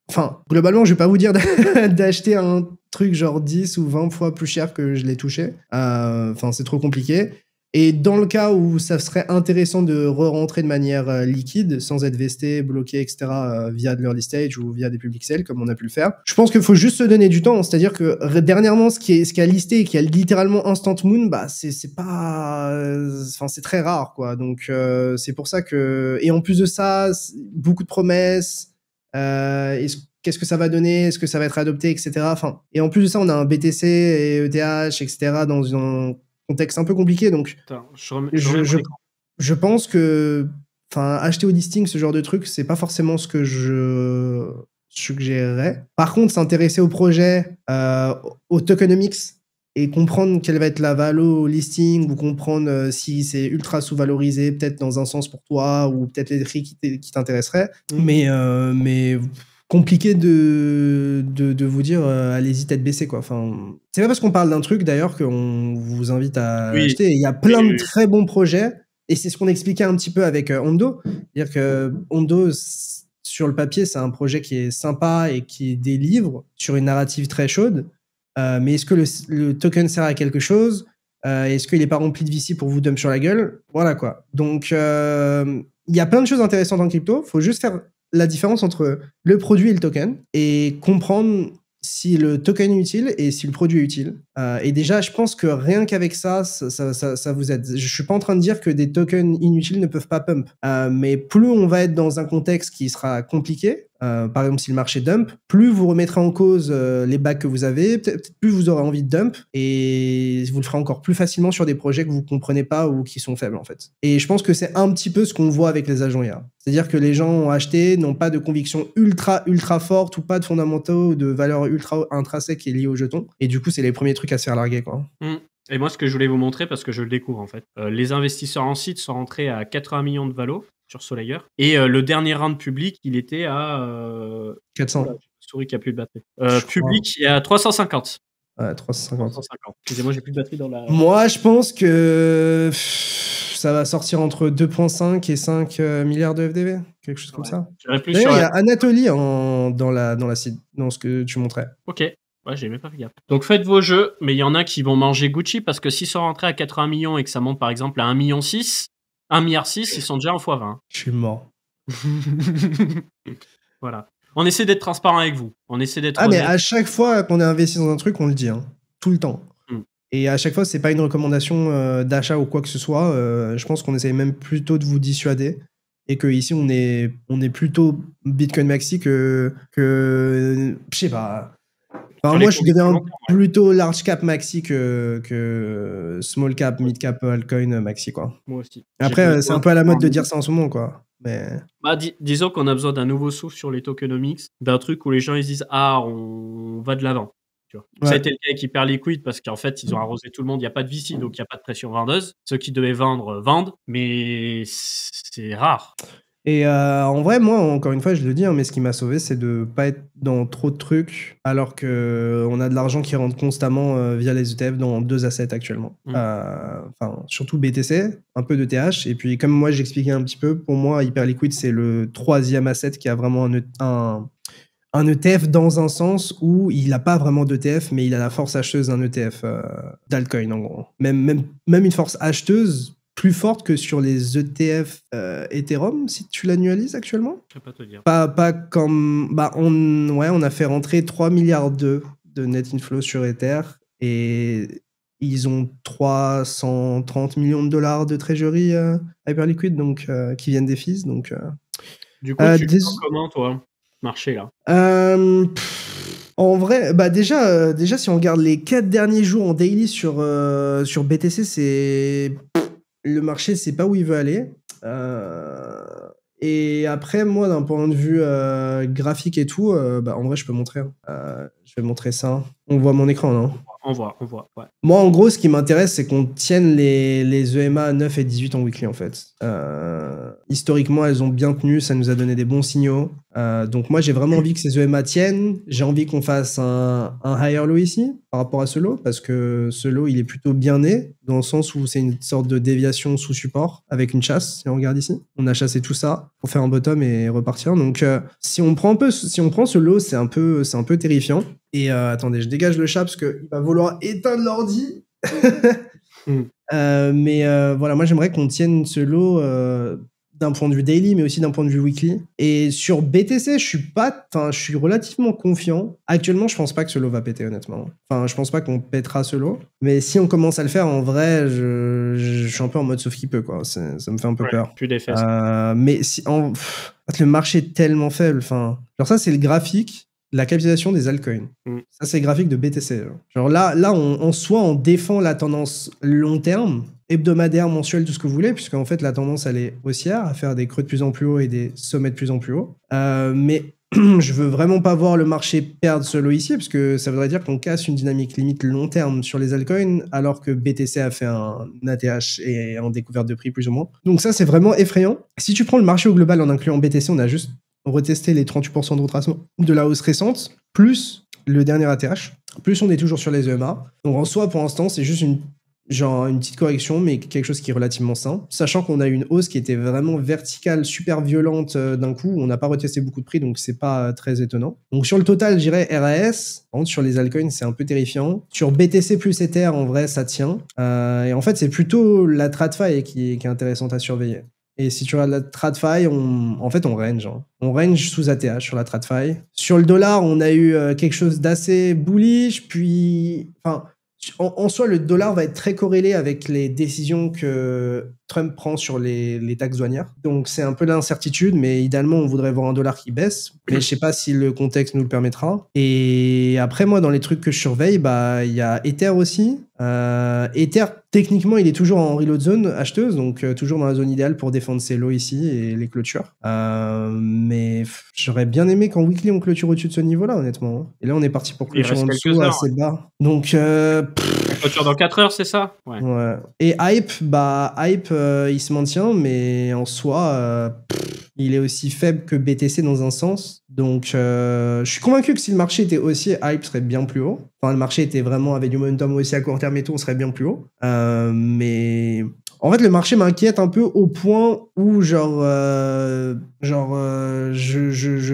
Enfin, globalement, je vais pas vous dire d'acheter un truc genre 10 ou 20 fois plus cher que je l'ai touché. Enfin, c'est trop compliqué. Et dans le cas où ça serait intéressant de re-rentrer de manière liquide, sans être vesté, bloqué, etc., via de l'early stage ou via des public sales, comme on a pu le faire, je pense qu'il faut juste se donner du temps. C'est-à-dire que dernièrement, ce qui a listé et qui a littéralement instant moon, bah, c'est pas... Enfin, c'est très rare, quoi. Donc, c'est pour ça que... Et en plus de ça, beaucoup de promesses. Qu'est-ce que ça va donner? Est-ce que ça va être adopté, etc. Enfin, et en plus de ça, on a un BTC et ETH, etc., dans un contexte un peu compliqué, donc Attends, je pense que acheter au listing ce genre de truc, c'est pas forcément ce que je suggérerais. Par contre, s'intéresser au projet, au tokenomics et comprendre quelle va être la valo au listing ou comprendre si c'est ultra sous-valorisé peut-être dans un sens pour toi ou peut-être les prix qui t'intéresseraient. Mais compliqué de vous dire allez-y tête baissée, quoi. Enfin, c'est pas parce qu'on parle d'un truc d'ailleurs qu'on vous invite à acheter. Il y a plein de très bons projets et c'est ce qu'on expliquait un petit peu avec Hondo. C'est-à-dire que Hondo, sur le papier, c'est un projet qui est sympa et qui délivre sur une narrative très chaude. Mais est-ce que le token sert à quelque chose? Est-ce qu'il n'est pas rempli de VC pour vous dump sur la gueule? Voilà, quoi. Donc, il y a plein de choses intéressantes en crypto. Il faut juste faire la différence entre le produit et le token et comprendre si le token est utile et si le produit est utile. Et déjà, je pense que rien qu'avec ça vous aide. Je suis pas en train de dire que des tokens inutiles ne peuvent pas pump. Mais plus on va être dans un contexte qui sera compliqué, par exemple si le marché dump, plus vous remettrez en cause les bacs que vous avez, peut-être plus vous aurez envie de dump et vous le ferez encore plus facilement sur des projets que vous comprenez pas ou qui sont faibles en fait. Et je pense que c'est un petit peu ce qu'on voit avec les agents IA. C'est-à-dire que les gens ont acheté, n'ont pas de conviction ultra forte ou pas de fondamentaux ou de valeur ultra intrinsèque qui est liée au jeton. Et du coup, c'est les premiers trucs à se faire larguer, quoi. Et moi, ce que je voulais vous montrer, parce que je le découvre en fait, les investisseurs en site sont rentrés à 80 millions de valo sur Solayer. Et le dernier round public, il était à 400. Souris qui a plus de batterie. Public, il est à 350. Ouais, 350. Excusez-moi, j'ai plus de batterie dans la... Moi, je pense que ça va sortir entre 2,5 et 5 milliards de FDV. Quelque chose comme ça. D'ailleurs, il y a Anatoly dans ce que tu montrais. Ok. Ouais, j'ai même pas fait gaffe. Donc faites vos jeux, mais il y en a qui vont manger Gucci parce que s'ils sont rentrés à 80 millions et que ça monte par exemple à 1,6 million, 1,6 milliard, ils sont déjà en x20. Je suis mort. Voilà. On essaie d'être transparent avec vous. On essaie d'être honnête. Mais à chaque fois qu'on est investi dans un truc, on le dit, hein. Tout le temps. Et à chaque fois, c'est pas une recommandation d'achat ou quoi que ce soit. Je pense qu'on essaye même plutôt de vous dissuader. Et que ici, on est plutôt Bitcoin Maxi que je sais pas. Enfin, moi, je deviens plutôt large cap maxi que small cap, mid cap altcoin maxi, quoi. Moi aussi. Après, c'est un peu à la mode de dire ça en ce moment, quoi. Mais... Bah, disons qu'on a besoin d'un nouveau souffle sur les tokenomics, d'un truc où les gens ils disent ah on va de l'avant. Ouais. Ça a été le cas avec Hyperliquid parce qu'en fait ils ont arrosé tout le monde, il n'y a pas de VC donc il n'y a pas de pression vendeuse. Ceux qui devaient vendre vendent, mais c'est rare. Et en vrai, moi, encore une fois, je le dis, hein, mais ce qui m'a sauvé, c'est de pas être dans trop de trucs, alors que on a de l'argent qui rentre constamment via les ETF dans 2 assets actuellement. Enfin, surtout BTC, un peu de TH, et puis comme moi j'expliquais un petit peu, pour moi, Hyperliquid, c'est le 3e asset qui a vraiment un ETF dans un sens où il n'a pas vraiment d'ETF, mais il a la force acheteuse d'un ETF d'altcoin, en gros. Même une force acheteuse plus forte que sur les ETF Ethereum, si tu l'annualises actuellement. Je sais pas te dire. Pas comme... Bah, on a fait rentrer 3 milliards de net inflow sur Ether, et ils ont 330 millions de dollars de treasury Hyperliquid, donc, qui viennent des fees. Donc, du coup, tu le sens comment, toi, marché, là? En vrai, bah déjà, si on regarde les 4 derniers jours en daily sur BTC, c'est... Le marché, c'est pas où il veut aller. Et après, moi, d'un point de vue graphique et tout, bah, en vrai, je peux montrer. Je vais montrer ça. On voit mon écran, non? On voit, ouais. Moi, en gros, ce qui m'intéresse, c'est qu'on tienne les EMA 9 et 18 en weekly, en fait. Historiquement, elles ont bien tenu, ça nous a donné des bons signaux. Donc moi, j'ai vraiment envie que ces EMA tiennent. J'ai envie qu'on fasse un higher low ici, par rapport à ce low, parce que ce low, il est plutôt bien né, dans le sens où c'est une sorte de déviation sous support, avec une chasse, si on regarde ici. On a chassé tout ça pour faire un bottom et repartir. Donc, si on prend ce low, c'est un peu terrifiant. Et attendez, je dégage le chat parce qu'il va vouloir éteindre l'ordi. Mais voilà, moi j'aimerais qu'on tienne ce lot d'un point de vue daily, mais aussi d'un point de vue weekly. Et sur BTC, je suis relativement confiant. Actuellement, je pense pas que ce lot va péter, honnêtement. Enfin, je pense pas qu'on pètera ce lot. Mais si on commence à le faire, en vrai, je suis un peu en mode sauf qui peut, quoi. Ça me fait un peu peur. Plus des fesses. Mais si, le marché est tellement faible. Enfin, genre ça, c'est le graphique. La capitalisation des altcoins. Ça, c'est le graphique de BTC. Genre là, en soi, on défend la tendance long terme, hebdomadaire, mensuel, tout ce que vous voulez, puisqu'en fait, la tendance, elle est haussière, à faire des creux de plus en plus haut et des sommets de plus en plus haut. Mais je veux vraiment pas voir le marché perdre ce lot ici, parce que ça voudrait dire qu'on casse une dynamique limite long terme sur les altcoins, alors que BTC a fait un ATH et en découverte de prix plus ou moins. Donc ça, c'est vraiment effrayant. Si tu prends le marché au global en incluant BTC, on a juste retester les 38% de retracement de la hausse récente, plus le dernier ATH, plus on est toujours sur les EMA. Donc en soi, pour l'instant, c'est juste une petite correction, mais quelque chose qui est relativement sain. Sachant qu'on a eu une hausse qui était vraiment verticale, super violente d'un coup. On n'a pas retesté beaucoup de prix, donc c'est pas très étonnant. Donc sur le total, je dirais RAS. Par contre, sur les altcoins, c'est un peu terrifiant. Sur BTC plus Ether, en vrai, ça tient. Et en fait, c'est plutôt la TradFi qui est intéressante à surveiller. Et si tu regardes la TradFi, on range. Hein. On range sous ATH sur la TradFi. Sur le dollar, on a eu quelque chose d'assez bullish, puis... Enfin, en soi, le dollar va être très corrélé avec les décisions que Trump prend sur les taxes douanières. Donc, c'est un peu l'incertitude, mais idéalement, on voudrait voir un dollar qui baisse. Mais je sais pas si le contexte nous le permettra. Et après, moi, dans les trucs que je surveille, bah, il y a Ether aussi. Ether, techniquement, il est toujours en reload zone acheteuse, donc toujours dans la zone idéale pour défendre ses lots ici et les clôtures. Mais j'aurais bien aimé qu'en weekly, on clôture au-dessus de ce niveau-là, honnêtement. Et là, on est parti pour clôture en dessous, assez bas. Donc... clôture dans 4 heures, c'est ça? Ouais. Et Hype, il se maintient, mais en soi, il est aussi faible que BTC dans un sens. Donc, je suis convaincu que si le marché était haussier, Hype serait bien plus haut. Enfin, le marché était vraiment avec du momentum aussi à court terme et tout, on serait bien plus haut. Mais en fait, le marché m'inquiète un peu au point où, je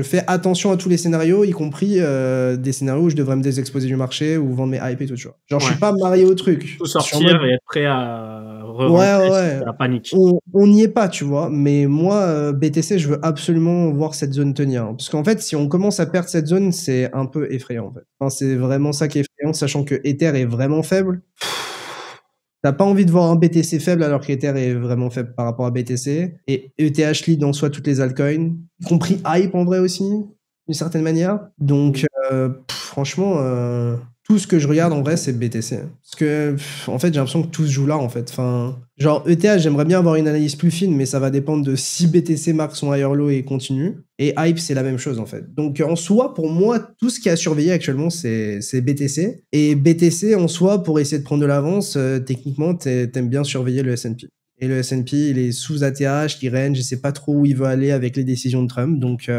fais attention à tous les scénarios, y compris des scénarios où je devrais me désexposer du marché ou vendre mes hype et tout, tu vois. Genre, je suis pas marié au truc. Tout sortir et être prêt à ouais. la panique. On n'y est pas, tu vois. Mais moi, BTC, je veux absolument voir cette zone tenir. Parce qu'en fait, si on commence à perdre cette zone, c'est un peu effrayant, en fait. Enfin, c'est vraiment ça qui est effrayant, sachant que Ether est vraiment faible. T'as pas envie de voir un BTC faible alors qu'Ether est vraiment faible par rapport à BTC. Et ETH lead en soi toutes les altcoins, y compris Hype en vrai aussi, d'une certaine manière. Donc, franchement, tout ce que je regarde en vrai, c'est BTC. Parce que, en fait, j'ai l'impression que tout se joue là, en fait. Enfin, genre, ETH, j'aimerais bien avoir une analyse plus fine, mais ça va dépendre de si BTC marque son higher low et continue. Et Hype, c'est la même chose, en fait. Donc, en soi, pour moi, tout ce qui est à surveiller actuellement, c'est BTC. Et BTC, en soi, pour essayer de prendre de l'avance, techniquement, t'aimes bien surveiller le S&P. Et le S&P, il est sous ATH, il range, je sais pas trop où il veut aller avec les décisions de Trump. Donc,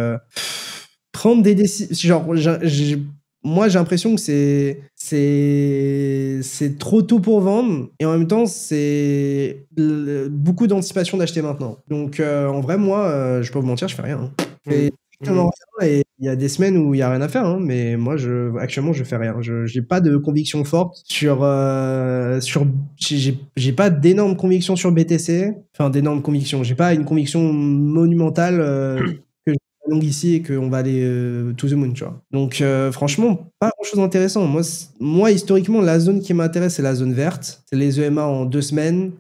prendre des décisions... Genre, moi, j'ai l'impression que c'est trop tôt pour vendre. Et en même temps, c'est beaucoup d'anticipation d'acheter maintenant. Donc, en vrai, moi, je peux vous mentir, je fais rien. Hein. Je fais strictement rien. Et il y a des semaines où il y a rien à faire. Hein, mais moi, actuellement, je fais rien. J'ai pas de conviction forte sur... j'ai pas d'énormes convictions sur BTC. Enfin, d'énormes convictions. J'ai pas une conviction monumentale... longue ici et qu'on va aller to the moon, tu vois. Donc, franchement, pas grand-chose d'intéressant. Moi, historiquement, la zone qui m'intéresse, c'est la zone verte. C'est les EMA en 2 semaines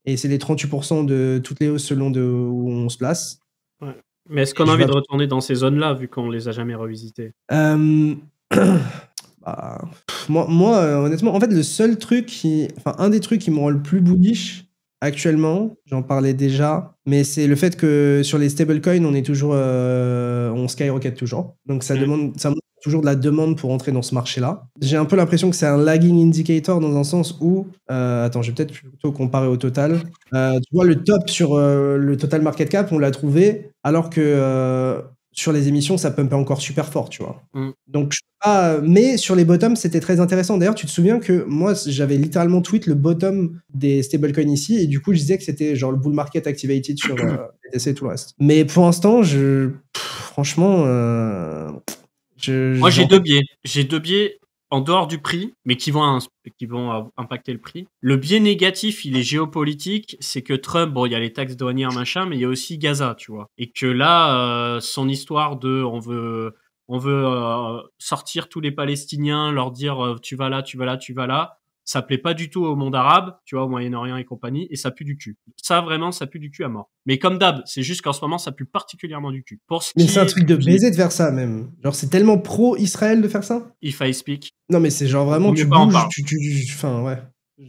et c'est les 38% de toutes les hausses selon où on se place. Ouais. Mais est-ce qu'on a envie de retourner dans ces zones-là, vu qu'on les a jamais revisitées? Moi, honnêtement, en fait, le seul truc un des trucs qui me rend le plus bullish actuellement, j'en parlais déjà, mais c'est le fait que sur les stablecoins, on est toujours, on skyrocket toujours. Donc ça montre toujours de la demande pour entrer dans ce marché-là. J'ai un peu l'impression que c'est un lagging indicator dans un sens où, attends, je vais peut-être plutôt comparer au total. Tu vois, le top sur le total market cap, on l'a trouvé, alors que sur les émissions, ça pumpait encore super fort, tu vois. Donc, mais sur les bottoms, c'était très intéressant. D'ailleurs, tu te souviens que moi, j'avais littéralement tweet le bottom des stablecoins ici, et du coup, je disais que c'était genre le bull market activated sur BTC et tout le reste. Mais pour l'instant, franchement, moi, j'ai deux biais. J'ai deux biais en dehors du prix, mais qui vont impacter le prix. Le biais négatif, il est géopolitique, c'est que Trump, bon, il y a les taxes douanières, machin, mais il y a aussi Gaza, tu vois. Et que là, son histoire de on veut sortir tous les Palestiniens, leur dire tu vas là, tu vas là, tu vas là, ça plaît pas du tout au monde arabe, tu vois, au Moyen-Orient et compagnie, et ça pue du cul. Ça, vraiment, ça pue du cul à mort. Mais comme d'hab, c'est juste qu'en ce moment, ça pue particulièrement du cul. Mais c'est un truc de baiser de faire ça, même. Genre, c'est tellement pro-Israël de faire ça. If I speak. Non, mais c'est genre vraiment, tu bouges, enfin, ouais.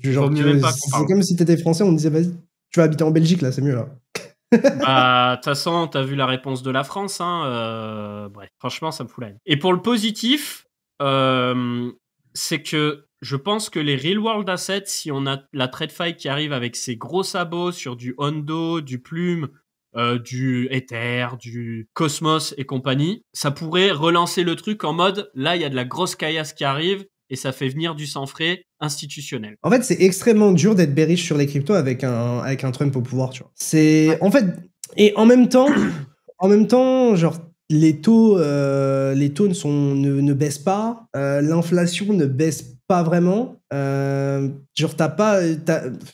Genre, c'est comme si t'étais français, on te disait, vas-y, tu vas habiter en Belgique, là, c'est mieux, là. Bah, de toute façon, t'as vu la réponse de la France, hein. Bref, franchement, ça me fout la haine. Et pour le positif, c'est que je pense que les real world assets, si on a la TradeFi qui arrive avec ses gros sabots sur du Hondo, du Plume, du Ether, du Cosmos et compagnie, ça pourrait relancer le truc en mode, là, il y a de la grosse caillasse qui arrive et ça fait venir du sang frais institutionnel. En fait, c'est extrêmement dur d'être bearish sur les cryptos avec un Trump au pouvoir, tu vois. C'est, en fait, et en même temps, genre, les taux ne baissent pas, l'inflation ne baisse pas vraiment. Genre,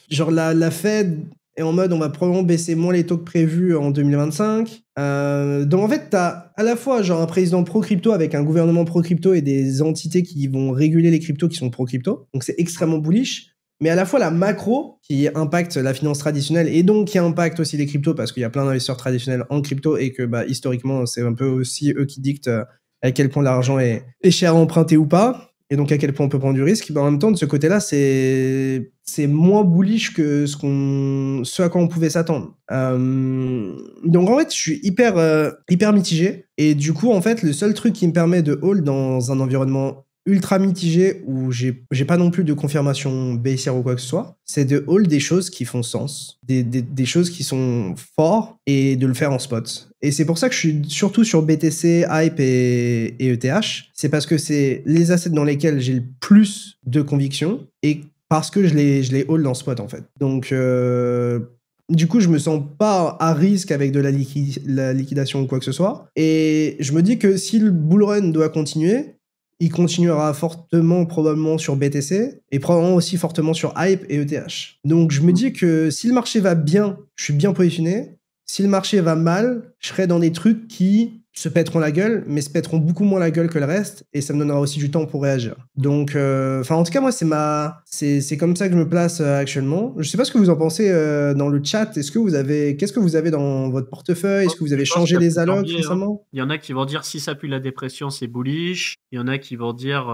genre la Fed est en mode on va probablement baisser moins les taux que prévu en 2025. Donc en fait, t'as à la fois genre un président pro-crypto avec un gouvernement pro-crypto et des entités qui vont réguler les cryptos qui sont pro-crypto. Donc c'est extrêmement bullish. Mais à la fois la macro qui impacte la finance traditionnelle et donc qui impacte aussi les cryptos parce qu'il y a plein d'investisseurs traditionnels en crypto et que bah, historiquement c'est un peu aussi eux qui dictent à quel point l'argent est cher à emprunter ou pas et donc à quel point on peut prendre du risque. Bah, en même temps de ce côté-là c'est moins bullish que ce à quoi on pouvait s'attendre. Donc en fait je suis hyper mitigé et du coup en fait le seul truc qui me permet de hold dans un environnement ultra mitigé où j'ai pas non plus de confirmation baissière ou quoi que ce soit, c'est de hold des choses qui font sens, des choses qui sont fortes et de le faire en spot. Et c'est pour ça que je suis surtout sur BTC, Hype et ETH. C'est parce que c'est les assets dans lesquels j'ai le plus de conviction et parce que je les hold en spot en fait. Donc du coup, je me sens pas à risque avec de la liquidation ou quoi que ce soit. Et je me dis que si le bull run doit continuer, il continuera fortement probablement sur BTC et probablement aussi fortement sur Hype et ETH. Donc je me dis que si le marché va bien, je suis bien positionné. Si le marché va mal, je serai dans des trucs qui se pèteront la gueule, mais se pèteront beaucoup moins la gueule que le reste, et ça me donnera aussi du temps pour réagir. Donc, en tout cas, moi, c'est comme ça que je me place actuellement. Je sais pas ce que vous en pensez dans le chat. Qu'est-ce que vous avez dans votre portefeuille? Est-ce que vous avez changé les allocs récemment? Il y en a qui vont dire si ça pue la dépression, c'est bullish. Il y en a qui vont dire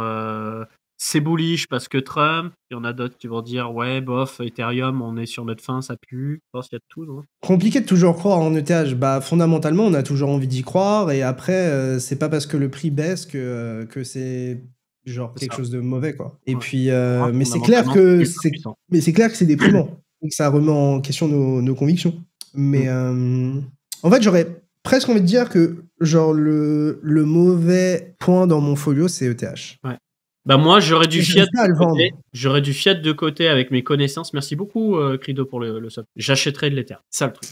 c'est bullish parce que Trump. Il y en a d'autres qui vont dire ouais, bof, Ethereum, on est sur notre fin, ça pue. Je pense qu'il y a de tout, non? Compliqué de toujours croire en ETH. Bah, fondamentalement, on a toujours envie d'y croire. Et après, c'est pas parce que le prix baisse que c'est genre quelque chose de mauvais, quoi. Et puis, mais c'est clair que c'est déprimant. et que ça remet en question nos convictions. Mais en fait, j'aurais presque envie de dire que genre le mauvais point dans mon folio, c'est ETH. Ouais. Bah moi, j'aurais du fiat à le de vendre. côté. J'aurais du fiat de côté avec mes connaissances. Merci beaucoup, Crido, pour le sub. J'achèterais de l'Ether. C'est ça le truc.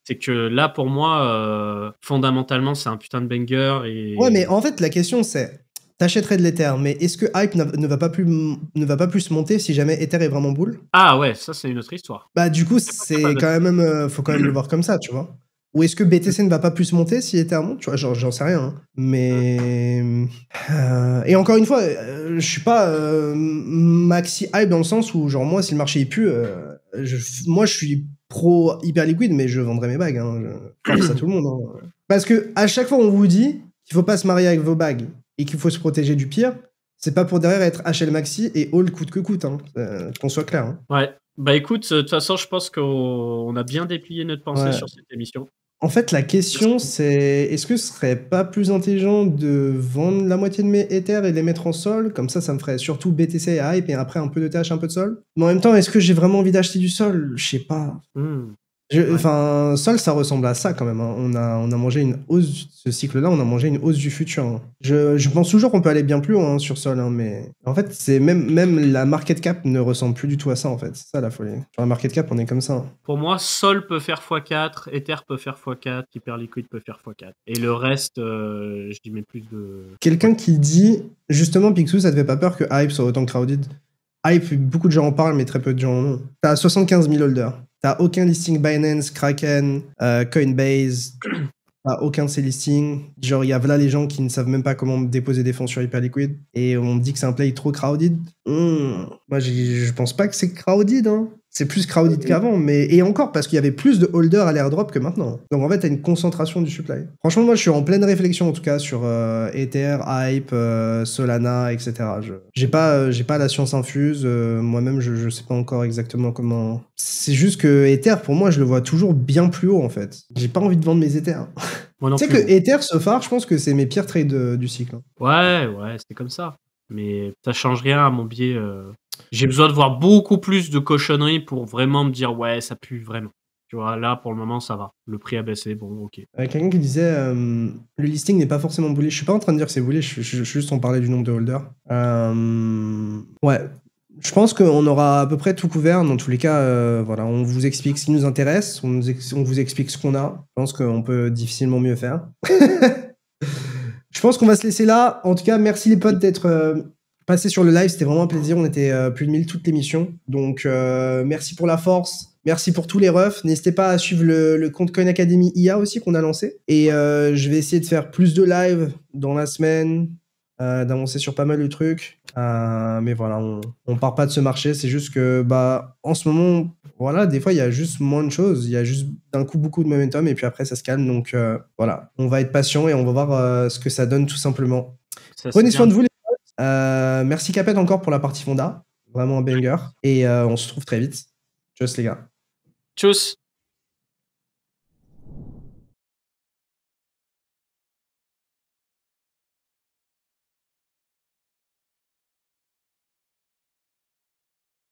C'est que là, pour moi, fondamentalement, c'est un putain de banger. Et... Ouais, mais en fait, la question, c'est t'achèterais de l'Ether, mais est-ce que Hype ne va pas plus monter si jamais Ether est vraiment bull? Ah ouais, ça, c'est une autre histoire. Bah, du coup, c'est quand même, faut quand même le voir comme ça, tu vois. Ou est-ce que BTC ne va pas plus monter si Ether monte? Tu vois, j'en sais rien. Hein. Mais. Et encore une fois, je suis pas maxi hype dans le sens où, genre, moi, si le marché est pue, moi, je suis pro hyper liquide, mais je vendrai mes bagues. Hein. Je force à tout le monde. Hein. Parce que à chaque fois, on vous dit qu'il faut pas se marier avec vos bagues et qu'il faut se protéger du pire. C'est pas pour derrière être HL maxi et all coûte que coûte. Hein. Qu'on soit clair. Hein. Ouais. Bah écoute, de toute façon, je pense qu'on a bien déplié notre pensée sur cette émission. En fait, la question, c'est est-ce que ce serait pas plus intelligent de vendre la moitié de mes Ethers et les mettre en sol? Comme ça me ferait surtout BTC et Hype et après un peu de TH, un peu de sol. Mais en même temps, est-ce que j'ai vraiment envie d'acheter du sol? Je sais pas. Enfin, Sol, ça ressemble à ça quand même. Hein. On a mangé une hausse, ce cycle-là, on a mangé une hausse du futur. Hein. Je pense toujours qu'on peut aller bien plus haut hein, sur Sol, hein, mais en fait, c'est même la market cap ne ressemble plus du tout à ça en fait. C'est ça la folie. Sur la market cap, on est comme ça. Hein. Pour moi, Sol peut faire x4, Ether peut faire x4, Hyperliquid peut faire x4. Et le reste, je dis mais plus de... Quelqu'un qui dit, justement, Picsou, ça te fait pas peur que Hype soit autant crowded? Hype, beaucoup de gens en parlent, mais très peu de gens en ont. T'as 75 000 holders. T'as aucun listing Binance, Kraken, Coinbase. T'as aucun de ces listings. Genre, il y a là les gens qui ne savent même pas comment déposer des fonds sur Hyperliquid. Et on me dit que c'est un play trop crowded. Moi, je pense pas que c'est crowded. Hein. C'est plus crowded qu'avant. Mais... Et encore, parce qu'il y avait plus de holders à l'airdrop que maintenant. Donc en fait, t'as une concentration du supply. Franchement, moi, je suis en pleine réflexion, en tout cas, sur Ether, Hype, Solana, etc. J'ai pas la science infuse. Moi-même, je sais pas encore exactement comment... C'est juste que Ether, pour moi, je le vois toujours bien plus haut, en fait. J'ai pas envie de vendre mes Ethers. Tu sais que Ether, ce phare, je pense que c'est mes pires trades du cycle. Ouais, c'était comme ça. Mais ça change rien à mon biais. J'ai besoin de voir beaucoup plus de cochonneries pour vraiment me dire ouais, ça pue vraiment. Tu vois, là, pour le moment, ça va. Le prix a baissé, bon, ok. Quelqu'un qui disait le listing n'est pas forcément bullish. Je suis pas en train de dire que c'est bullish, je juste en parler du nombre de holders. Ouais. Je pense qu'on aura à peu près tout couvert. Dans tous les cas, voilà, on vous explique ce qui nous intéresse, on vous explique ce qu'on a. Je pense qu'on peut difficilement mieux faire. Je pense qu'on va se laisser là. En tout cas, merci les potes d'être passés sur le live. C'était vraiment un plaisir. On était plus de 1000 toute l'émission. Donc, merci pour la force. Merci pour tous les refs. N'hésitez pas à suivre le compte Coin Academy IA aussi qu'on a lancé. Et je vais essayer de faire plus de live dans la semaine, d'avancer sur pas mal de trucs. Mais voilà, on part pas de ce marché. C'est juste que, en ce moment, voilà, des fois, il y a juste moins de choses. Il y a juste d'un coup beaucoup de momentum et puis après, ça se calme. Donc voilà, on va être patient et on va voir ce que ça donne tout simplement. Prenez soin de vous, les potes. Merci Capet encore pour la partie fonda. Vraiment un banger. Et on se retrouve très vite. Tchuss les gars. Tchuss.